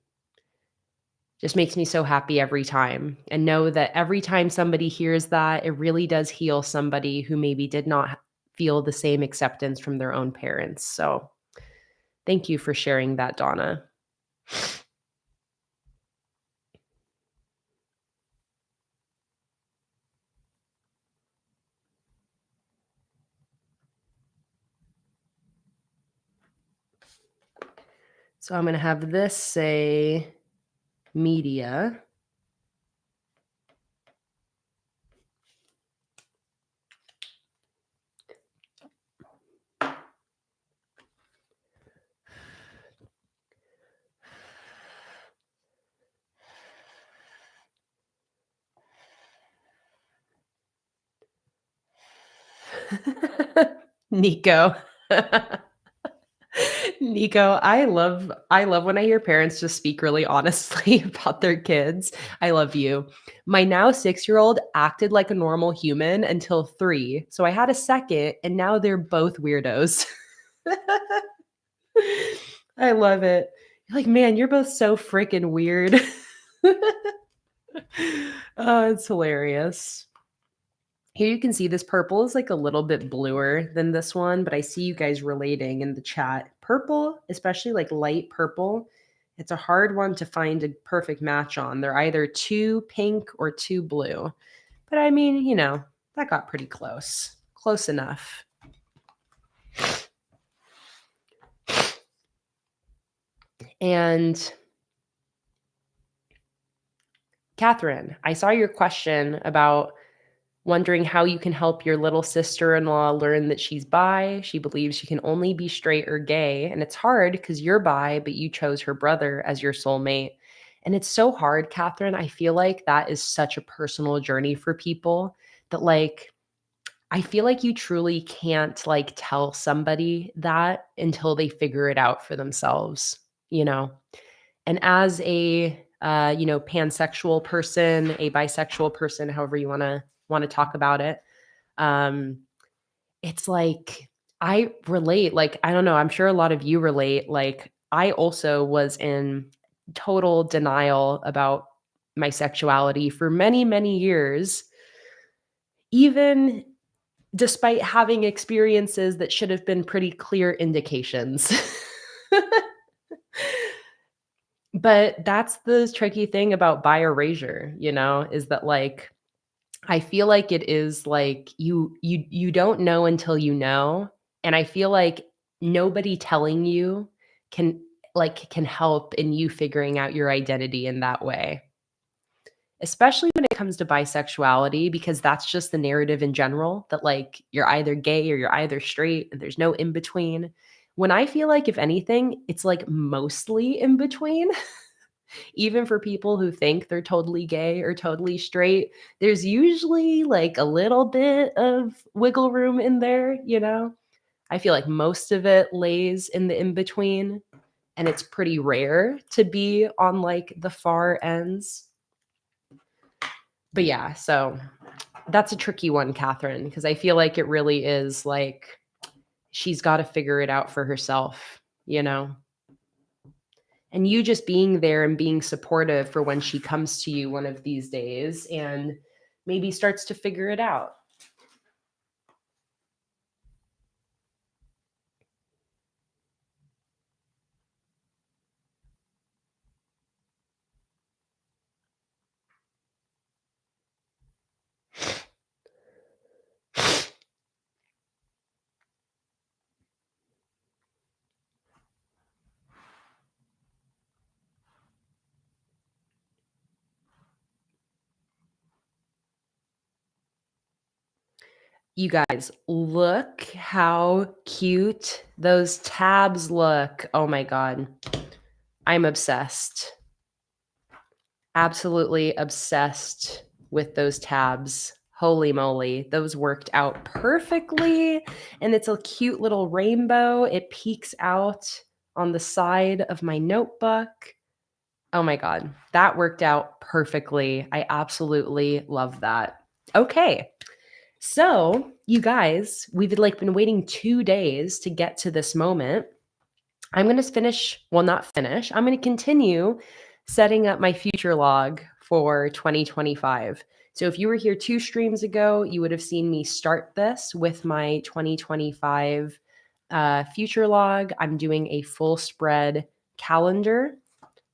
just makes me so happy every time, and know that every time somebody hears that, it really does heal somebody who maybe did not feel the same acceptance from their own parents. So thank you for sharing that, Donna. So I'm going to have this say media. Nico. Nico, I love when I hear parents just speak really honestly about their kids. I love you. My now 6-year-old acted like a normal human until 3. So I had a second and now they're both weirdos. I love it. You're like, "Man, you're both so freaking weird." Oh, it's hilarious. Here you can see this purple is like a little bit bluer than this one, but I see you guys relating in the chat. Purple, especially like light purple, it's a hard one to find a perfect match on. They're either too pink or too blue. But I mean, that got pretty close. Close enough. And Catherine, I saw your question about wondering how you can help your little sister-in-law learn that she's bi. She believes she can only be straight or gay, and it's hard because you're bi, but you chose her brother as your soulmate. And it's so hard, Catherine. I feel like that is such a personal journey for people that I feel like you truly can't tell somebody that until they figure it out for themselves, you know? And as a pansexual person, a bisexual person, however you want to talk about it. It's like I relate. Like, I don't know, I'm sure a lot of you relate. Like, I also was in total denial about my sexuality for many, many years, even despite having experiences that should have been pretty clear indications. But that's the tricky thing about bi erasure, is that, like, I feel like it is like you don't know until you know, and I feel like nobody telling you can can help in you figuring out your identity in that way. Especially when it comes to bisexuality, because that's just the narrative in general, that, like, you're either gay or you're either straight and there's no in between. When I feel like, if anything, it's like mostly in between. Even for people who think they're totally gay or totally straight, there's usually like a little bit of wiggle room in there. I feel like most of it lays in the in between, and it's pretty rare to be on like the far ends. But yeah, so that's a tricky one, Catherine, because I feel like it really is like she's got to figure it out for herself. And you just being there and being supportive for when she comes to you one of these days and maybe starts to figure it out. You guys, look how cute those tabs look. Oh my God. I'm obsessed. Absolutely obsessed with those tabs. Holy moly. Those worked out perfectly. And it's a cute little rainbow. It peeks out on the side of my notebook. Oh my God. That worked out perfectly. I absolutely love that. Okay. So, you guys, we've been waiting 2 days to get to this moment. I'm going to not finish. I'm going to continue setting up my future log for 2025. So if you were here 2 streams ago, you would have seen me start this with my 2025 future log. I'm doing a full spread calendar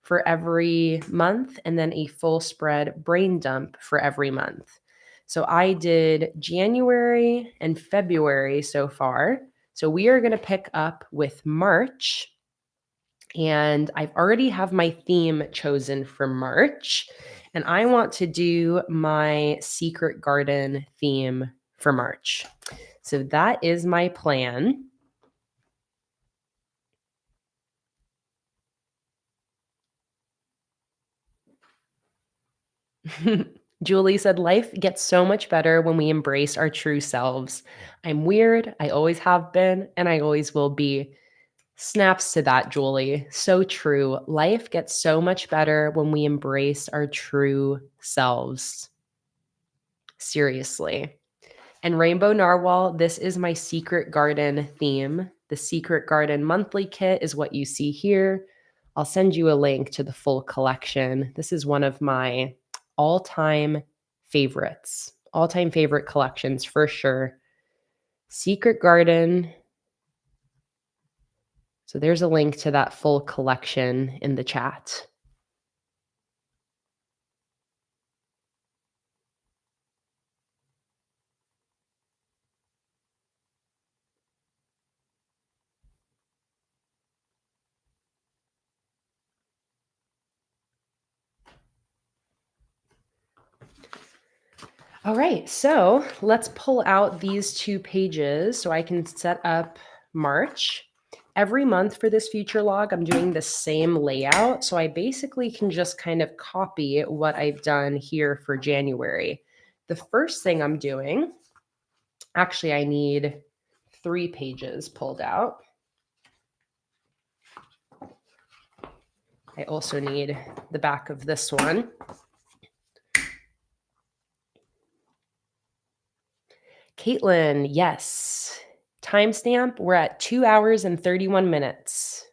for every month, and then a full spread brain dump for every month. So I did January and February so far. So we are going to pick up with March. And I've already have my theme chosen for March. And I want to do my secret garden theme for March. So that is my plan. Julie said, life gets so much better when we embrace our true selves. I'm weird. I always have been, and I always will be. Snaps to that, Julie. So true. Life gets so much better when we embrace our true selves. Seriously. And Rainbow Narwhal, this is my secret garden theme. The secret garden monthly kit is what you see here. I'll send you a link to the full collection. This is one of my all-time favorite collections for sure. Secret Garden. So there's a link to that full collection in the chat. All right, so let's pull out these 2 pages so I can set up March. Every month for this future log, I'm doing the same layout. So I basically can just kind of copy what I've done here for January. The first thing I'm doing, actually, I need 3 pages pulled out. I also need the back of this one. Caitlin, yes. Timestamp, we're at 2 hours and 31 minutes.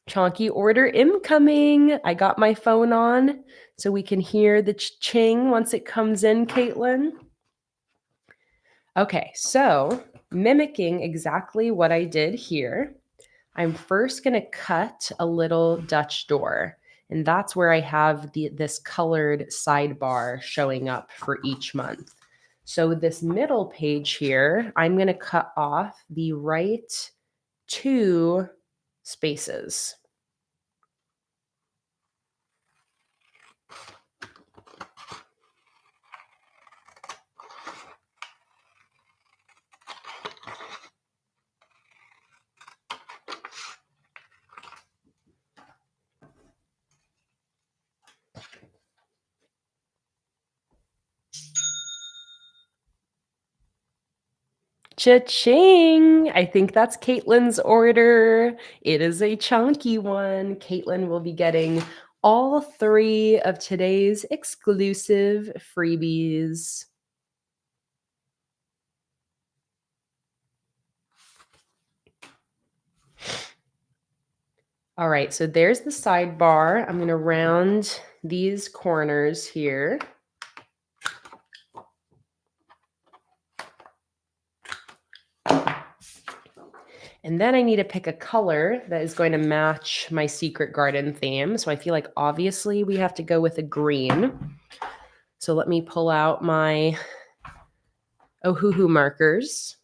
Chonky order incoming. I got my phone on so we can hear the ching once it comes in, Caitlin. Okay, so mimicking exactly what I did here, I'm first going to cut a little Dutch door. And that's where I have this colored sidebar showing up for each month. So this middle page here, I'm going to cut off the right 2 spaces. Cha-ching! I think that's Caitlin's order. It is a chunky one. Caitlin will be getting all 3 of today's exclusive freebies. All right, so there's the sidebar. I'm going to round these corners here. And then I need to pick a color that is going to match my secret garden theme. So I feel like obviously we have to go with a green. So let me pull out my Ohuhu markers.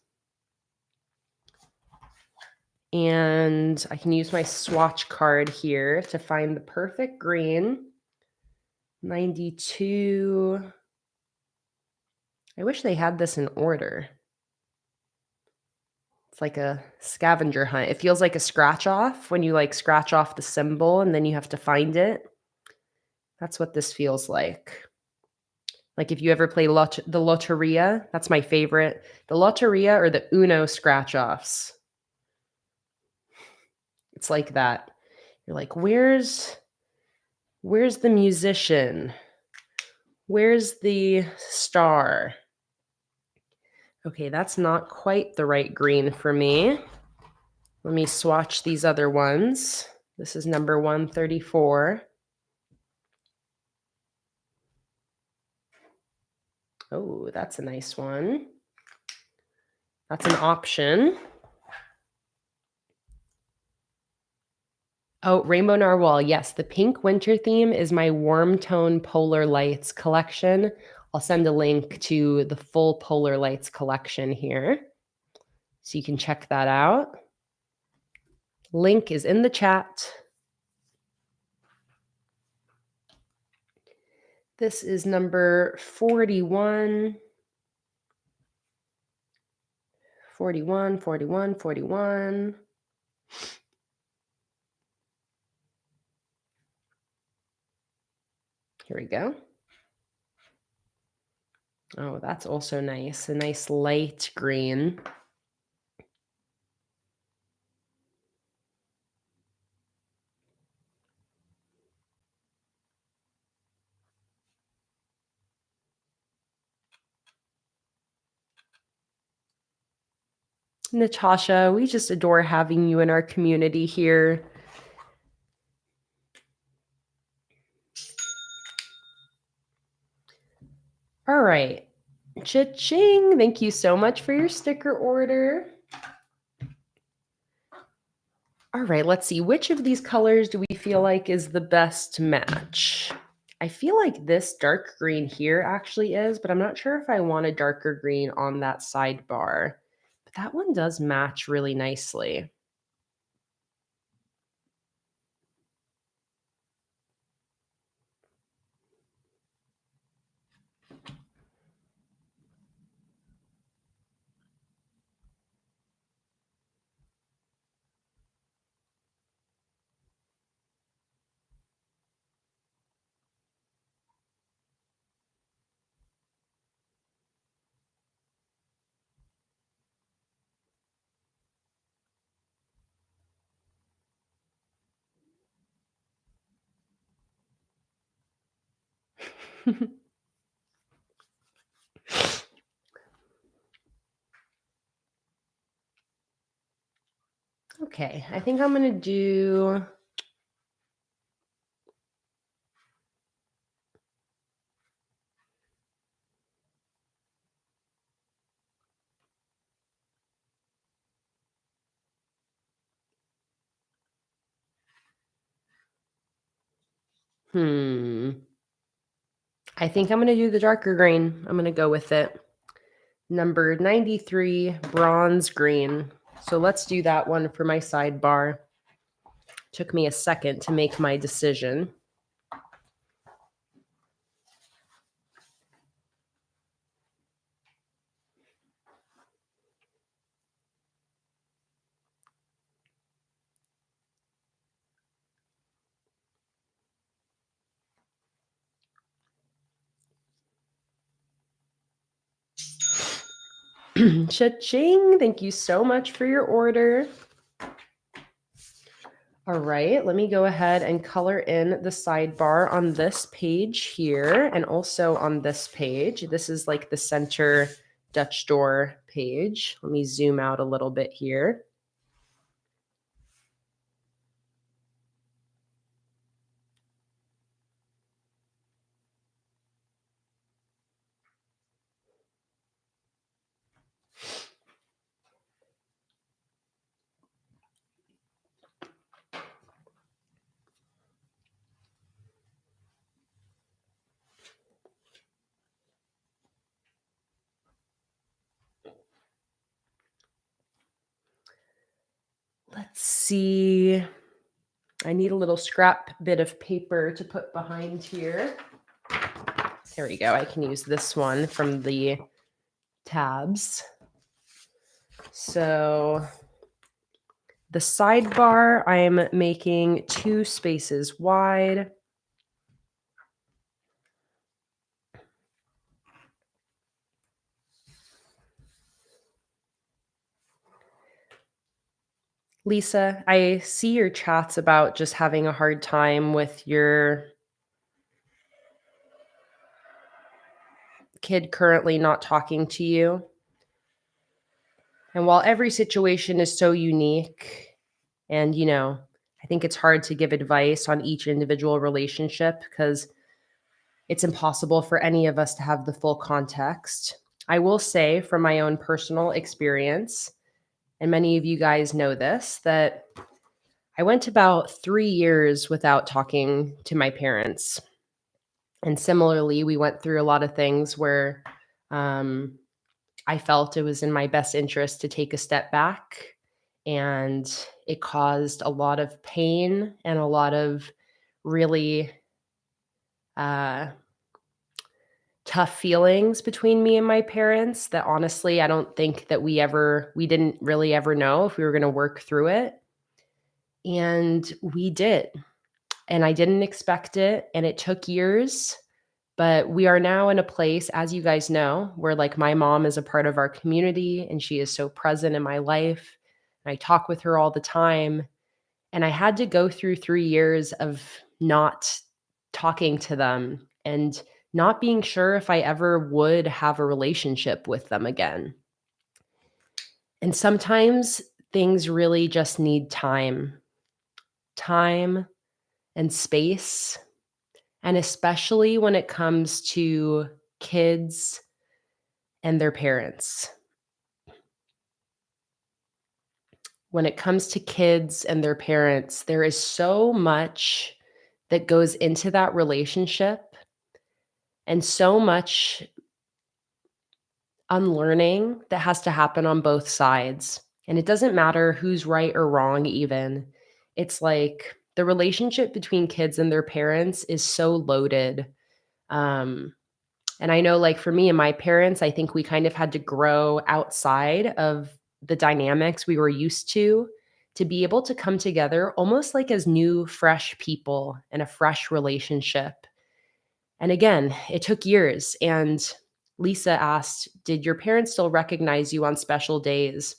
And I can use my swatch card here to find the perfect green. 92. I wish they had this in order. It's like a scavenger hunt. It feels like a scratch off when you like scratch off the symbol and then you have to find it. That's what this feels like. Like if you ever play the Loteria, that's my favorite. The Loteria or the Uno scratch offs. It's like that. You're like, where's the musician? Where's the star? Okay, that's not quite the right green for me. Let me swatch these other ones. This is number 134. Oh, that's a nice one. That's an option. Oh, Rainbow Narwhal. Yes, the pink winter theme is my warm tone Polar Lights collection. I'll send a link to the full Polar Lights collection here, so you can check that out. Link is in the chat. This is number 41. 41, 41, 41. Here we go. Oh, that's also nice. A nice light green. Natasha, we just adore having you in our community here. All right. Cha-ching. Thank you so much for your sticker order. All right, let's see. Which of these colors do we feel like is the best match? I feel like this dark green here actually is, but I'm not sure if I want a darker green on that sidebar. But that one does match really nicely. Okay, I think I'm gonna do hmm. I think I'm gonna do the darker green. I'm gonna go with it. Number 93, bronze green. So let's do that one for my sidebar. Took me a second to make my decision. Cha-ching! Thank you so much for your order. All right, let me go ahead and color in the sidebar on this page here and also on this page. This is like the center Dutch door page. Let me zoom out a little bit here. Let's see. I need a little scrap bit of paper to put behind here. There we go. I can use this one from the tabs. So the sidebar, I'm making 2 spaces wide. Lisa, I see your chats about just having a hard time with your kid currently not talking to you. And while every situation is so unique, and, I think it's hard to give advice on each individual relationship because it's impossible for any of us to have the full context. I will say from my own personal experience, and many of you guys know this, that I went about 3 years without talking to my parents. And similarly, we went through a lot of things where I felt it was in my best interest to take a step back. And it caused a lot of pain and a lot of really uh, tough feelings between me and my parents that honestly, I don't think that we didn't really ever know if we were going to work through it. And we did. And I didn't expect it. And it took years. But we are now in a place, as you guys know, where like my mom is a part of our community and she is so present in my life. And I talk with her all the time. And I had to go through 3 years of not talking to them and not being sure if I ever would have a relationship with them again. And sometimes things really just need time and space. And especially when it comes to kids and their parents. When it comes to kids and their parents, there is so much that goes into that relationship and so much unlearning that has to happen on both sides. And it doesn't matter who's right or wrong, even. It's like the relationship between kids and their parents is so loaded. And I know, like, for me and my parents, I think we kind of had to grow outside of the dynamics we were used to be able to come together almost like as new, fresh people in a fresh relationship. And again, it took years. And Lisa asked, did your parents still recognize you on special days?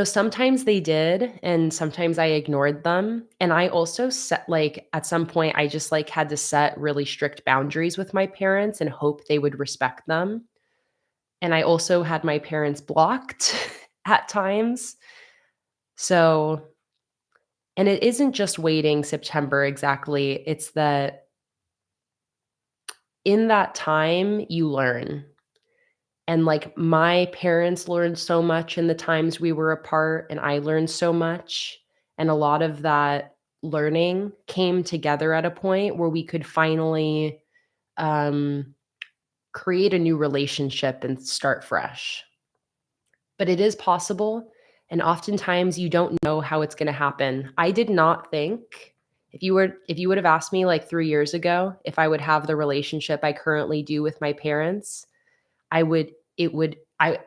Sometimes they did, and sometimes I ignored them, and I also set at some point, I just, had to set really strict boundaries with my parents and hope they would respect them, and I also had my parents blocked at times. So and it isn't just waiting September exactly, it's that in that time, you learn. And, my parents learned so much in the times we were apart, and I learned so much, and a lot of that learning came together at a point where we could finally, um, create a new relationship and start fresh. But it is possible, and oftentimes you don't know how it's gonna happen. I did not think if you would have asked me, 3 years ago if I would have the relationship I currently do with my parents, I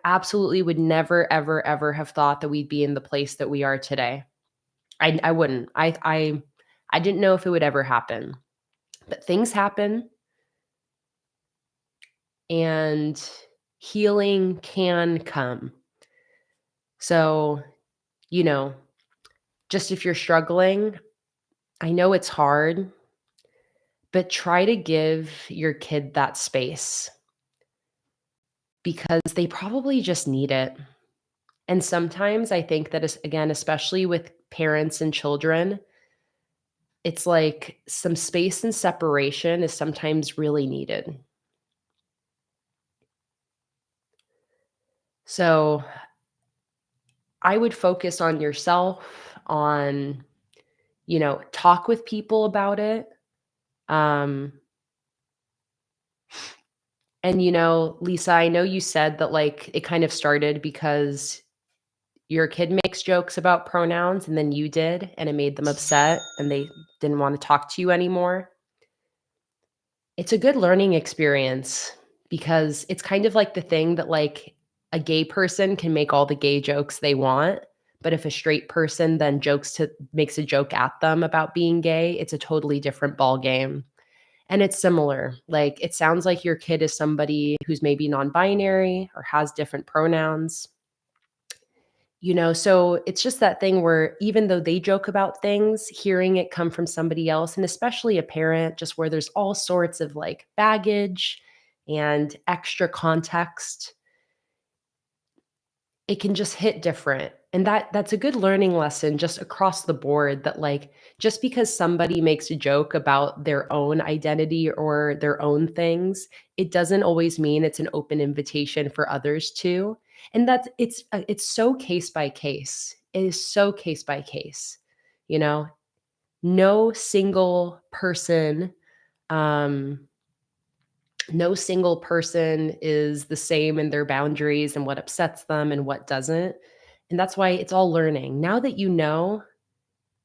absolutely would never, ever, ever have thought that we'd be in the place that we are today. I wouldn't. I didn't know if it would ever happen. But things happen, and healing can come. So, you know, just if you're struggling, I know it's hard, but try to give your kid that space because they probably just need it. And sometimes I think that again, especially with parents and children, it's like some space and separation is sometimes really needed. So I would focus on yourself, on, talk with people about it. Um, and, Lisa, I know you said that it kind of started because your kid makes jokes about pronouns and then you did, and it made them upset and they didn't want to talk to you anymore. It's a good learning experience because it's kind of like the thing that, a gay person can make all the gay jokes they want, but if a straight person then makes a joke at them about being gay, it's a totally different ball game. And it's similar. It sounds like your kid is somebody who's maybe non-binary or has different pronouns. So it's just that thing where even though they joke about things, hearing it come from somebody else, and especially a parent, just where there's all sorts of baggage and extra context, it can just hit different. And that's a good learning lesson just across the board that just because somebody makes a joke about their own identity or their own things, it doesn't always mean it's an open invitation for others to. And it's so case by case. It is so case by case. You know, no single person um no single person is the same in their boundaries and what upsets them and what doesn't. And that's why it's all learning. Now that you know,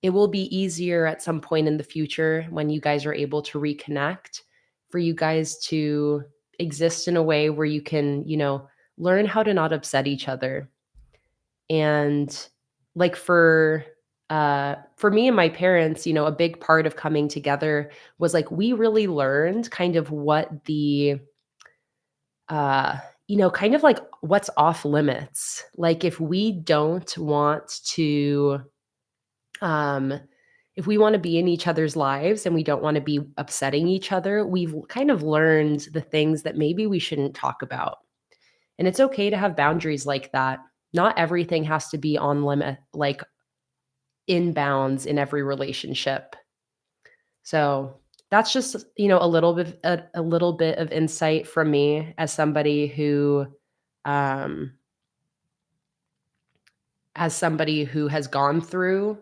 it will be easier at some point in the future when you guys are able to reconnect for you guys to exist in a way where you can, learn how to not upset each other. And like for me and my parents, a big part of coming together was we really learned kind of what uh, kind of what's off limits. If we don't want to, um, if we want to be in each other's lives and we don't want to be upsetting each other, we've kind of learned the things that maybe we shouldn't talk about. And it's okay to have boundaries like that. Not everything has to be on limit, in bounds in every relationship. So that's just, a little bit of insight from me um, as somebody who has gone through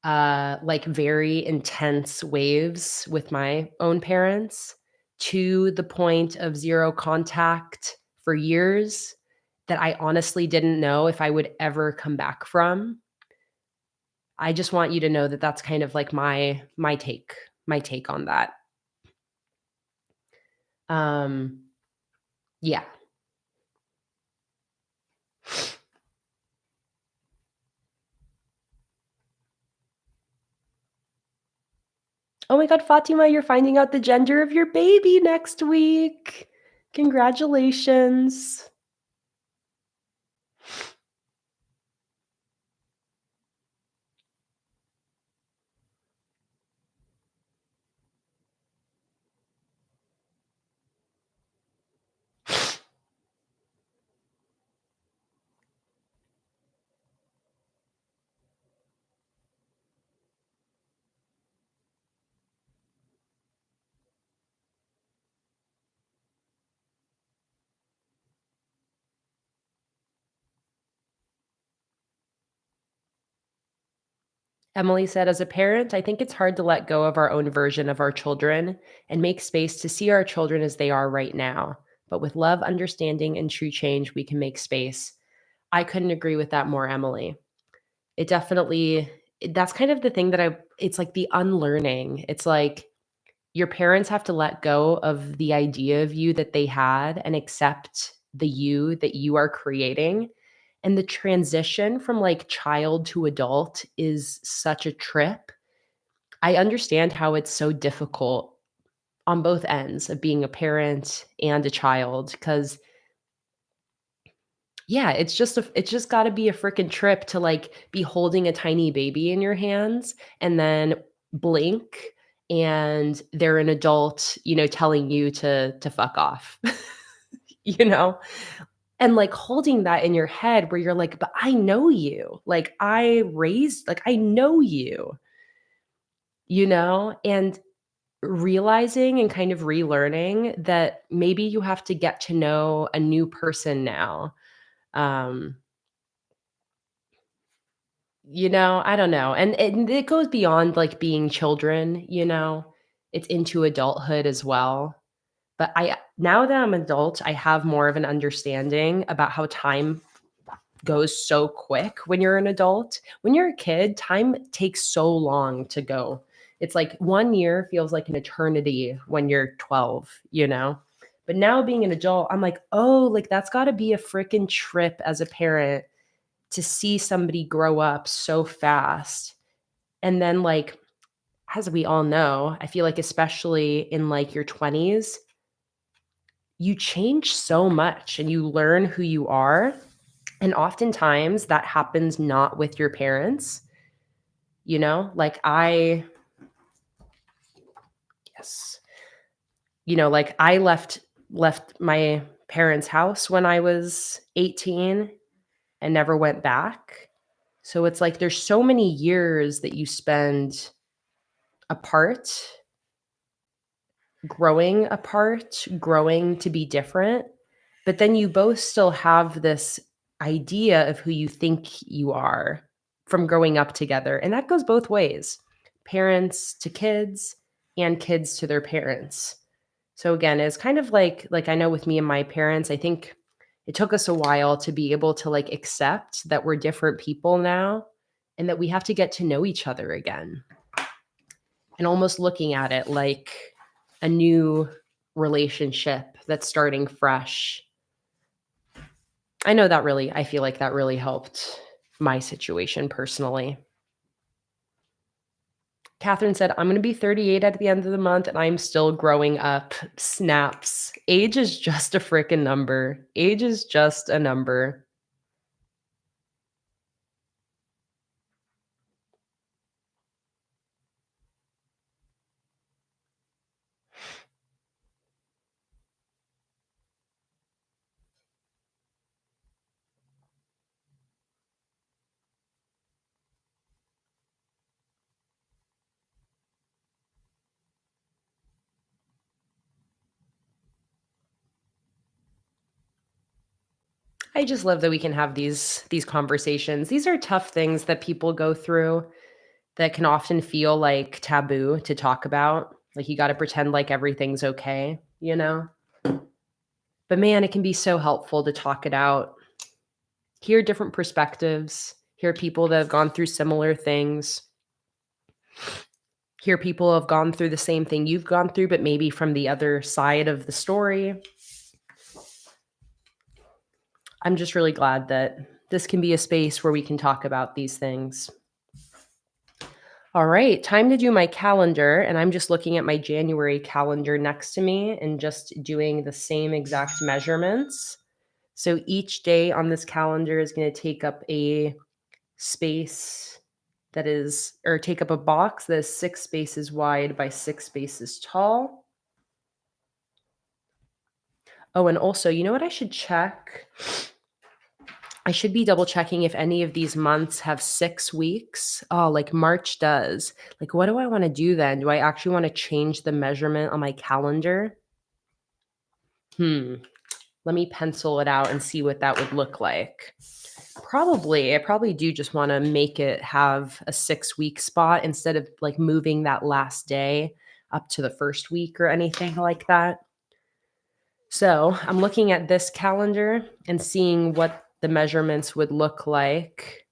very intense waves with my own parents to the point of zero contact for years that I honestly didn't know if I would ever come back from. I just want you to know that that's kind of my take on that. Um, yeah. Oh my god, Fatima, you're finding out the gender of your baby next week. Congratulations. Emily said, as a parent, I think it's hard to let go of our own version of our children and make space to see our children as they are right now. But with love, understanding, and true change, we can make space. I couldn't agree with that more, Emily. It definitely, that's kind of the thing that it's like the unlearning. It's like your parents have to let go of the idea of you that they had and accept the you that you are creating. And the transition from like child to adult is such a trip. I understand how it's so difficult on both ends of being a parent and a child because yeah, it's just gotta be a freaking trip to, like, be holding a tiny baby in your hands and then blink, and they're an adult, telling you to fuck off, you know? And, like, holding that in your head where you're like, "But I know you. Like, I know you?" And realizing and kind of relearning that maybe you have to get to know a new person now. Um I don't know, and it goes beyond, like, being children. It's into adulthood as well, but I now that I'm adult, I have more of an understanding about how time goes so quick when you're an adult. When you're a kid, time takes so long to go. It's like 1 year feels like an eternity when you're 12? But now being an adult, I'm like, "Oh, like, that's gotta be a freaking trip as a parent to see somebody grow up so fast." And then, like, as we all know, I feel like especially in like your 20s, you change so much and you learn who you are. And oftentimes that happens not with your parents. Like yes, like I left my parents' house when I was 18 and never went back. So it's like there's so many years that you spend apart, growing to be different, but then you both still have this idea of who you think you are from growing up together, and that goes both ways. Parents to kids and kids to their parents. So again, it's kind of like I know with me and my parents, I think it took us a while to be able to like accept that we're different people now and that we have to get to know each other again and almost looking at it like a new relationship that's starting fresh. I feel like that really helped my situation personally. Catherine said, I'm going to be 38 at the end of the month and I'm still growing up. Snaps. Age is just a freaking number. Age is just a number. I just love that we can have these conversations. These are tough things that people go through that can often feel like taboo to talk about. Like you got to pretend like everything's okay? But man, it can be so helpful to talk it out, hear different perspectives, hear people that have gone through similar things, hear people have gone through the same thing you've gone through, but maybe from the other side of the story. I'm just really glad that this can be a space where we can talk about these things. All right, time to do my calendar. And I'm just looking at my January calendar next to me and just doing the same exact measurements. So each day on this calendar is going to take up a space or take up a box that is 6 spaces wide by 6 spaces tall. Oh, and also, you know what I should check? I should be double checking if any of these months have 6 weeks. Oh, like March does. Like, what do I want to do then? Do I actually want to change the measurement on my calendar? Let me pencil it out and see what that would look like. Probably. I probably do just wanna make it have a 6-week spot instead of, like, moving that last day up to the first week or anything like that. So, I'm looking at this calendar and seeing what the measurements would look like.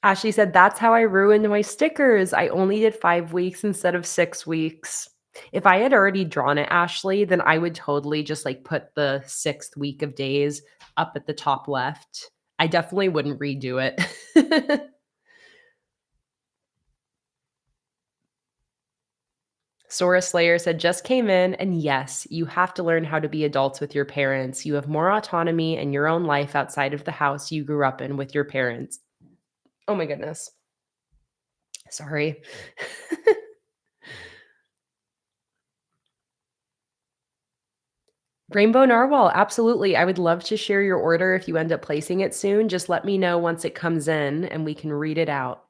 Ashley said, "That's how I ruined my stickers. I only did 5 weeks instead of 6 weeks." If I had already drawn it, Ashley, then I would totally just, like, put the 6th week of days up at the top left. I definitely wouldn't redo it. Sora Slayer said, "Just came in, and yes, you have to learn how to be adults with your parents. You have more autonomy and your own life outside of the house you grew up in with your parents." Oh my goodness. Sorry. Rainbow Narwhal, absolutely. I would love to share your order if you end up placing it soon. Just let me know once it comes in and we can read it out.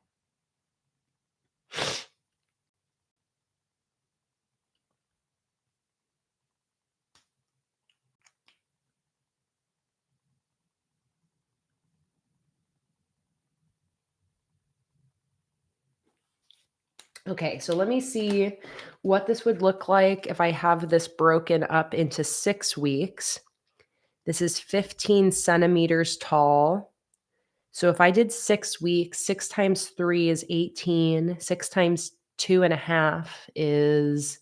Okay, so let me see what this would look like if I have this broken up into 6 weeks. This is 15 centimeters tall. So if I did 6 weeks, 6 times 3 is 18. 6 times 2.5 is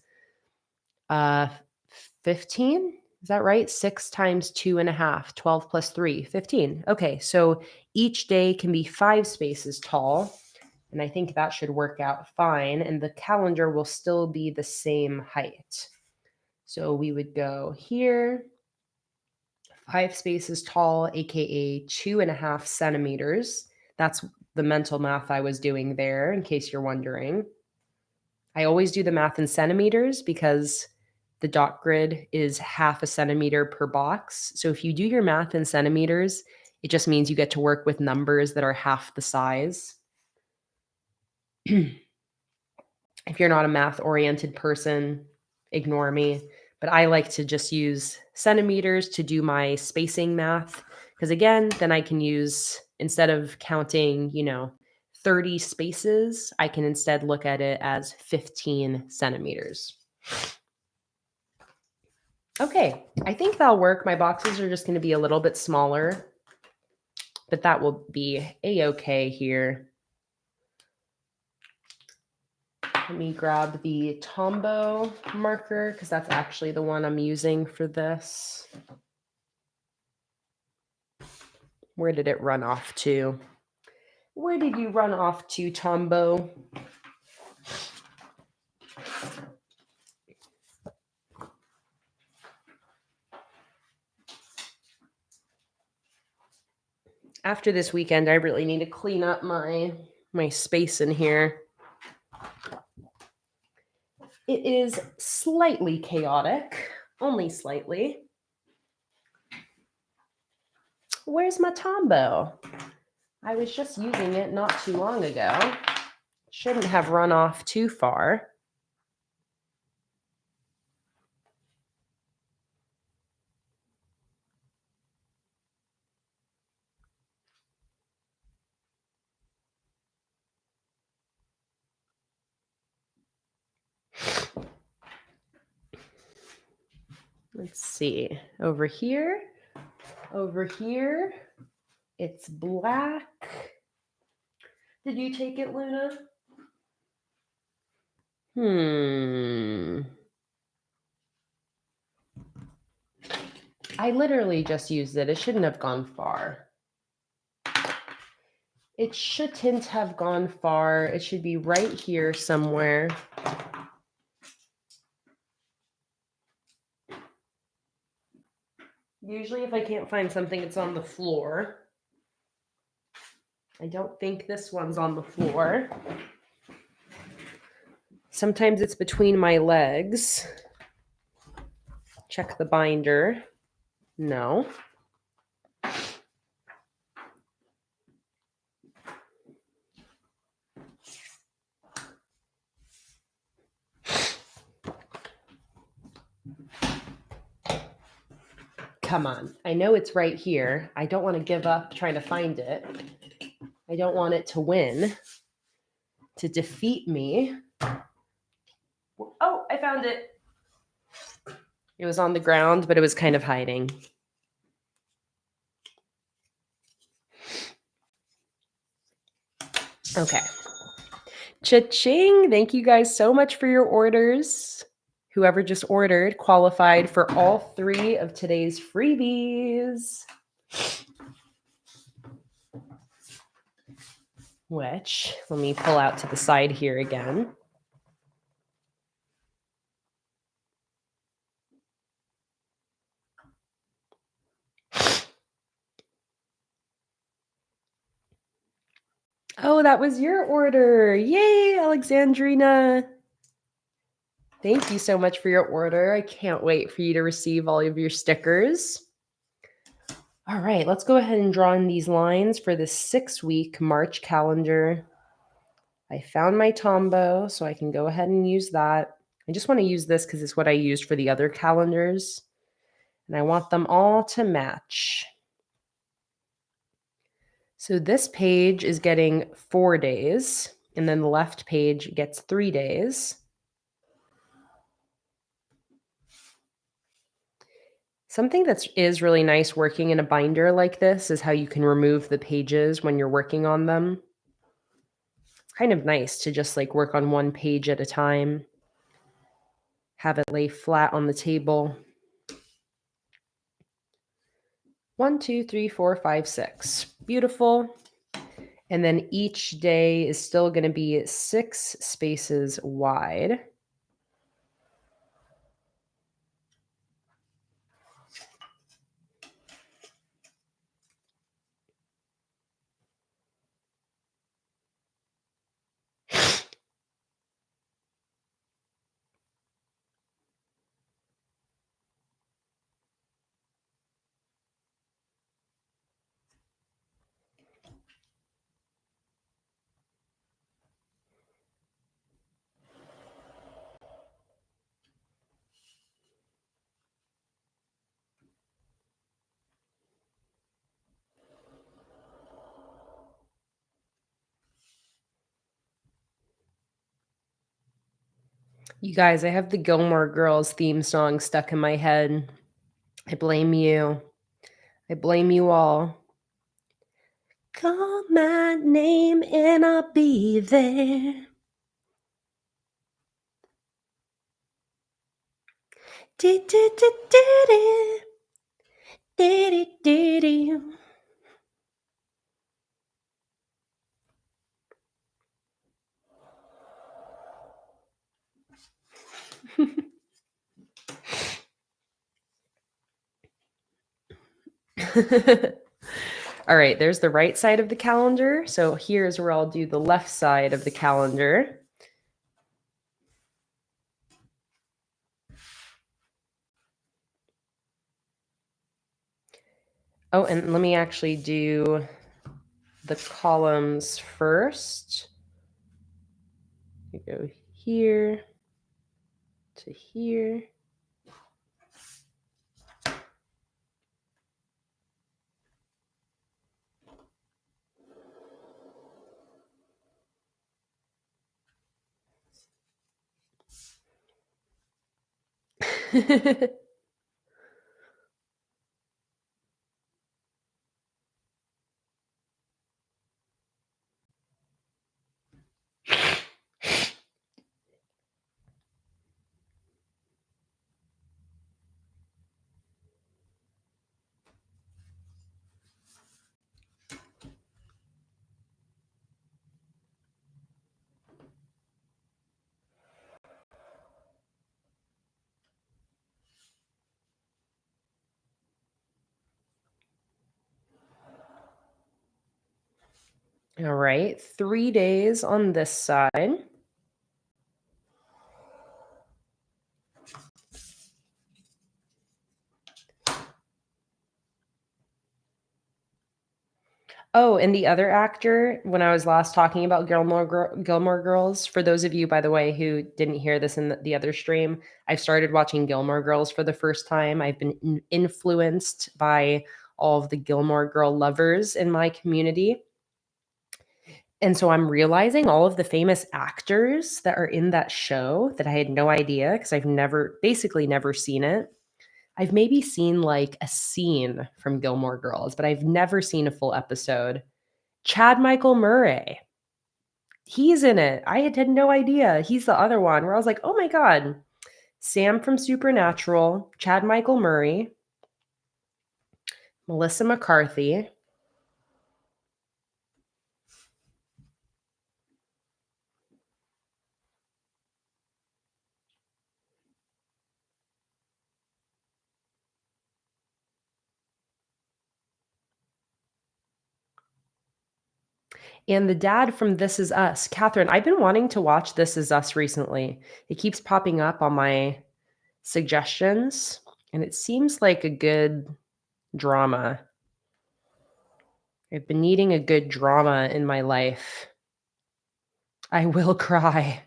15? Is that right? 6 times 2.5, 12 plus 3, 15. Okay, so each day can be 5 spaces tall, and I think that should work out fine, and the calendar will still be the same height. So we would go here, 5 spaces tall, aka 2.5 centimeters. That's the mental math I was doing there, in case you're wondering. I always do the math in centimeters because the dot grid is half a centimeter per box. So if you do your math in centimeters, it just means you get to work with numbers that are half the size. If you're not a math oriented person, ignore me. But I like to just use centimeters to do my spacing math. Because again, then I can use, instead of counting, 30 spaces, I can instead look at it as 15 centimeters. Okay, I think that'll work. My boxes are just going to be a little bit smaller, but that will be a-okay here. Let me grab the Tombow marker because that's actually the one I'm using for this. Where did it run off to? Where did you run off to, Tombow? After this weekend, I really need to clean up my space in here. It is slightly chaotic, only slightly. Where's my Tombow? I was just using it not too long ago. Shouldn't have run off too far. Let's see. Over here, it's black. Did you take it, Luna? I literally just used it. It shouldn't have gone far. It shouldn't have gone far. It should be right here somewhere. Usually if I can't find something, it's on the floor. I don't think this one's on the floor. Sometimes it's between my legs. Check the binder. No. Come on. I know it's right here. I don't want to give up trying to find it. I don't want it to win, to defeat me. Oh, I found it. It was on the ground, but it was kind of hiding. Okay. Cha-ching. Thank you guys so much for your orders. Whoever just ordered qualified for all 3 of today's freebies. Which, let me pull out to the side here again. Oh, that was your order. Yay, Alexandrina. Thank you so much for your order. I can't wait for you to receive all of your stickers. All right, let's go ahead and draw in these lines for the 6-week March calendar. I found my Tombow, so I can go ahead and use that. I just want to use this because it's what I used for the other calendars. And I want them all to match. So this page is getting 4 days, and then the left page gets 3 days. Something that is really nice working in a binder like this is how you can remove the pages when you're working on them. It's kind of nice to just like work on one page at a time, have it lay flat on the table. 1, 2, 3, 4, 5, 6. Beautiful. And then each day is still going to be 6 spaces wide. You guys, I have the Gilmore Girls theme song stuck in my head. I blame you. I blame you all. Call my name and I'll be there. All right, there's the right side of the calendar. So here's where I'll do the left side of the calendar. Oh, and let me actually do the columns first. We go here to here. All right, 3 days on this side. Oh, and the other actor, when I was last talking about Gilmore Girls, for those of you, by the way, who didn't hear this in the other stream, I've started watching Gilmore Girls for the first time. I've been influenced by all of the Gilmore Girl lovers in my community. And so I'm realizing all of the famous actors that are in that show that I had no idea because I've basically never seen it. I've maybe seen like a scene from Gilmore Girls, but I've never seen a full episode. Chad Michael Murray, he's in it. I had no idea. He's the other one where I was like, oh my God. Sam from Supernatural, Chad Michael Murray, Melissa McCarthy. And the dad from This Is Us, Catherine. I've been wanting to watch This Is Us recently. It keeps popping up on my suggestions, and it seems like a good drama. I've been needing a good drama in my life. I will cry.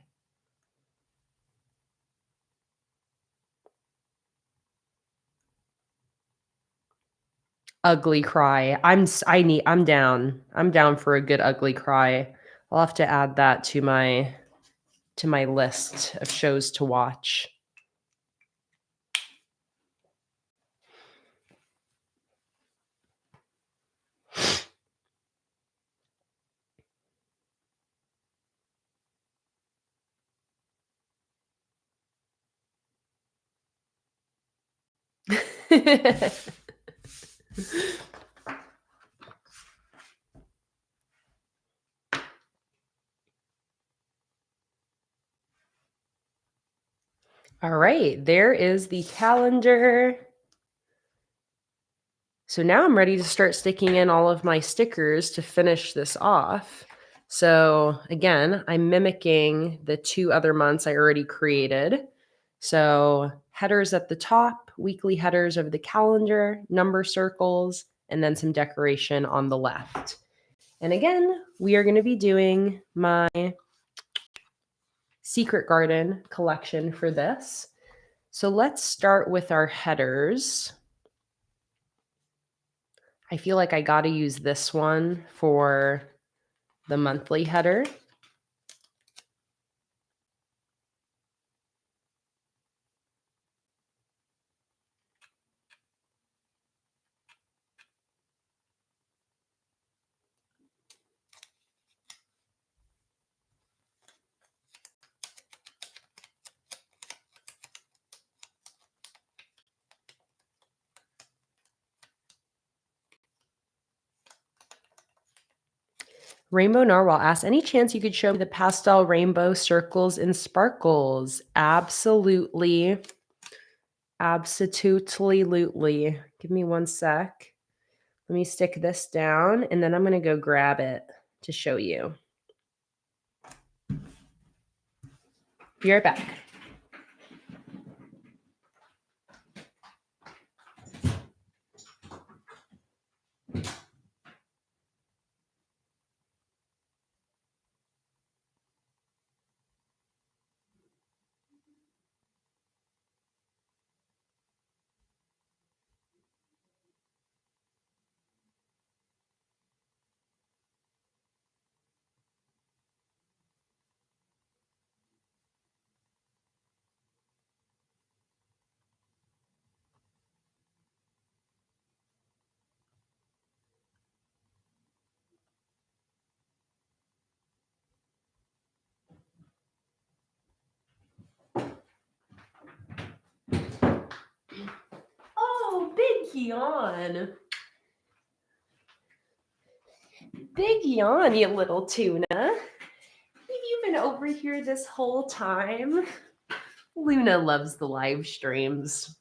Ugly cry. I'm down. I'm down for a good ugly cry. I'll have to add that to my list of shows to watch. All right, there is the calendar. So now I'm ready to start sticking in all of my stickers to finish this off. So again, I'm mimicking the 2 other months I already created. So headers at the top, weekly headers of the calendar, number circles, and then some decoration on the left. And again, we are going to be doing my Secret Garden collection for this. So let's start with our headers. I feel like I got to use this one for the monthly header. Rainbow Narwhal asks, any chance you could show me the pastel rainbow circles and sparkles? Absolutely. Absolutely. Give me one sec. Let me stick this down, and then I'm going to go grab it to show you. Be right back. Oh, big yawn. Big yawn, you little tuna. Have you been over here this whole time? Luna loves the live streams.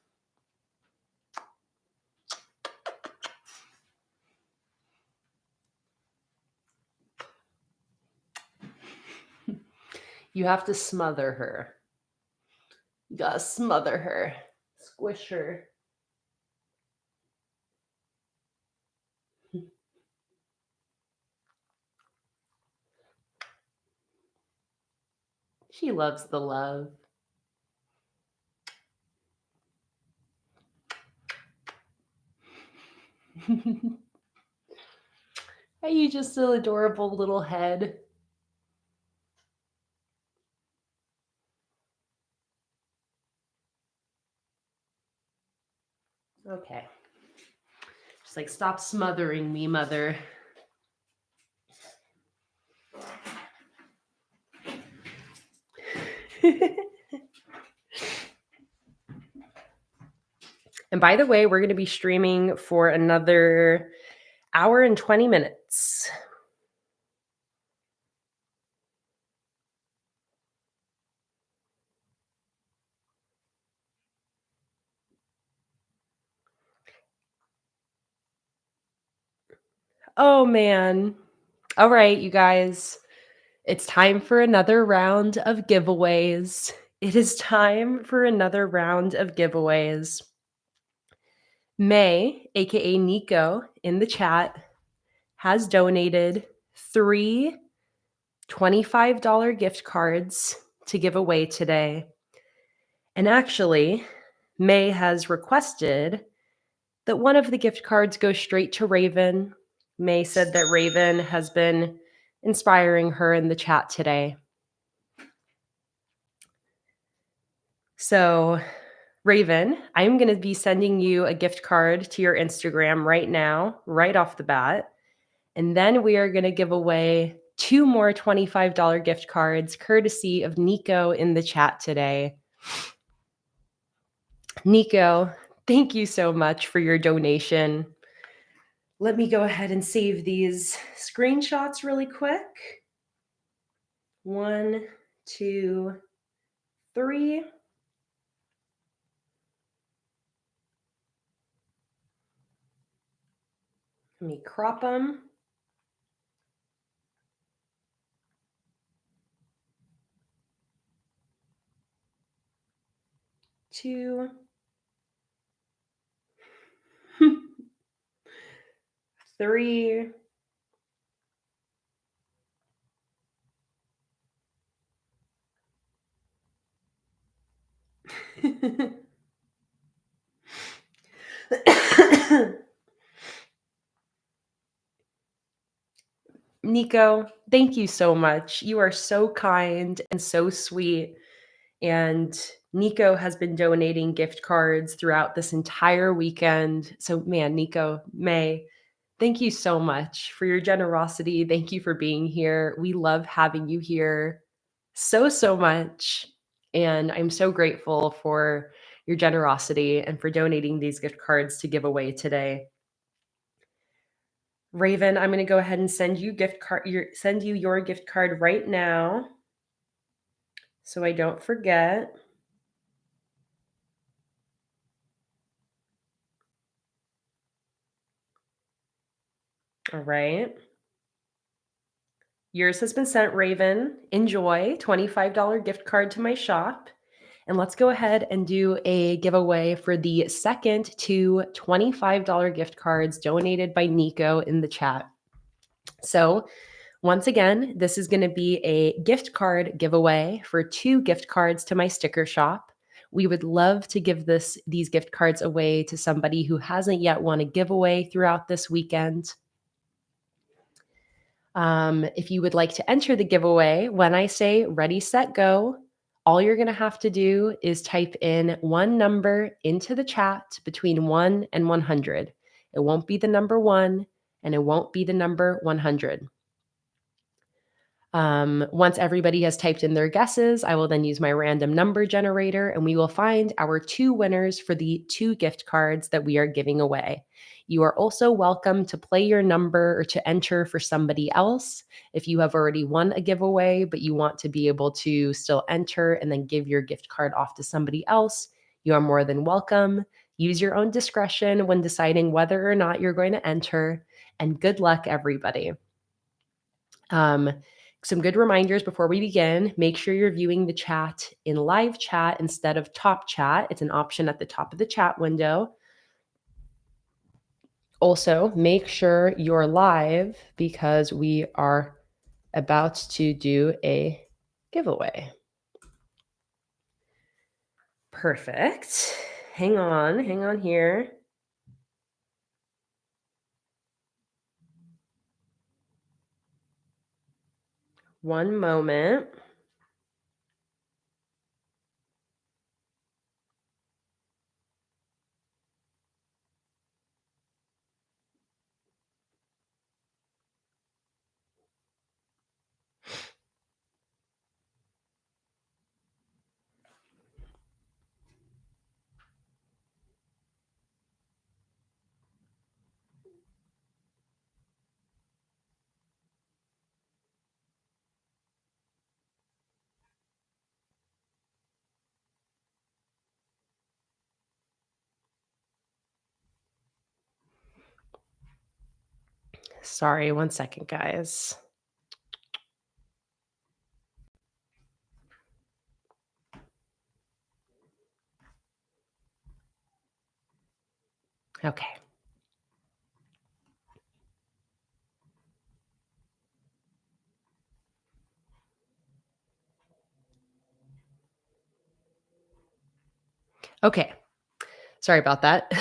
You have to smother her. You gotta smother her. Squish her. She loves the love. Are you just an adorable little head? Okay. Just like, stop smothering me, mother. And by the way, we're going to be streaming for another hour and 20 minutes. Oh, man. All right, you guys. It's time for another round of giveaways. It is time for another round of giveaways. May, aka Nico, in the chat, has donated 3 $25 gift cards to give away today. And actually, May has requested that one of the gift cards go straight to Raven. May said that Raven has been inspiring her in the chat today. So, Raven, I'm going to be sending you a gift card to your Instagram right now, right off the bat. And then we are going to give away 2 more $25 gift cards, courtesy of Nico in the chat today. Nico, thank you so much for your donation. Let me go ahead and save these screenshots really quick. 1, 2, 3. Let me crop them. Two. 3. Nico, thank you so much. You are so kind and so sweet. And Nico has been donating gift cards throughout this entire weekend. So, man, Nico, May, thank you so much for your generosity. Thank you for being here. We love having you here so much. And I'm so grateful for your generosity and for donating these gift cards to give away today. Raven, I'm going to go ahead and send you your gift card right now so I don't forget. All right. Yours has been sent, Raven. Enjoy. $25 gift card to my shop. And let's go ahead and do a giveaway for the second 2 $25 gift cards donated by Nico in the chat. So, once again, this is going to be a gift card giveaway for 2 gift cards to my sticker shop. We would love to give these gift cards away to somebody who hasn't yet won a giveaway throughout this weekend. If you would like to enter the giveaway, when I say ready, set, go, all you're going to have to do is type in one number into the chat between 1 and 100. It won't be the number 1 and it won't be the number 100. Once everybody has typed in their guesses, I will then use my random number generator and we will find our 2 winners for the 2 gift cards that we are giving away. You are also welcome to play your number or to enter for somebody else. If you have already won a giveaway, but you want to be able to still enter and then give your gift card off to somebody else, you are more than welcome. Use your own discretion when deciding whether or not you're going to enter, and good luck, everybody. Some good reminders before we begin. Make sure you're viewing the chat in live chat instead of top chat. It's an option at the top of the chat window. Also, make sure you're live because we are about to do a giveaway. Perfect. Hang on here. One moment. Sorry, one second, guys. Okay. Okay. Sorry about that.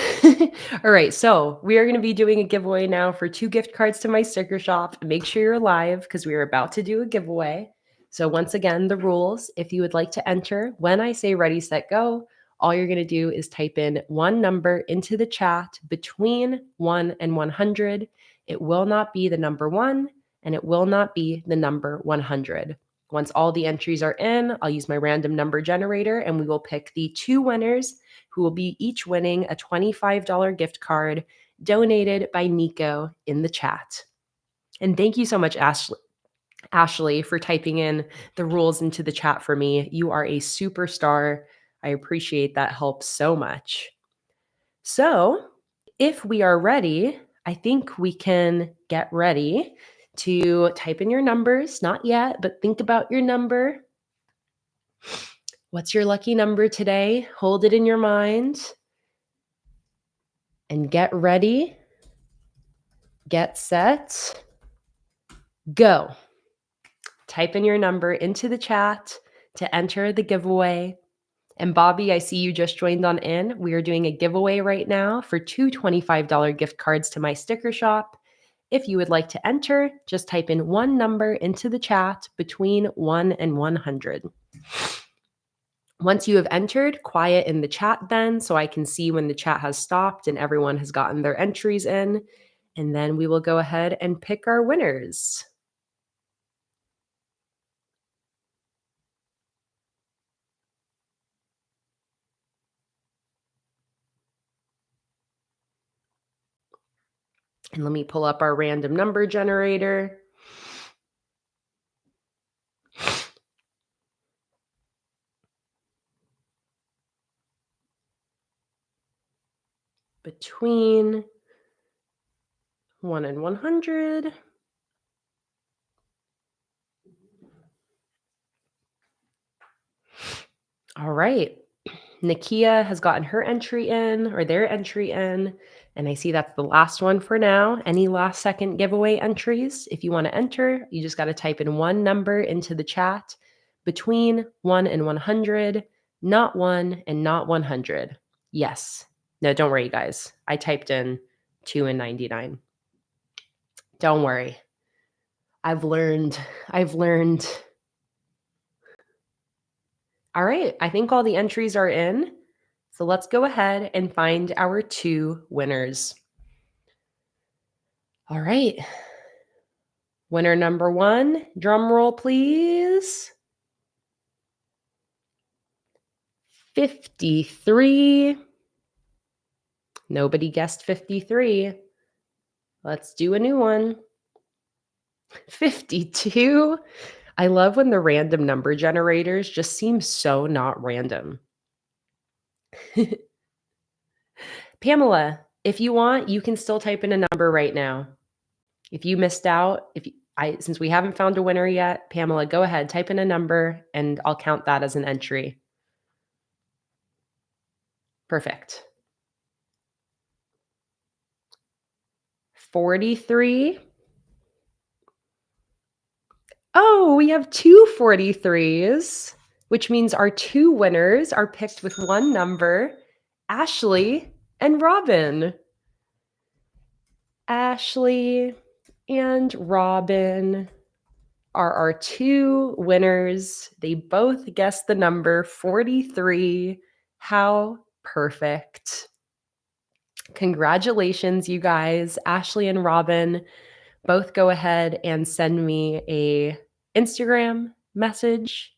All right, so we are going to be doing a giveaway now for 2 gift cards to my sticker shop. Make sure you're live because we are about to do a giveaway. So once again, the rules, if you would like to enter, when I say ready, set, go, all you're going to do is type in one number into the chat between 1 and 100. It will not be the number 1 and it will not be the number 100. Once all the entries are in, I'll use my random number generator and we will pick the 2 winners who will be each winning a $25 gift card donated by Nico in the chat. And thank you so much, Ashley, for typing in the rules into the chat for me. You are a superstar. I appreciate that help so much. So, if we are ready, I think we can get ready to type in your numbers. Not yet, but think about your number. What's your lucky number today? Hold it in your mind. And get ready, get set, go. Type in your number into the chat to enter the giveaway. And Bobby, I see you just joined on in. We are doing a giveaway right now for 2 $25 gift cards to my sticker shop. If you would like to enter, just type in one number into the chat between 1 and 100. Once you have entered, quiet in the chat then so I can see when the chat has stopped and everyone has gotten their entries in. And then we will go ahead and pick our winners. And let me pull up our random number generator. Between 1 and 100. All right. Nakia has gotten her entry in or their entry in. And I see that's the last one for now. Any last second giveaway entries? If you want to enter, you just got to type in one number into the chat between 1 and 100, not 1 and not 100. Yes. No, don't worry, guys. I typed in 2 and 99. Don't worry. I've learned. All right. I think all the entries are in. So let's go ahead and find our 2 winners. All right. Winner number 1, drum roll, please. 53. Nobody guessed 53. Let's do a new one. 52. I love when the random number generators just seem so not random. Pamela, if you want, you can still type in a number right now. If you missed out, since we haven't found a winner yet, Pamela, go ahead, type in a number and I'll count that as an entry. Perfect. 43. Oh, we have 2 43s. which means our two winners are picked with one number, Ashley and Robin. Ashley and Robin are our two winners. They both guessed the number 43. How perfect. Congratulations, you guys. Ashley and Robin, both go ahead and send me a Instagram message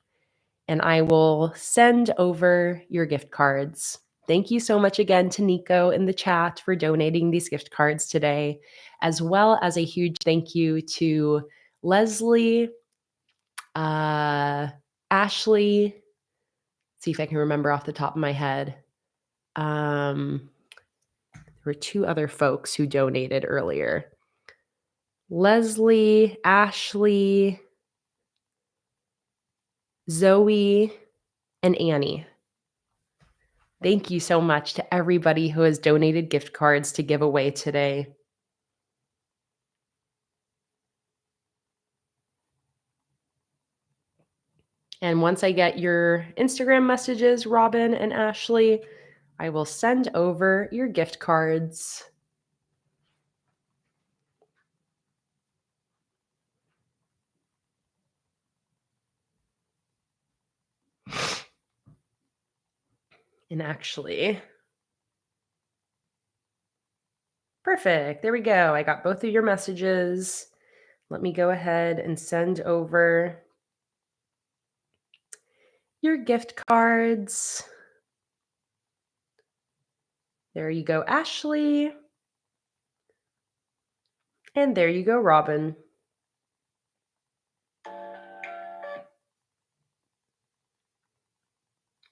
and I will send over your gift cards. Thank you so much again to Nico in the chat for donating these gift cards today, as well as a huge thank you to Leslie, Ashley. See if I can remember off the top of my head. There were two other folks who donated earlier. Leslie, Ashley, Zoe, and Annie. Thank you so much to everybody who has donated gift cards to give away today. And once I get your Instagram messages, Robin and Ashley, I will send over your gift cards. And actually, perfect. There we go. I got both of your messages. Let me go ahead and send over your gift cards. There you go, Ashley. And there you go, Robin.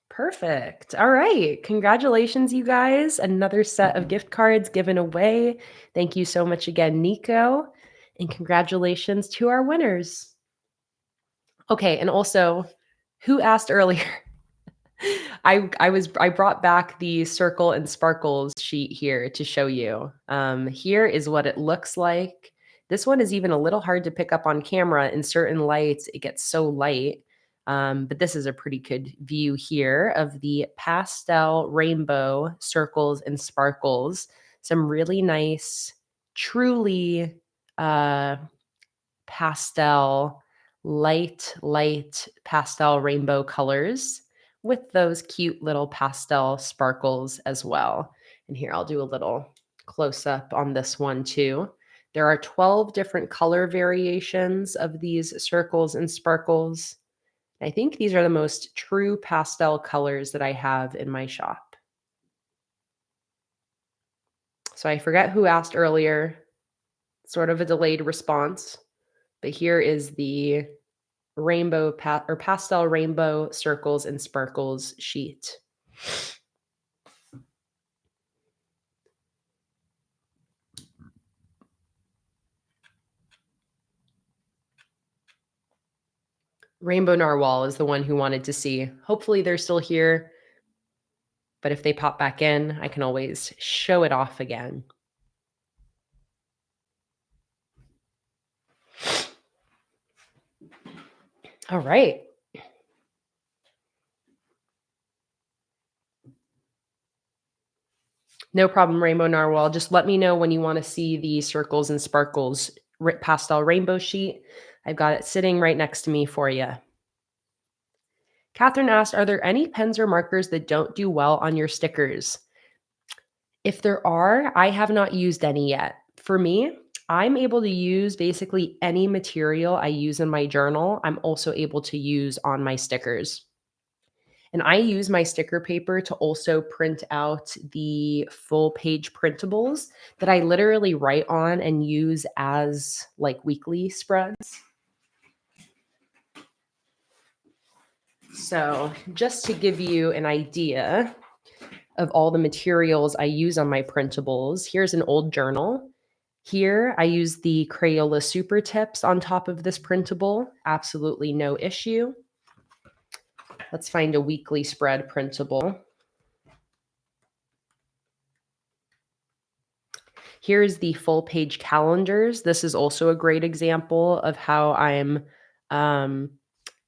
Perfect. All right. Congratulations, you guys. Another set of gift cards given away. Thank you so much again, Nico. And congratulations to our winners. Okay. And also, who asked earlier? I brought back the circle and sparkles sheet here to show you. Here is what it looks like. This one is even a little hard to pick up on camera. In certain lights, it gets so light. But this is a pretty good view here of the pastel rainbow circles and sparkles. Some really nice, truly pastel, light pastel rainbow colors with those cute little pastel sparkles as well. And here I'll do a little close up on this one too. There are 12 different color variations of these circles and sparkles. I think these are the most true pastel colors that I have in my shop. So I forget who asked earlier, sort of a delayed response, but here is the rainbow or pastel rainbow circles and sparkles sheet. Rainbow Narwhal is the one who wanted to see. Hopefully they're still here, but if they pop back in, I can always show it off again. All right. No problem, Rainbow Narwhal. Just let me know when you want to see the circles and sparkles pastel rainbow sheet. I've got it sitting right next to me for you. Catherine asked, are there any pens or markers that don't do well on your stickers? If there are, I have not used any yet. For me, I'm able to use basically any material I use in my journal. I'm also able to use on my stickers. And I use my sticker paper to also print out the full page printables that I literally write on and use as like weekly spreads. So just to give you an idea of all the materials I use on my printables, here's an old journal. Here, I use the Crayola Super Tips on top of this printable. Absolutely no issue. Let's find a weekly spread printable. Here's the full page calendars. This is also a great example of how I'm,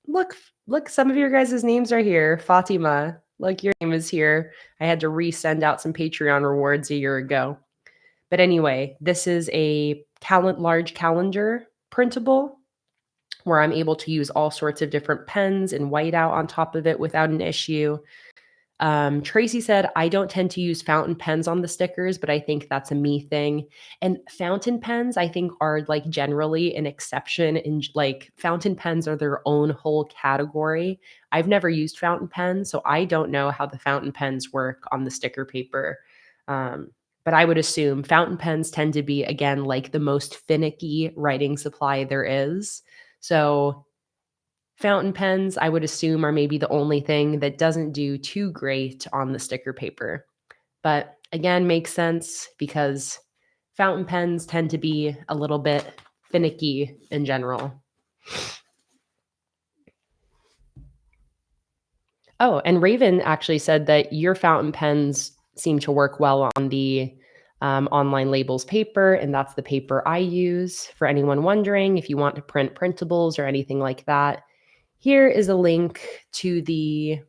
look, Look, some of your guys' names are here. Fatima, look, your name is here. I had to resend out some Patreon rewards a year ago. But anyway, this is a large calendar printable where I'm able to use all sorts of different pens and whiteout on top of it without an issue. Tracy said, I don't tend to use fountain pens on the stickers, but I think that's a me thing. And fountain pens, I think, are like generally an exception. And like fountain pens are their own whole category. I've never used fountain pens, so I don't know how the fountain pens work on the sticker paper. But I would assume fountain pens tend to be, again, like the most finicky writing supply there is. So fountain pens, I would assume, are maybe the only thing that doesn't do too great on the sticker paper. But again, makes sense because fountain pens tend to be a little bit finicky in general. Oh, and Raven actually said that your fountain pens seem to work well on the online labels paper, and that's the paper I use. For anyone wondering, if you want to print printables or anything like that, here is a link to the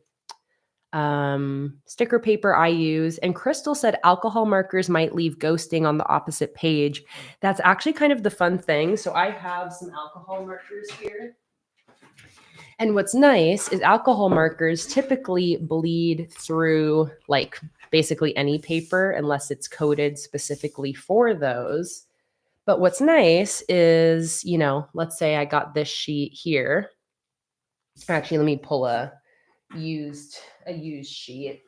sticker paper I use. And Crystal said alcohol markers might leave ghosting on the opposite page. That's actually kind of the fun thing. So I have some alcohol markers here. And what's nice is alcohol markers typically bleed through like basically any paper unless it's coded specifically for those. But what's nice is, let's say I got this sheet here. Actually, let me pull a used sheet.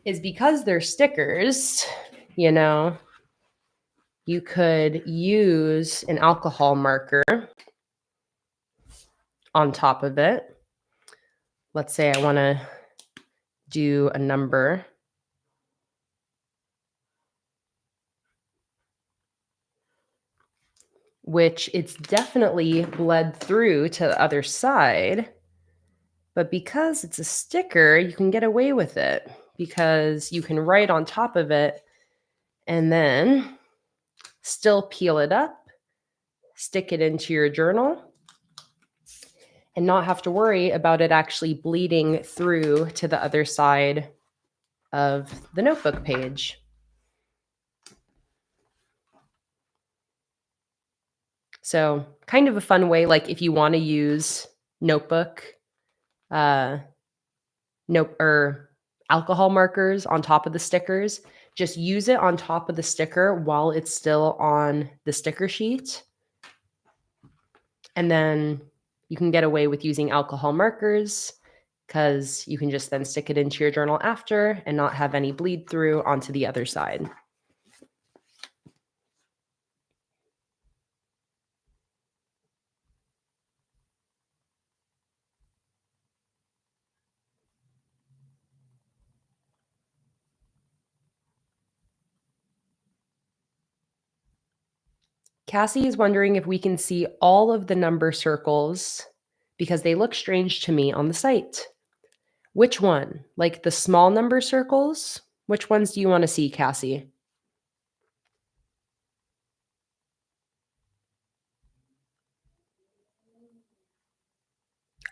Is because they're stickers, you could use an alcohol marker on top of it. Let's say I want to do a number. Which it's definitely bled through to the other side. But because it's a sticker, you can get away with it because you can write on top of it and then still peel it up, stick it into your journal, and not have to worry about it actually bleeding through to the other side of the notebook page. So kind of a fun way, like if you want to use notebook, or alcohol markers on top of the stickers, just use it on top of the sticker while it's still on the sticker sheet. And then you can get away with using alcohol markers because you can just then stick it into your journal after and not have any bleed through onto the other side. Cassie is wondering if we can see all of the number circles because they look strange to me on the site. Which one? Like the small number circles? Which ones do you want to see, Cassie?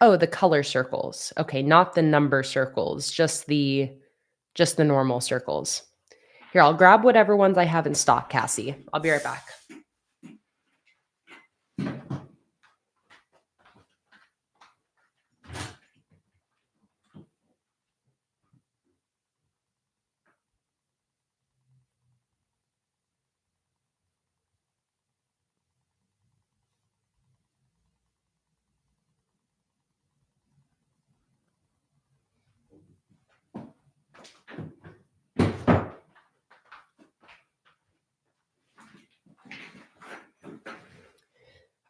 Oh, the color circles. Okay, not the number circles, just the normal circles. Here, I'll grab whatever ones I have in stock, Cassie. I'll be right back.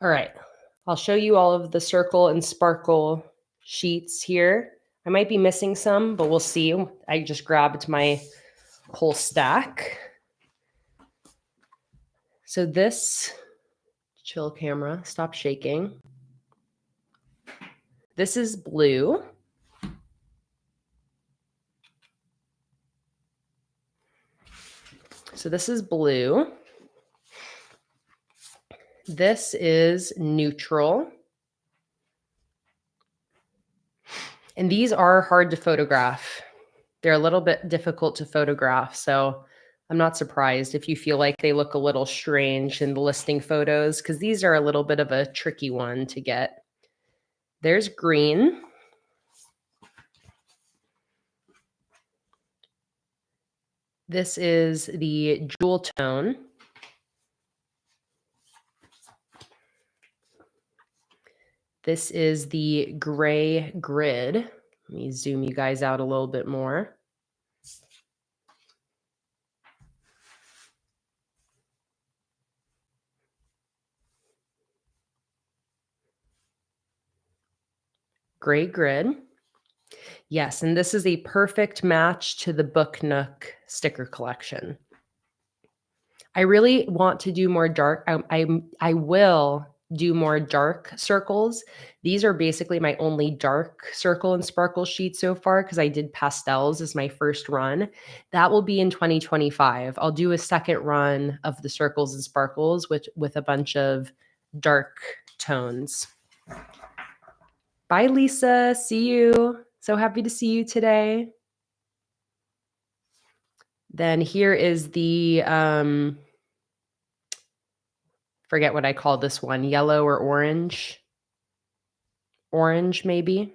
All right. I'll show you all of the circle and sparkle sheets here. I might be missing some, but we'll see. I just grabbed my whole stack. So this, chill camera, stop shaking. This is blue. So this is blue. This is neutral. And these are hard to photograph. They're a little bit difficult to photograph, so I'm not surprised if you feel like they look a little strange in the listing photos, because these are a little bit of a tricky one to get. There's green. This is the jewel tone. This is the gray grid. Let me zoom you guys out a little bit more. Gray grid. Yes, and this is a perfect match to the Book Nook sticker collection. I really want to do more dark. I will do more dark circles. These are basically my only dark circle and sparkle sheets so far, because I did pastels as my first run. That will be in 2025. I'll do a second run of the circles and sparkles with a bunch of dark tones. Bye, Lisa. See you. So happy to see you today. Then here is the forget what I call this one, yellow or orange. Orange, maybe.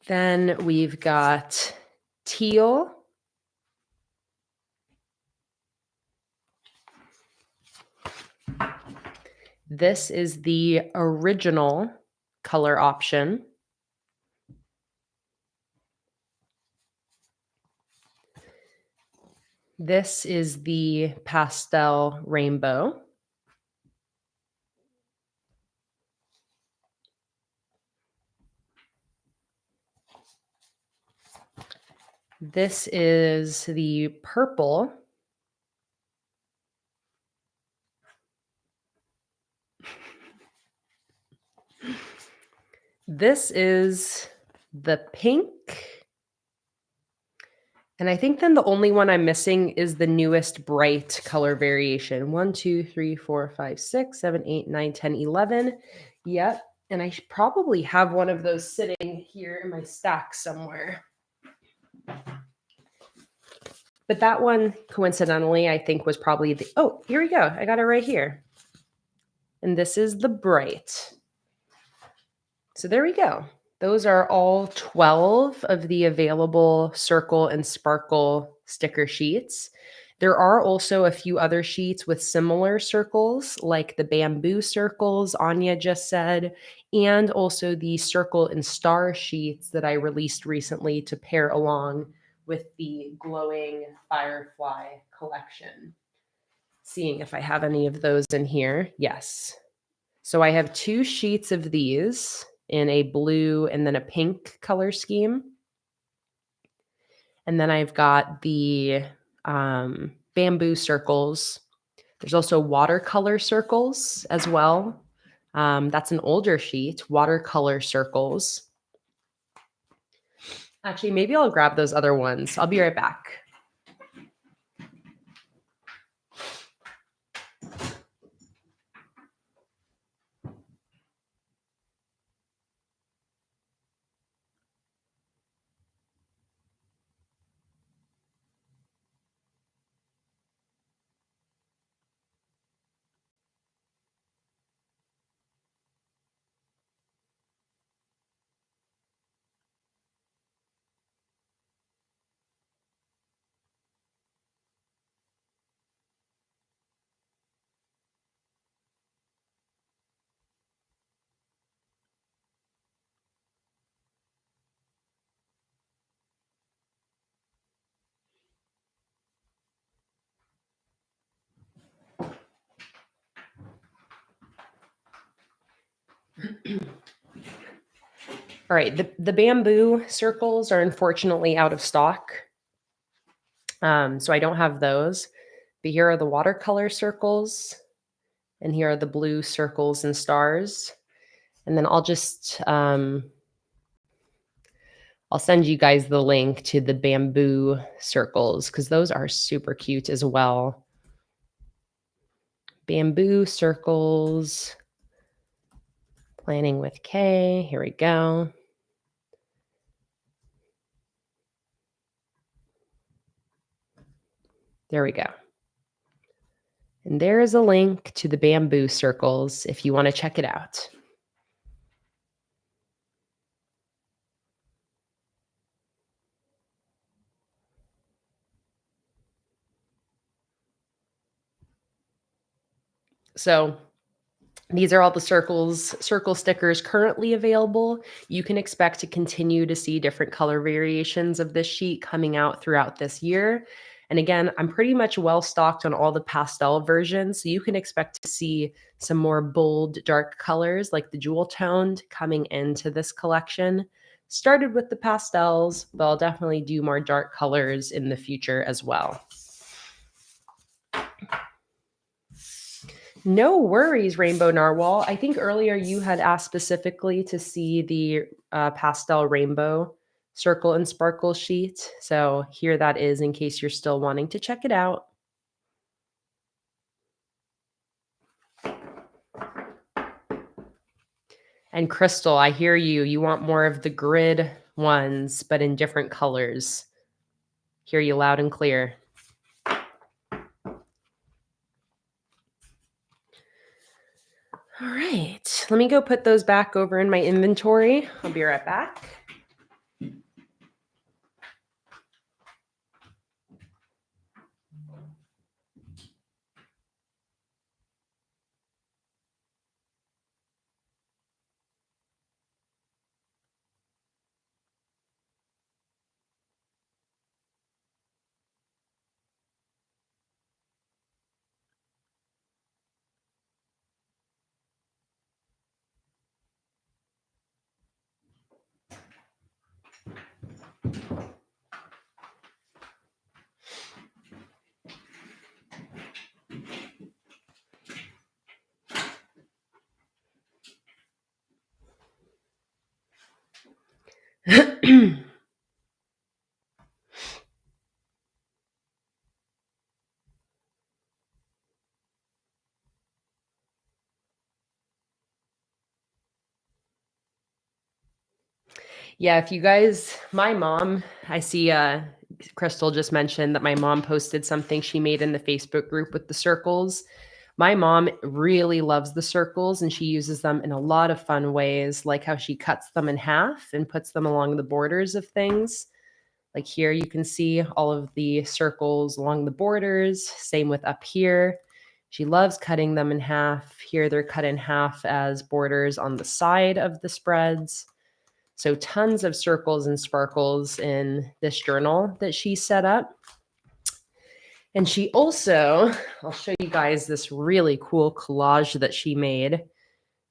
Then we've got teal. This is the original color option. This is the pastel rainbow. This is the purple. This is the pink. And I think then the only one I'm missing is the newest bright color variation. 1, 2, 3, 4, 5, 6, 7, 8, 9, 10, 11. Yep. And I should probably have one of those sitting here in my stack somewhere. But that one, coincidentally, I think was probably the, oh, here we go. I got it right here. And this is the bright. So there we go. Those are all 12 of the available circle and sparkle sticker sheets. There are also a few other sheets with similar circles, like the bamboo circles Anya just said, and also the circle and star sheets that I released recently to pair along with the glowing firefly collection. Seeing if I have any of those in here. Yes. So I have 2 sheets of these in a blue and then a pink color scheme. And then I've got the bamboo circles. There's also watercolor circles as well. That's an older sheet, watercolor circles. Actually, maybe I'll grab those other ones. I'll be right back. All right, the bamboo circles are unfortunately out of stock. So I don't have those. But here are the watercolor circles. And here are the blue circles and stars. And then I'll just, I'll send you guys the link to the bamboo circles because those are super cute as well. Bamboo circles, Planning with Kay. Here we go. There we go. And there is a link to the bamboo circles if you want to check it out. So these are all the circle stickers currently available. You can expect to continue to see different color variations of this sheet coming out throughout this year. And again, I'm pretty much well stocked on all the pastel versions. So you can expect to see some more bold, dark colors like the jewel toned coming into this collection. Started with the pastels, but I'll definitely do more dark colors in the future as well. No worries, Rainbow Narwhal. I think earlier you had asked specifically to see the pastel rainbow circle and sparkle sheet. So here that is in case you're still wanting to check it out. And Crystal, I hear you. You want more of the grid ones, but in different colors. Hear you loud and clear. All right, let me go put those back over in my inventory. I'll be right back. Yeah, if you guys, my mom, I see Crystal just mentioned that my mom posted something she made in the Facebook group with the circles. My mom really loves the circles and she uses them in a lot of fun ways, like how she cuts them in half and puts them along the borders of things. Like here, you can see all of the circles along the borders. Same with up here. She loves cutting them in half. Here, they're cut in half as borders on the side of the spreads. So tons of circles and sparkles in this journal that she set up. And she also, I'll show you guys this really cool collage that she made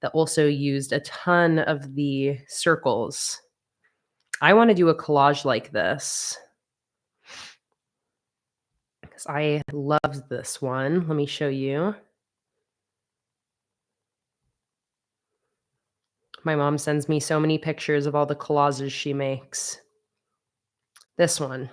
that also used a ton of the circles. I want to do a collage like this because I loved this one. Let me show you. My mom sends me so many pictures of all the collages she makes. This one.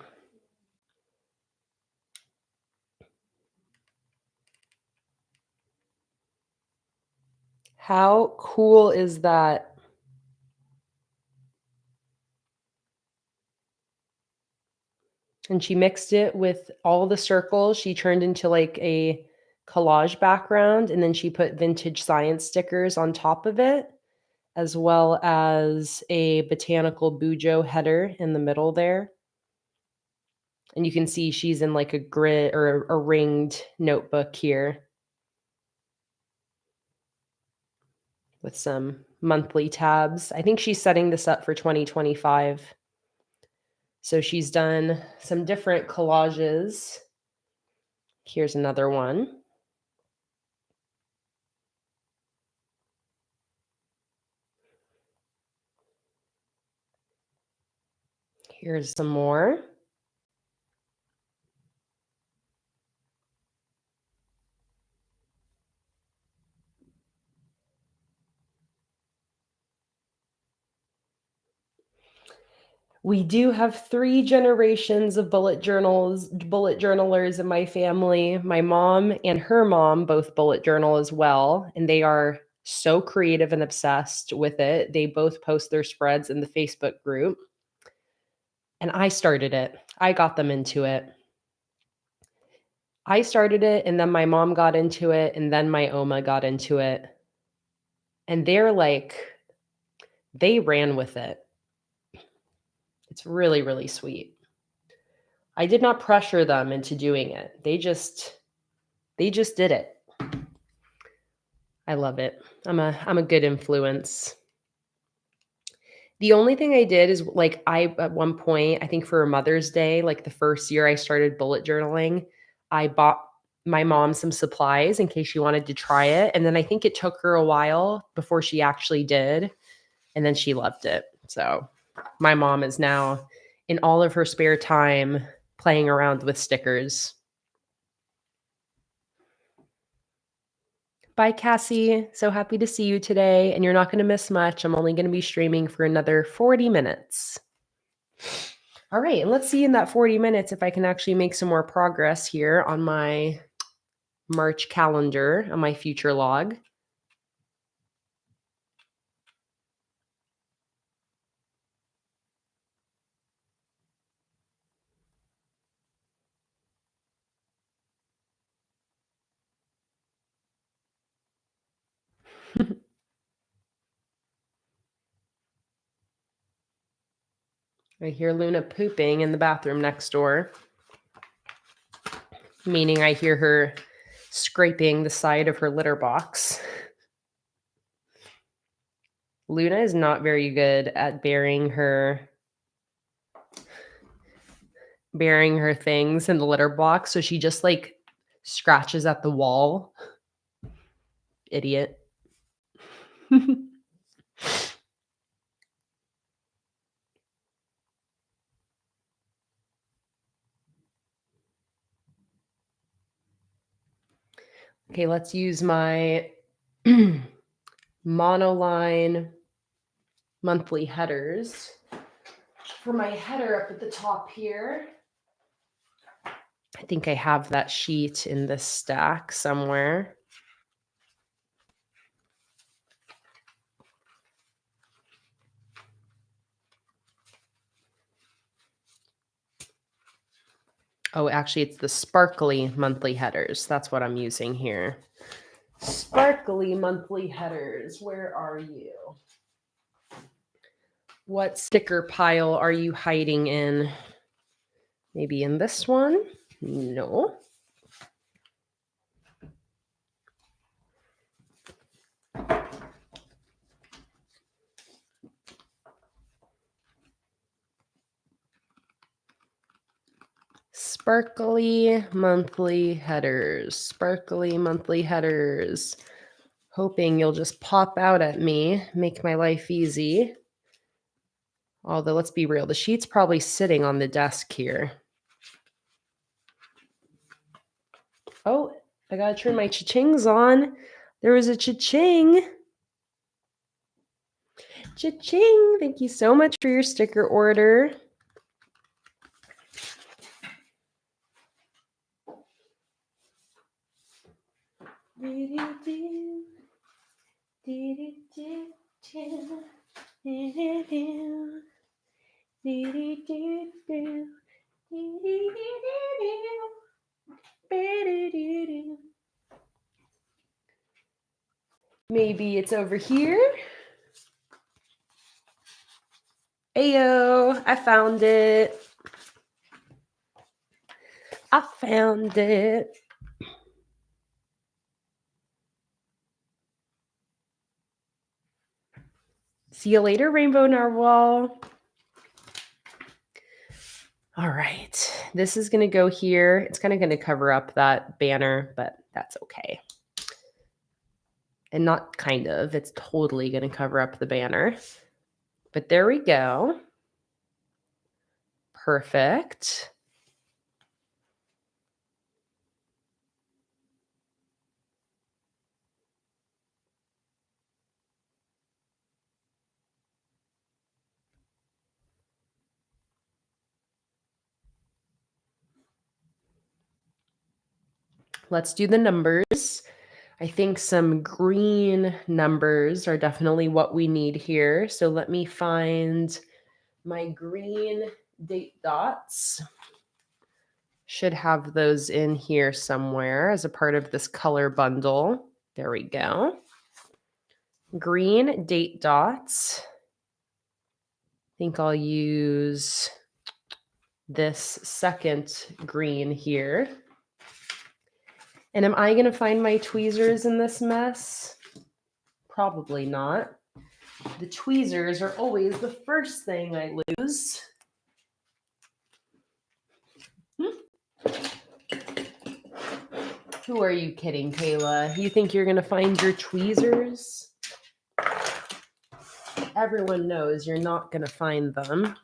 How cool is that? And she mixed it with all the circles. She turned into like a collage background, and then she put vintage science stickers on top of it, as well as a botanical bujo header in the middle there. And you can see she's in like a grid or a ringed notebook here with some monthly tabs. I think she's setting this up for 2025. So she's done some different collages. Here's another one. Here's some more. We do have 3 generations of bullet journalers in my family. My mom and her mom both bullet journal as well, and they are so creative and obsessed with it. They both post their spreads in the Facebook group, and I started it. I got them into it. I started it, and then my mom got into it, and then my Oma got into it. And they ran with it. It's really, really sweet. I did not pressure them into doing it. They just did it. I love it. I'm a good influence. The only thing I did is at one point, I think for Mother's Day, like the first year I started bullet journaling, I bought my mom some supplies in case she wanted to try it. And then I think it took her a while before she actually did. And then she loved it. So my mom is now in all of her spare time playing around with stickers. Bye, Cassie. So happy to see you today. And you're not going to miss much. I'm only going to be streaming for another 40 minutes. All right. And let's see in that 40 minutes if I can actually make some more progress here on my March calendar, on my future log. I hear Luna pooping in the bathroom next door, meaning I hear her scraping the side of her litter box. Luna is not very good at burying her things in the litter box, so she just scratches at the wall. Idiot. Okay, let's use my monoline monthly headers. For my header up at the top here, I think I have that sheet in this stack somewhere. Oh, actually, it's the sparkly monthly headers. That's what I'm using here. Sparkly monthly headers. Where are you? What sticker pile are you hiding in? Maybe in this one? No. Sparkly monthly headers. Sparkly monthly headers. Hoping you'll just pop out at me, make my life easy. Although, let's be real, the sheet's probably sitting on the desk here. Oh, I gotta turn my cha-chings on. There was a cha-ching. Cha-ching! Thank you so much for your sticker order. Maybe it's over here. Ayo, I found it. I found it. See you later, Rainbow Narwhal. All right, this is going to go here. It's kind of going to cover up that banner, but that's okay. And not kind of, it's totally going to cover up the banner. But there we go. Perfect. Let's do the numbers. I think some green numbers are definitely what we need here. So let me find my green date dots. Should have those in here somewhere as a part of this color bundle. There we go. Green date dots. I think I'll use this second green here. And am I going to find my tweezers in this mess? Probably not. The tweezers are always the first thing I lose. Who are you kidding, Kayla? You think you're going to find your tweezers? Everyone knows you're not going to find them.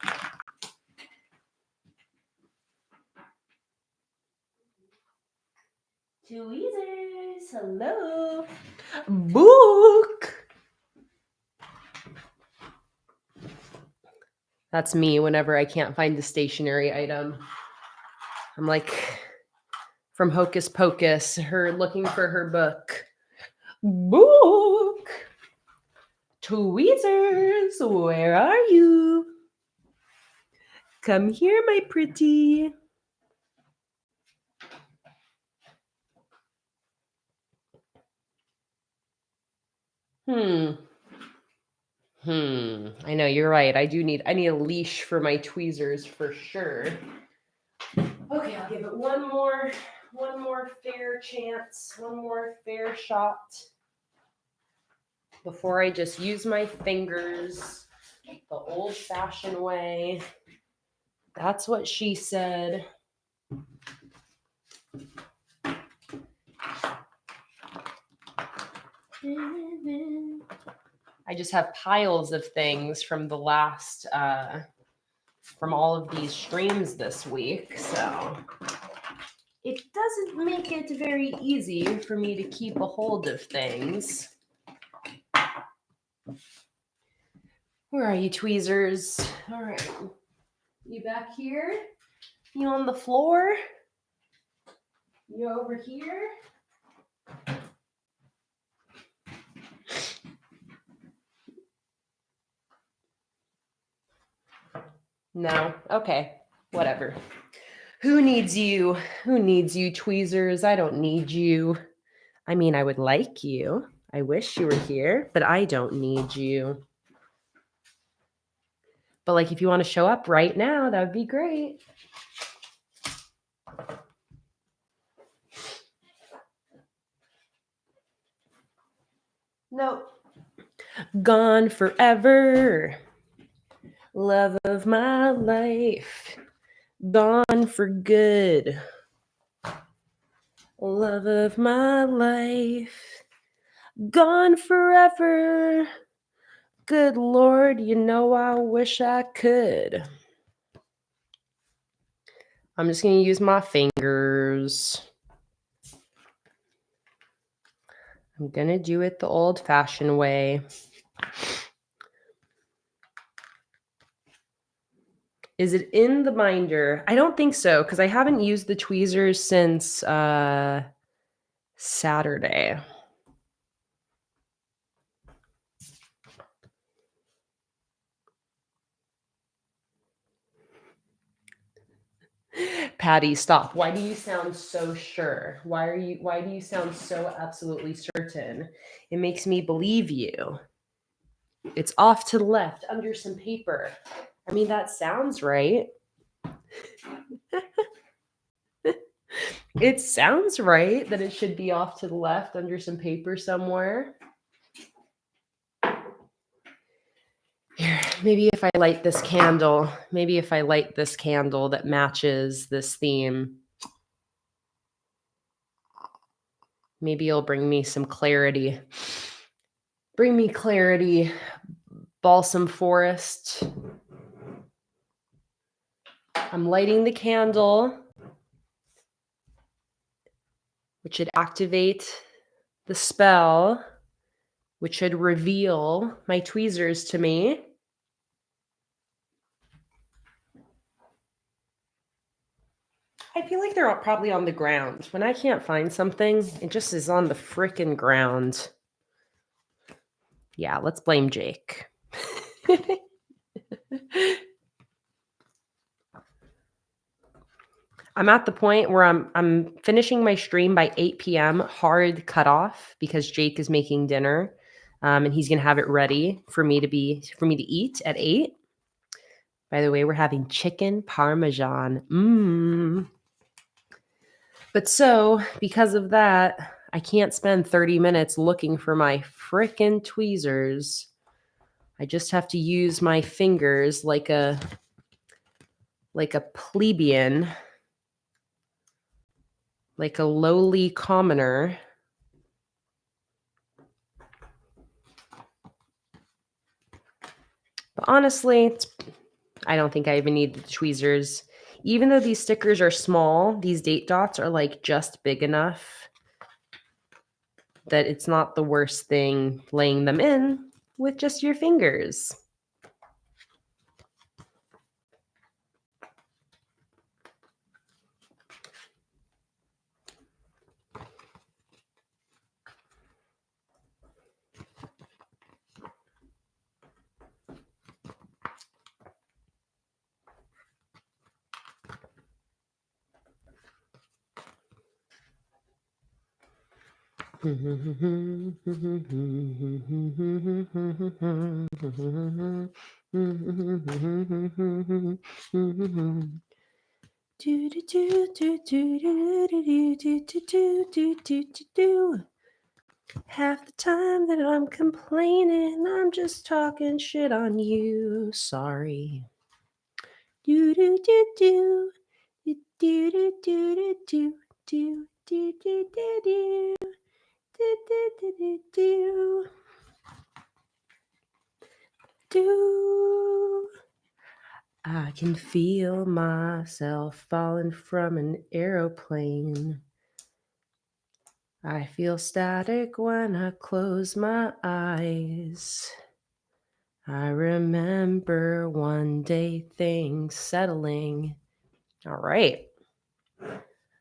Tweezers, hello. Book. That's me whenever I can't find the stationery item. I'm like from Hocus Pocus, her looking for her book. Book. Tweezers, where are you? Come here, my pretty. I know, you're right. I need a leash for my tweezers for sure. Okay, I'll give it one more fair chance, one more fair shot before I just use my fingers the old-fashioned way. That's what she said. I just have piles of things from the last, from all of these streams this week, so it doesn't make it very easy for me to keep a hold of things. Where are you, tweezers? All right. You back here? You on the floor? You over here? No? Okay. Whatever. Who needs you? Who needs you, tweezers? I don't need you. I mean, I would like you. I wish you were here, but I don't need you. But like, if you want to show up right now, that would be great. Nope. Gone forever. Love of my life. Gone for good. Love of my life. Gone forever. Good Lord, you know I wish I could. I'm just going to use my fingers. I'm going to do it the old-fashioned way. Is it in the binder? I don't think so, because I haven't used the tweezers since Saturday. Patty, stop. Why do you sound so sure? Why do you sound so absolutely certain? It makes me believe you. It's off to the left under some paper. I mean, that sounds right. It sounds right that it should be off to the left under some paper somewhere. Here, maybe if I light this candle that matches this theme, maybe it'll bring me some clarity. Bring me clarity, balsam forest. I'm lighting the candle, which should activate the spell, which should reveal my tweezers to me. I feel like they're all probably on the ground. When I can't find something, it just is on the frickin' ground. Yeah, let's blame Jake. I'm at the point where I'm finishing my stream by 8 p.m. hard cutoff because Jake is making dinner, and he's gonna have it ready for me to eat at 8. By the way, we're having chicken parmesan. But so because of that, I can't spend 30 minutes looking for my frickin' tweezers. I just have to use my fingers like a plebeian, like a lowly commoner. But honestly, I don't think I even need the tweezers. Even though these stickers are small, these date dots are like just big enough that it's not the worst thing laying them in with just your fingers. Do half the time that I'm complaining, I'm just talking shit on you. Sorry. Do do do do do do do do do do do do do do. Do. I can feel myself falling from an aeroplane. I feel static when I close my eyes. I remember one day things settling. All right.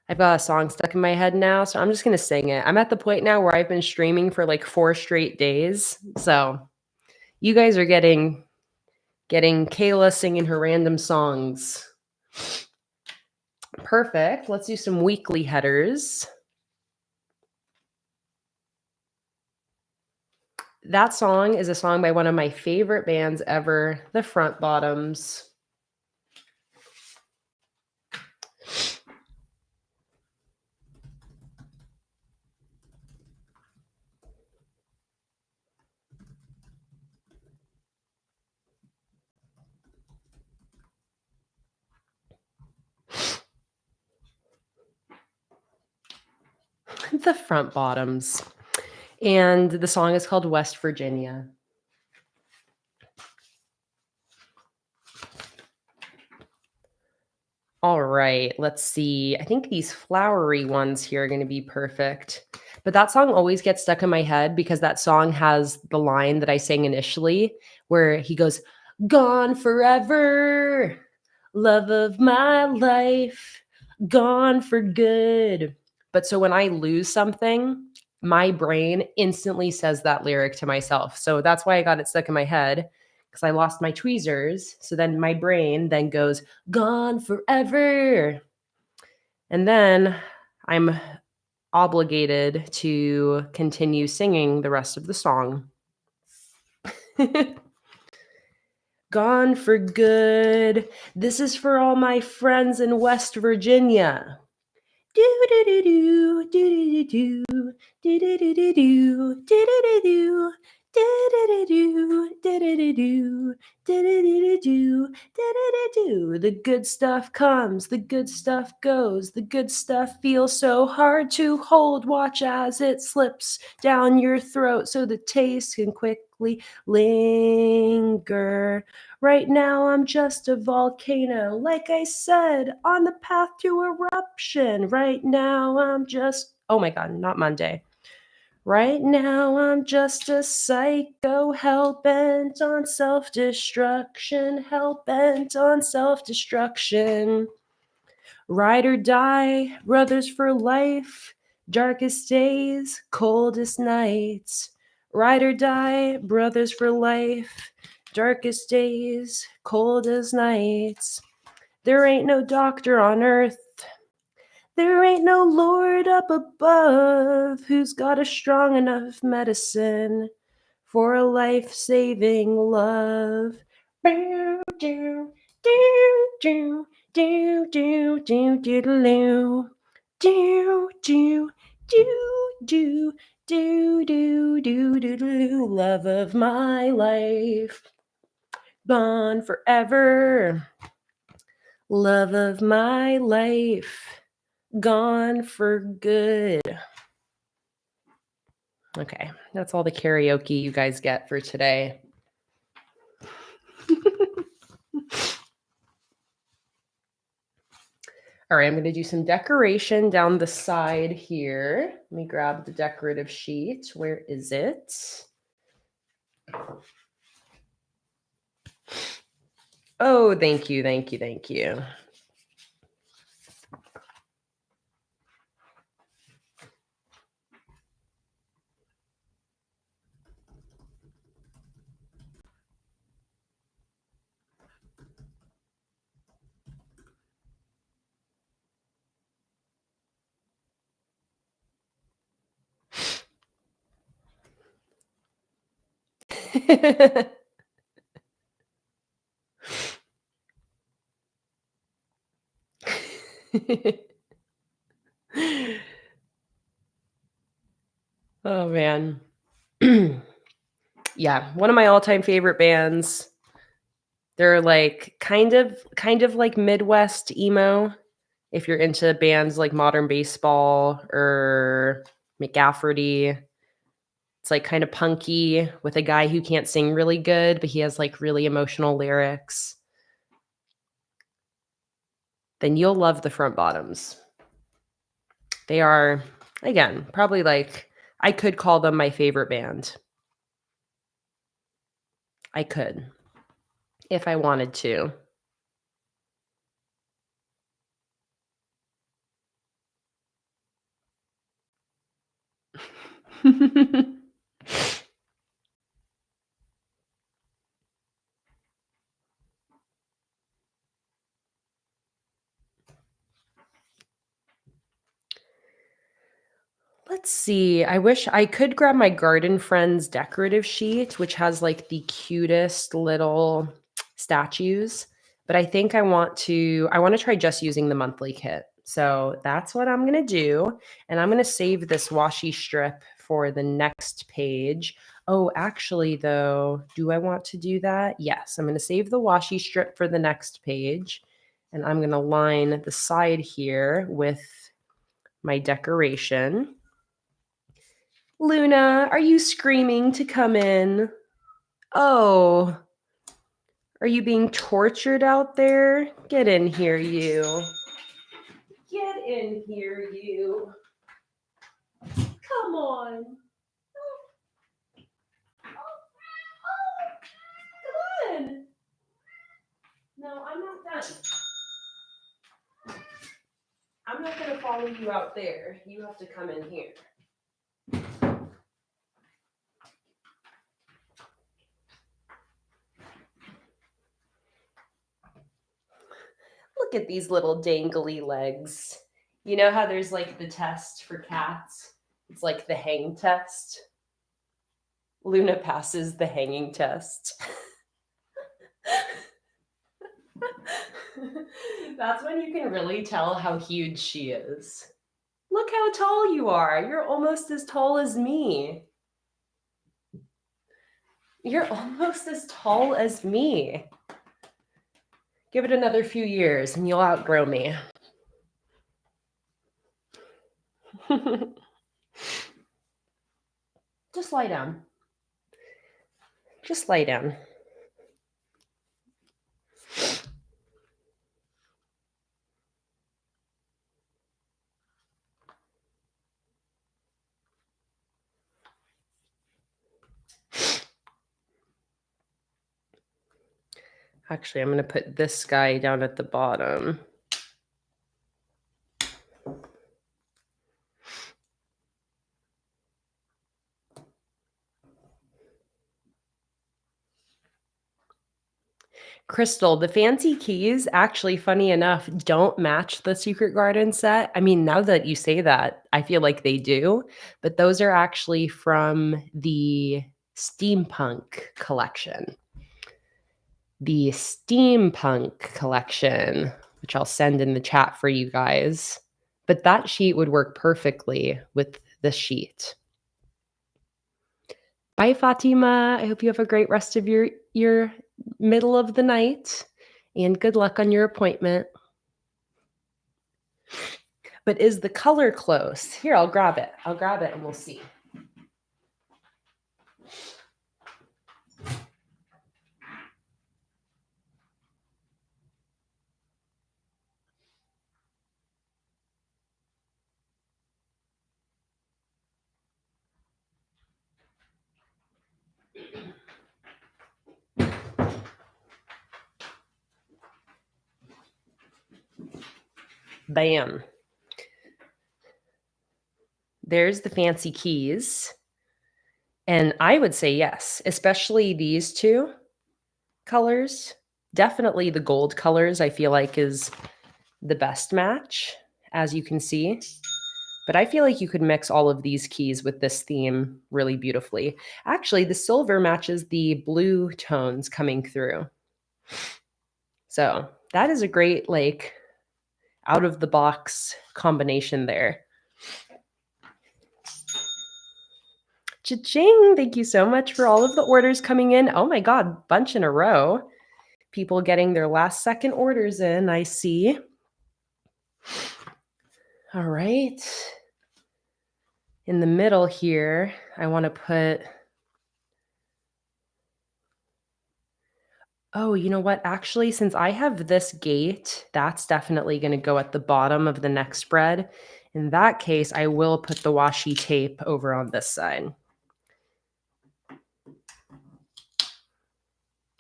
I've got a song stuck in my head now, so I'm just going to sing it. I'm at the point now where I've been streaming for like 4 straight days. So you guys are getting Kayla singing her random songs. Perfect. Let's do some weekly headers. That song is a song by one of my favorite bands ever, the Front Bottoms. The Front Bottoms. And the song is called West Virginia. All right, let's see. I think these flowery ones here are going to be perfect. But that song always gets stuck in my head because that song has the line that I sang initially where he goes, "Gone forever, love of my life, gone for good." But so when I lose something, my brain instantly says that lyric to myself. So that's why I got it stuck in my head because I lost my tweezers. So then my brain then goes, "Gone forever." And then I'm obligated to continue singing the rest of the song. Gone for good. This is for all my friends in West Virginia. Do do do do do do do do do do do do do do do the good stuff comes, the good stuff goes, the good stuff feels so hard to hold. Watch as it slips down your throat so the taste can quickly linger. Right now, I'm just a volcano, like I said, on the path to eruption. Right now, I'm just, oh my God, not Monday. Right now, I'm just a psycho, hell-bent on self-destruction, hell-bent on self-destruction. Ride or die, brothers for life, darkest days, coldest nights. Ride or die, brothers for life, darkest days, coldest nights. There ain't no doctor on earth, there ain't no Lord up above who's got a strong enough medicine for a life-saving love. Do do do do do do do do do do do do do do do do. Love of my life, gone forever. Love of my life, gone for good. Okay, that's all the karaoke you guys get for today. All right, I'm going to do some decoration down the side here. Let me grab the decorative sheet. Where is it? Oh, thank you, thank you, thank you. Oh man. Yeah, one of my all-time favorite bands. They're like kind of like Midwest emo. If you're into bands like Modern Baseball or McGafferty, it's like kind of punky with a guy who can't sing really good, but he has like really emotional lyrics. Then you'll love the Front Bottoms. They are, again, probably like, I could call them my favorite band. I could, if I wanted to. Let's see. I wish I could grab my Garden Friends decorative sheet, which has like the cutest little statues, but I think I want to try just using the monthly kit. So that's what I'm going to do, and I'm going to save this washi strip for the next page. Oh, actually though, do I want to do that? Yes, I'm going to save the washi strip for the next page, and I'm going to line the side here with my decoration. Luna, are you screaming to come in? Oh, are you being tortured out there? Get in here, you. Get in here, you. Come on. Come on. No, I'm not done. I'm not going to follow you out there. You have to come in here. Look at these little dangly legs. You know how there's like the test for cats? It's like the hang test. Luna passes the hanging test. That's when you can really tell how huge she is. Look how tall you are. You're almost as tall as me. You're almost as tall as me. Give it another few years and you'll outgrow me. Just lie down. Just lie down. Actually, I'm going to put this guy down at the bottom. Crystal, the fancy keys, actually, funny enough, don't match the Secret Garden set. I mean, now that you say that, I feel like they do, but those are actually from the steampunk collection. The steampunk collection, which I'll send in the chat for you guys. But that sheet would work perfectly with this sheet. Bye, Fatima. I hope you have a great rest of your middle of the night, and good luck on your appointment. But is the color close? Here, I'll grab it. I'll grab it and we'll see. Bam. There's the fancy keys. And I would say yes, especially these two colors. Definitely the gold colors, I feel like, is the best match, as you can see. But I feel like you could mix all of these keys with this theme really beautifully. Actually, the silver matches the blue tones coming through. So that is a great, like, out of the box combination there. Cha-ching! Thank you so much for all of the orders coming in. Oh my God, bunch in a row. People getting their last second orders in, I see. All right. In the middle here, I want to put... Oh, you know what? Actually, since I have this gate, that's definitely going to go at the bottom of the next spread. In that case, I will put the washi tape over on this side.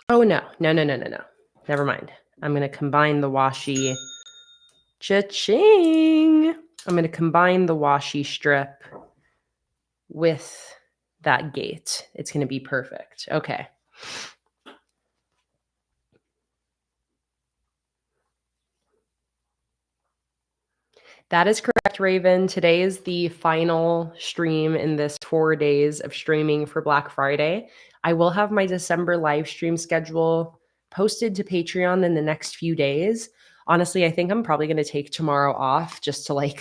Oh, no. Never mind. I'm going to combine the washi. Cha-ching! I'm going to combine the washi strip with that gate. It's going to be perfect. Okay. That is correct, Raven. Today is the final stream in this 4 days of streaming for Black Friday. I will have my December live stream schedule posted to Patreon in the next few days. Honestly, I think I'm probably going to take tomorrow off just to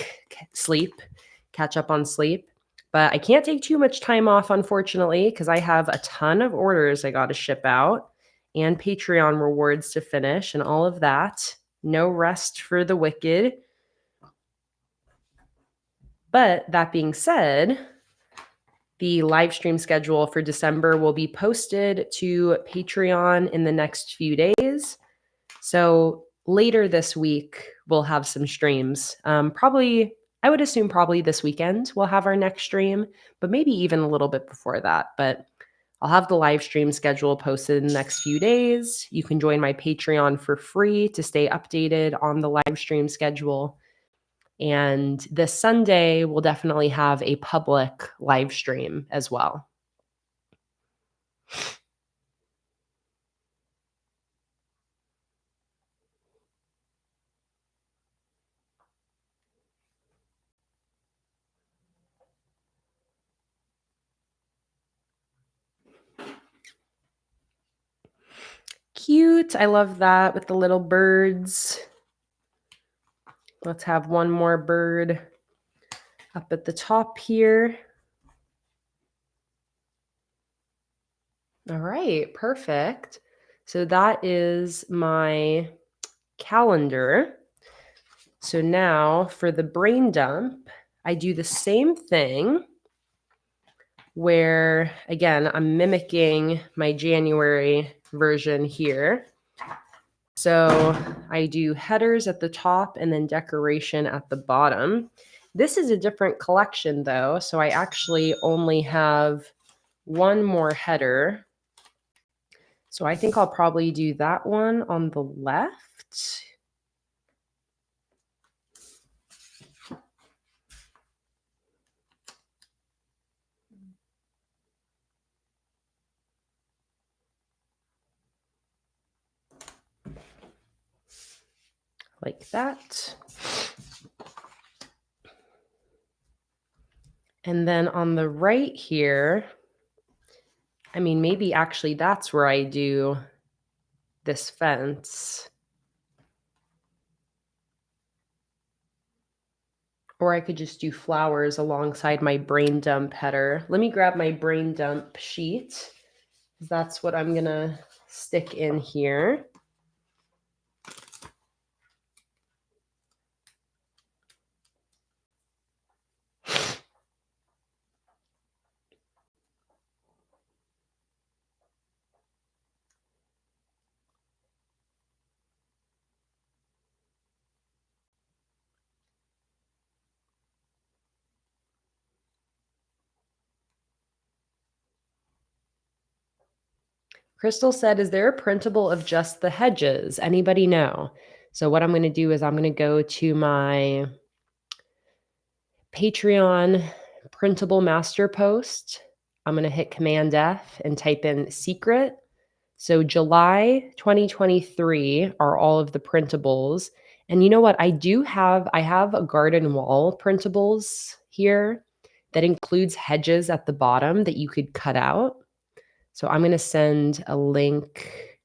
catch up on sleep. But I can't take too much time off, unfortunately, because I have a ton of orders I got to ship out and Patreon rewards to finish and all of that. No rest for the wicked. But that being said, the live stream schedule for December will be posted to Patreon in the next few days. So later this week, we'll have some streams. Probably, I would assume probably this weekend we'll have our next stream, but maybe even a little bit before that. But I'll have the live stream schedule posted in the next few days. You can join my Patreon for free to stay updated on the live stream schedule. And this Sunday, we'll definitely have a public live stream as well. Cute. I love that with the little birds. Let's have one more bird up at the top here. All right, perfect. So that is my calendar. So now for the brain dump, I do the same thing where, again, I'm mimicking my January version here. So I do headers at the top and then decoration at the bottom. This is a different collection though, so I actually only have one more header. So I think I'll probably do that one on the left. like that. And then on the right here, I mean, maybe actually that's where I do this fence. Or I could just do flowers alongside my brain dump header. Let me grab my brain dump sheet. That's what I'm gonna stick in here. Crystal said, is there a printable of just the hedges? Anybody know? So what I'm going to do is I'm going to go to my Patreon printable master post. I'm going to hit Command F and type in secret. So July 2023 are all of the printables. And you know what? I have a garden wall printables here that includes hedges at the bottom that you could cut out. So I'm going to send a link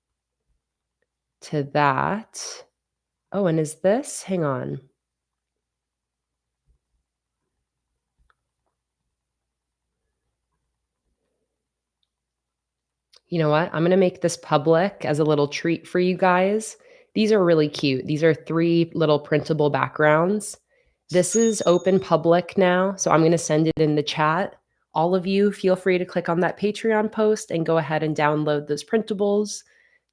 to that. Oh, and is this? Hang on. You know what? I'm going to make this public as a little treat for you guys. These are really cute. These are 3 little printable backgrounds. This is open public now, so I'm going to send it in the chat. All of you, feel free to click on that Patreon post and go ahead and download those printables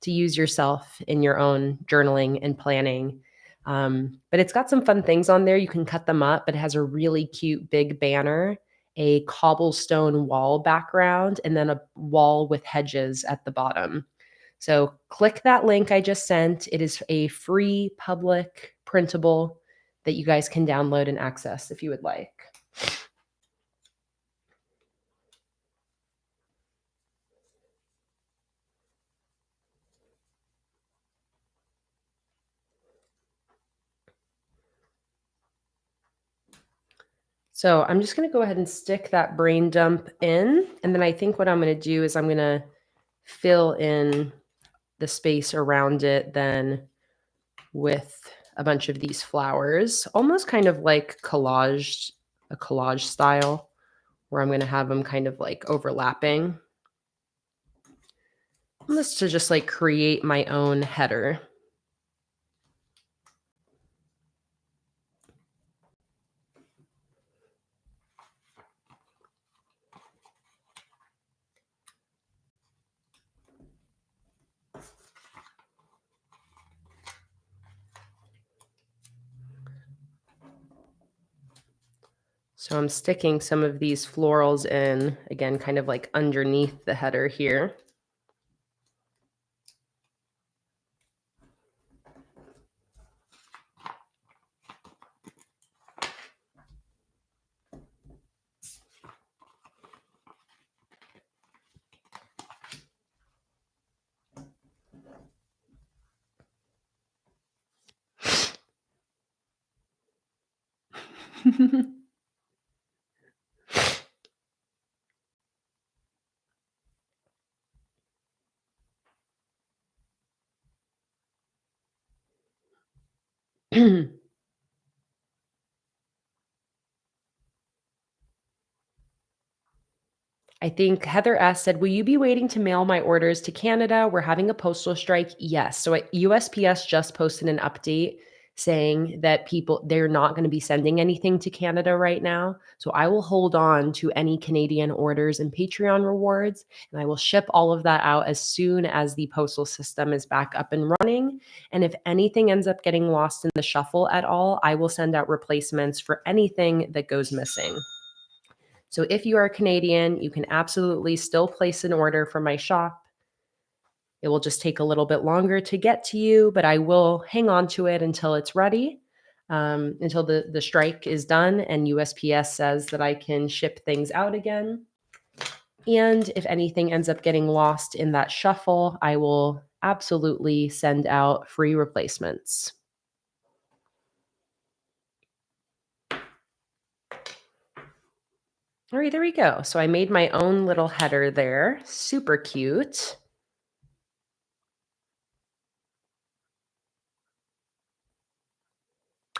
to use yourself in your own journaling and planning. But it's got some fun things on there. You can cut them up, but it has a really cute big banner, a cobblestone wall background, and then a wall with hedges at the bottom. So click that link I just sent. It is a free public printable that you guys can download and access if you would like. So I'm just going to go ahead and stick that brain dump in. And then I think what I'm going to do is I'm going to fill in the space around it then with a bunch of these flowers, almost kind of like a collage style, where I'm going to have them kind of like overlapping. This to just like create my own header. So I'm sticking some of these florals in, again, kind of like underneath the header here. I think Heather S. said, will you be waiting to mail my orders to Canada? We're having a postal strike. Yes. So USPS just posted an update saying that they're not going to be sending anything to Canada right now. So I will hold on to any Canadian orders and Patreon rewards, and I will ship all of that out as soon as the postal system is back up and running. And if anything ends up getting lost in the shuffle at all, I will send out replacements for anything that goes missing. So if you are Canadian, you can absolutely still place an order from my shop. It will just take a little bit longer to get to you, but I will hang on to it until it's ready, until the strike is done and USPS says that I can ship things out again. And if anything ends up getting lost in that shuffle, I will absolutely send out free replacements. All right, there we go. So I made my own little header there. Super cute.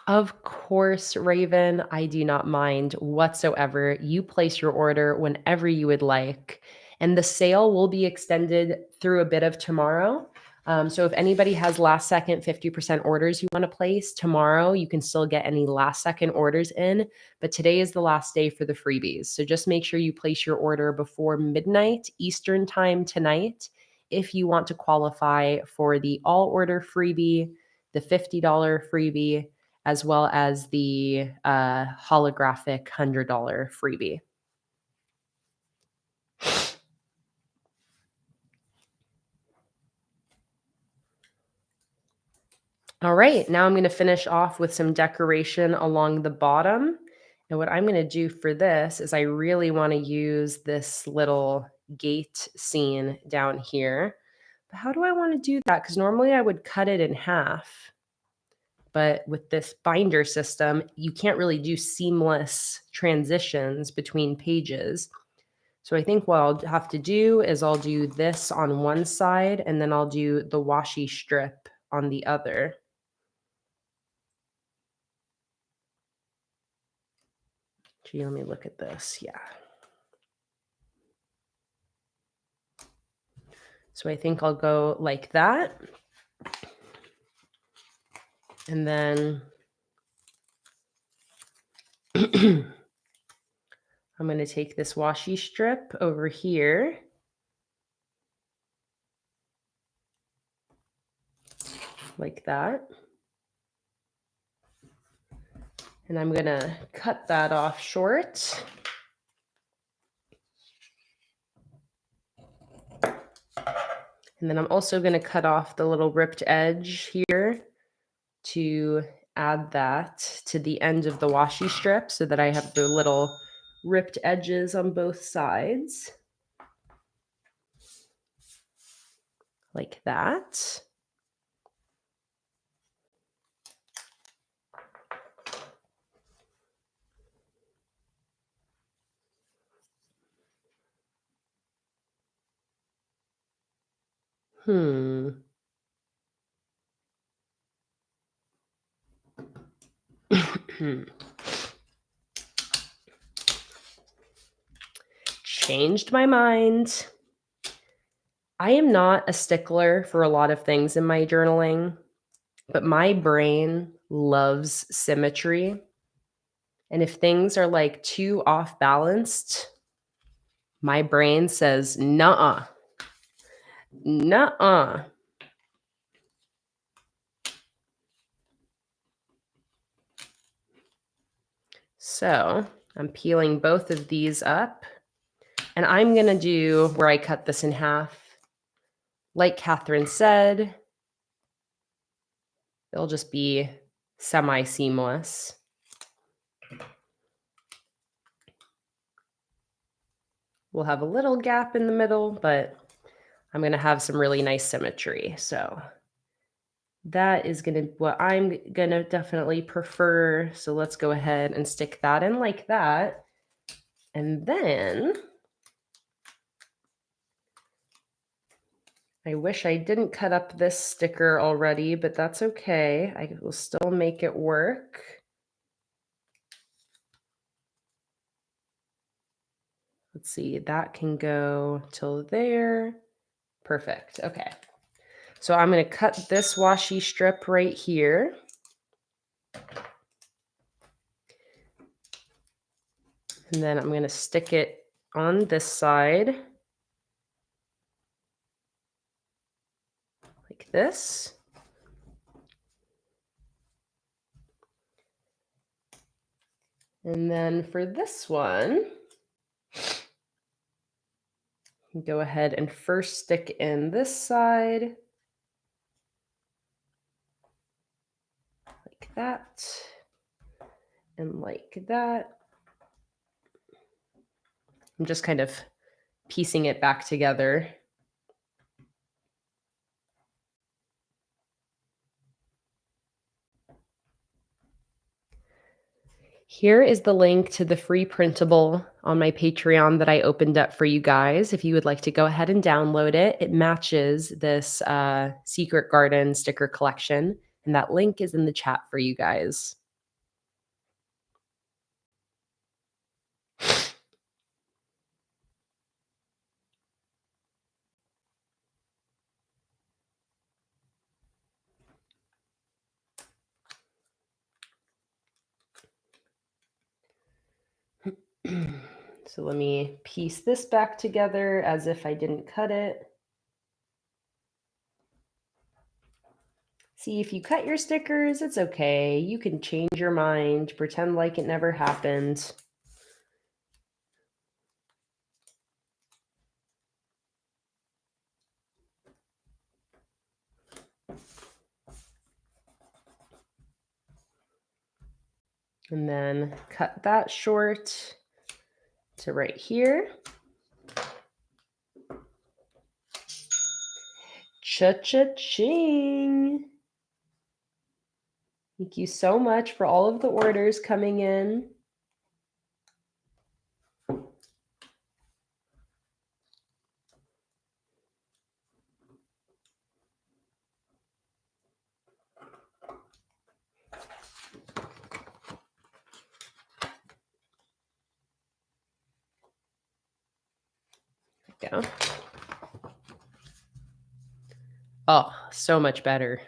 Of course, Raven, I do not mind whatsoever. You place your order whenever you would like, and the sale will be extended through a bit of tomorrow. So if anybody has last second 50% orders you want to place tomorrow, you can still get any last second orders in, but today is the last day for the freebies. So just make sure you place your order before midnight Eastern time tonight if you want to qualify for the all order freebie, the $50 freebie, as well as the holographic $100 freebie. All right, now I'm going to finish off with some decoration along the bottom. And what I'm going to do for this is I really want to use this little gate scene down here. But how do I want to do that? Because normally I would cut it in half. But with this binder system, you can't really do seamless transitions between pages. So I think what I'll have to do is I'll do this on one side and then I'll do the washi strip on the other. Gee, let me look at this. Yeah. So I think I'll go like that. And then I'm going to take this washi strip over here. Like that. And I'm going to cut that off short. And then I'm also going to cut off the little ripped edge here to add that to the end of the washi strip so that I have the little ripped edges on both sides. Like that. Changed my mind. I am not a stickler for a lot of things in my journaling, but my brain loves symmetry. And if things are like too off balanced, my brain says, nuh-uh, nuh-uh. So I'm peeling both of these up. And I'm going to do where I cut this in half. Like Catherine said, it'll just be semi-seamless. We'll have a little gap in the middle, but I'm going to have some really nice symmetry. So that is going to what I'm going to definitely prefer. So let's go ahead and stick that in like that. And then I wish I didn't cut up this sticker already, but that's okay. I will still make it work. Let's see, that can go till there. Perfect. Okay. So I'm going to cut this washi strip right here. And then I'm going to stick it on this side. Like this. And then for this one, go ahead and first stick in this side. Like that. And like that. I'm just kind of piecing it back together. Here is the link to the free printable on my Patreon that I opened up for you guys. If you would like to go ahead and download it, it matches this Secret Garden sticker collection, and that link is in the chat for you guys. So let me piece this back together as if I didn't cut it. See, if you cut your stickers, it's okay. You can change your mind, pretend like it never happened. And then cut that short to right here. Cha-cha-ching! Thank you so much for all of the orders coming in. There we go. Oh, so much better.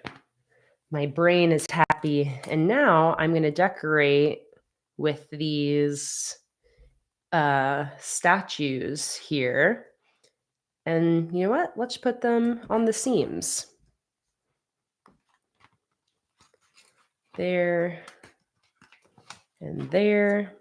My brain is happy. And now I'm going to decorate with these statues here. And you know what? Let's put them on the seams. There and there.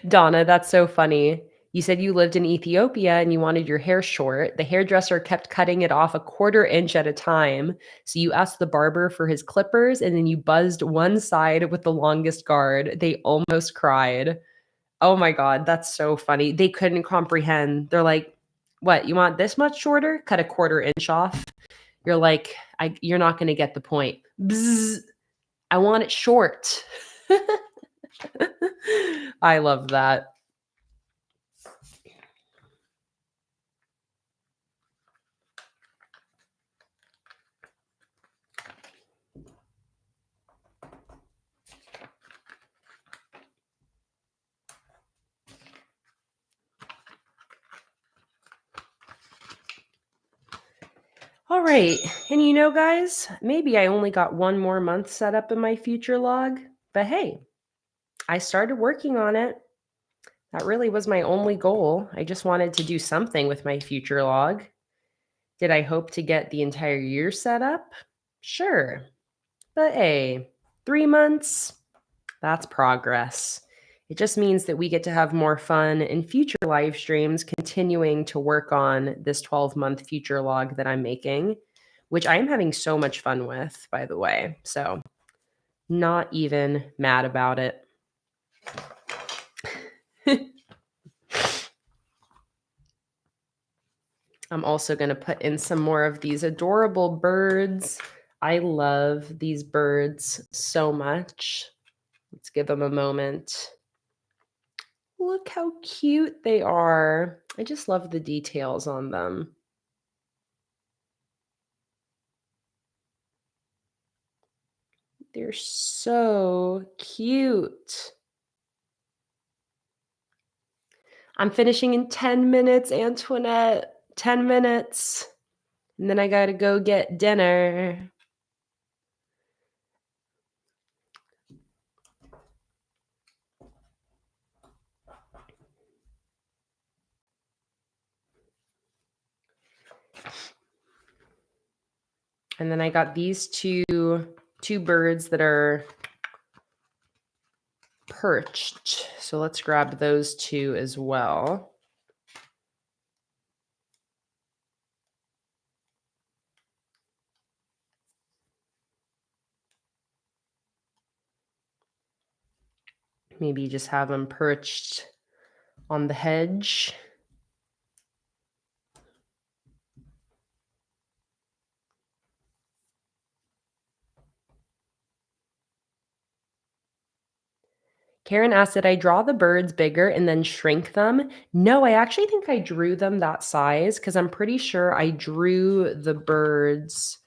Donna, that's so funny. You said you lived in Ethiopia and you wanted your hair short. The hairdresser kept cutting it off a quarter inch at a time. So you asked the barber for his clippers and then you buzzed one side with the longest guard. They almost cried. Oh my God, that's so funny. They couldn't comprehend. They're like, what, you want this much shorter? Cut a quarter inch off. You're like, you're not going to get the point. Bzz, I want it short. I love that. All right. And you know, guys, maybe I only got one more month set up in my future log, but hey, I started working on it. That really was my only goal. I just wanted to do something with my future log. Did I hope to get the entire year set up? Sure. But hey, 3 months, that's progress. It just means that we get to have more fun in future live streams, continuing to work on this 12-month future log that I'm making, which I am having so much fun with, by the way. So, not even mad about it. I'm also going to put in some more of these adorable birds. I love these birds so much. Let's give them a moment. Look how cute they are. I just love the details on them. They're so cute. I'm finishing in 10 minutes, Antoinette. 10 minutes. And then I gotta go get dinner. And then I got these two birds that are perched. So let's grab those two as well. Maybe just have them perched on the hedge. Karen asked, did I draw the birds bigger and then shrink them? No, I actually think I drew them that size because I'm pretty sure I drew the birds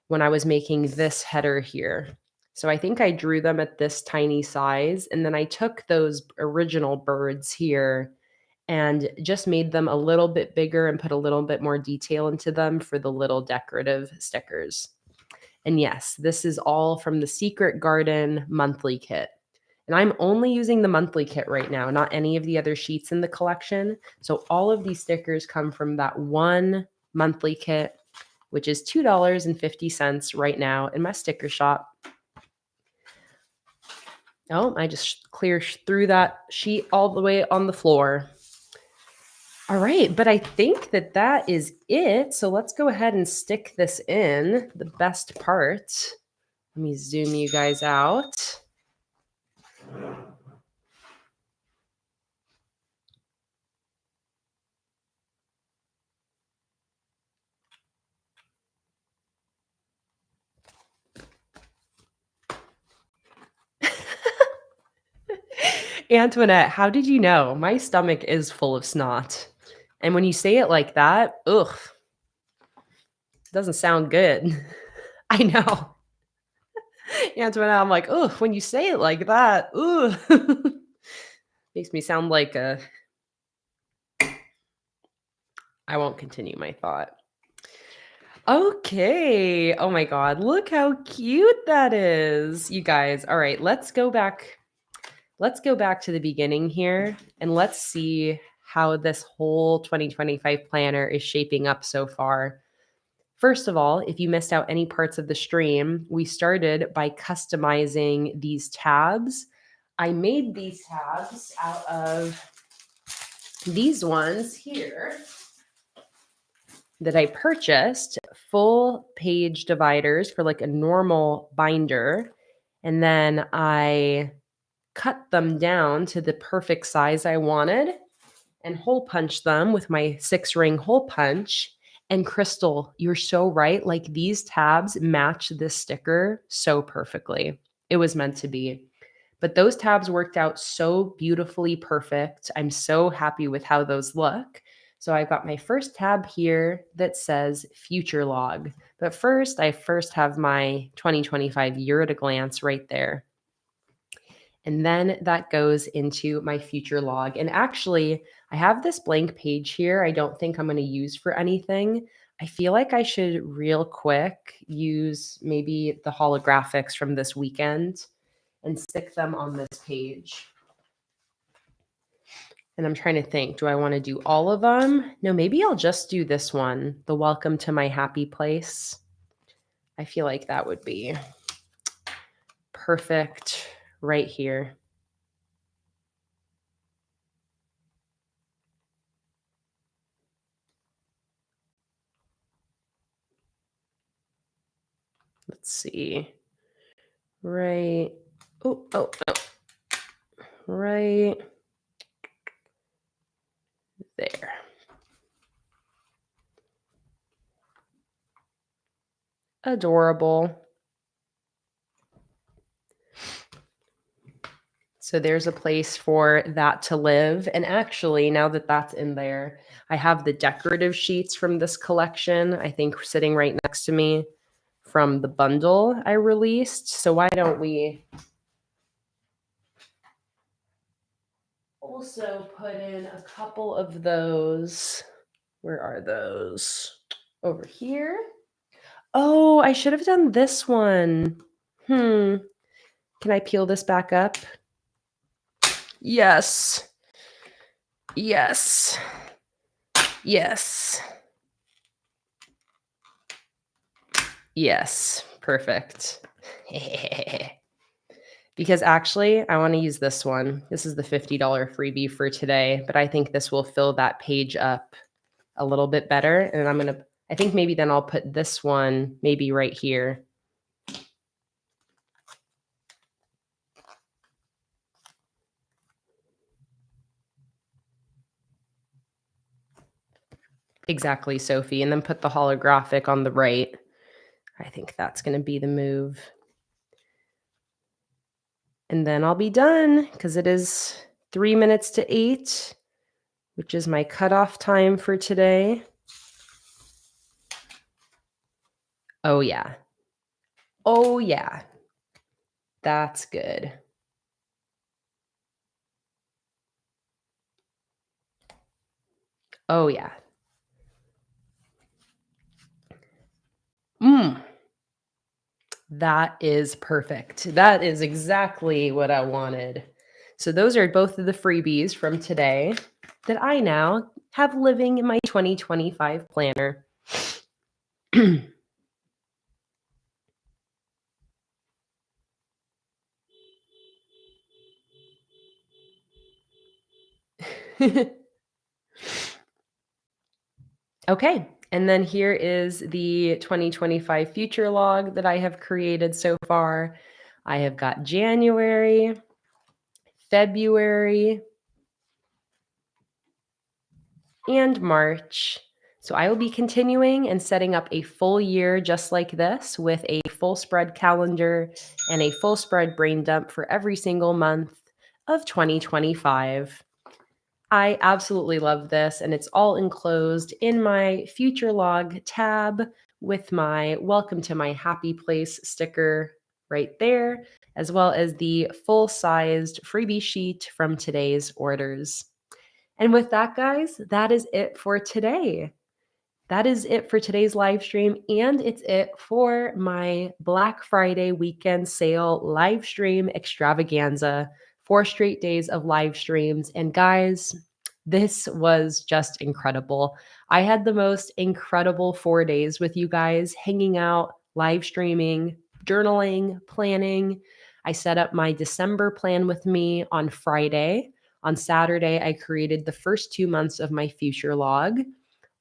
when I was making this header here. So I think I drew them at this tiny size, and then I took those original birds here and just made them a little bit bigger and put a little bit more detail into them for the little decorative stickers. And yes, this is all from the Secret Garden monthly kit. And I'm only using the monthly kit right now, not any of the other sheets in the collection. So all of these stickers come from that one monthly kit, which is $2.50 right now in my sticker shop. Oh, I just threw that sheet all the way on the floor. All right, but I think that is it. So let's go ahead and stick this in, the best part. Let me zoom you guys out. Antoinette, how did you know? My stomach is full of snot. And when you say it like that, ugh, it doesn't sound good. I know. Antoinette, I'm like, ugh, when you say it like that, ugh. Makes me sound like a. I won't continue my thought. Okay. Oh my God. Look how cute that is. You guys. All right. Let's go back. Let's go back to the beginning here and let's see how this whole 2025 planner is shaping up so far. First of all, if you missed out any parts of the stream, we started by customizing these tabs. I made these tabs out of these ones here that I purchased, full page dividers for like a normal binder. And then I cut them down to the perfect size I wanted and hole punched them with my 6-ring hole punch. And Crystal, you're so right. Like these tabs match this sticker so perfectly. It was meant to be. But those tabs worked out so beautifully perfect. I'm so happy with how those look. So I've got my first tab here that says future log. But first, I have my 2025 year at a glance right there. And then that goes into my future log. And actually, I have this blank page here I don't think I'm going to use for anything. I feel like I should real quick use maybe the holographics from this weekend and stick them on this page. And I'm trying to think, do I want to do all of them? No, maybe I'll just do this one, the welcome to my happy place. I feel like that would be perfect right here. Let's see. Right. Oh. Right there. Adorable. So there's a place for that to live. And actually, now that that's in there, I have the decorative sheets from this collection, I think sitting right next to me from the bundle I released. So why don't we also put in a couple of those? Where are those? Over here. Oh, I should have done this one. Can I peel this back up? Yes. Yes. Yes. Yes. Perfect. Because actually, I want to use this one. This is the $50 freebie for today, but I think this will fill that page up a little bit better. And I think maybe then I'll put this one maybe right here. Exactly, Sophie, and then put the holographic on the right. I think that's gonna be the move. And then I'll be done because it is 3 minutes to 8, which is my cutoff time for today. Oh, yeah. Oh, yeah. That's good. Oh, yeah. Mm. That is perfect. That is exactly what I wanted. So those are both of the freebies from today that I now have living in my 2025 planner. Okay, and then here is the 2025 future log that I have created so far. I have got January, February, and March. So I will be continuing and setting up a full year just like this with a full spread calendar and a full spread brain dump for every single month of 2025. I absolutely love this, and it's all enclosed in my future log tab with my welcome to my happy place sticker right there, as well as the full-sized freebie sheet from today's orders. And with that, guys, that is it for today. That is it for today's live stream, and it's it for my Black Friday weekend sale live stream extravaganza. 4 straight days of live streams. And guys, this was just incredible. I had the most incredible 4 days with you guys, hanging out, live streaming, journaling, planning. I set up my December plan with me on Friday. On Saturday, I created the first 2 months of my future log.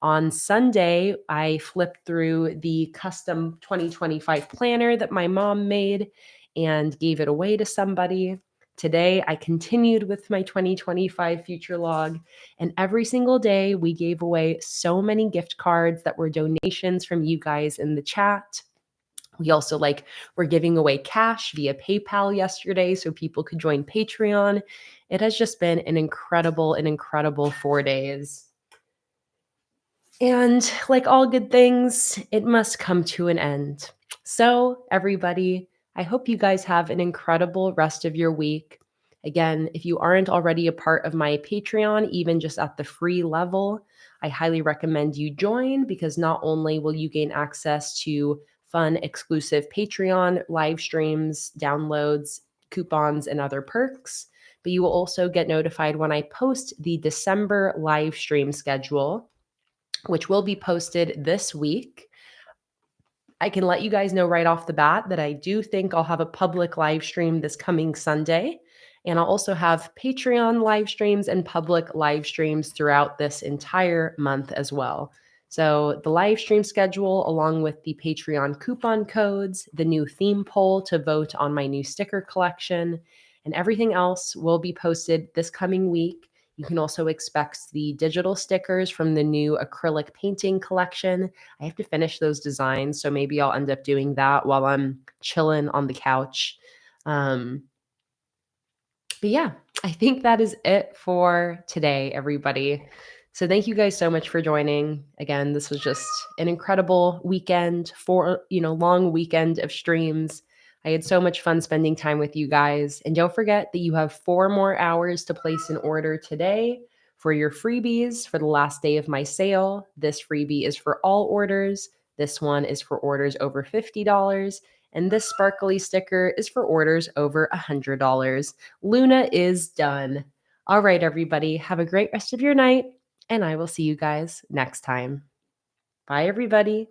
On Sunday, I flipped through the custom 2025 planner that my mom made and gave it away to somebody. Today, I continued with my 2025 future log, and every single day, we gave away so many gift cards that were donations from you guys in the chat. We also were giving away cash via PayPal yesterday so people could join Patreon. It has just been an incredible 4 days. And like all good things, it must come to an end. So, everybody, I hope you guys have an incredible rest of your week. Again, if you aren't already a part of my Patreon, even just at the free level, I highly recommend you join because not only will you gain access to fun, exclusive Patreon live streams, downloads, coupons, and other perks, but you will also get notified when I post the December live stream schedule, which will be posted this week. I can let you guys know right off the bat that I do think I'll have a public live stream this coming Sunday. And I'll also have Patreon live streams and public live streams throughout this entire month as well. So the live stream schedule, along with the Patreon coupon codes, the new theme poll to vote on my new sticker collection, and everything else will be posted this coming week. You can also expect the digital stickers from the new acrylic painting collection. I have to finish those designs, so maybe I'll end up doing that while I'm chilling on the couch. But yeah, I think that is it for today, everybody. So thank you guys so much for joining. Again, this was just an incredible weekend for, long weekend of streams. I had so much fun spending time with you guys. And don't forget that you have 4 more hours to place an order today for your freebies for the last day of my sale. This freebie is for all orders. This one is for orders over $50. And this sparkly sticker is for orders over $100. Luna is done. All right, everybody, have a great rest of your night, and I will see you guys next time. Bye, everybody.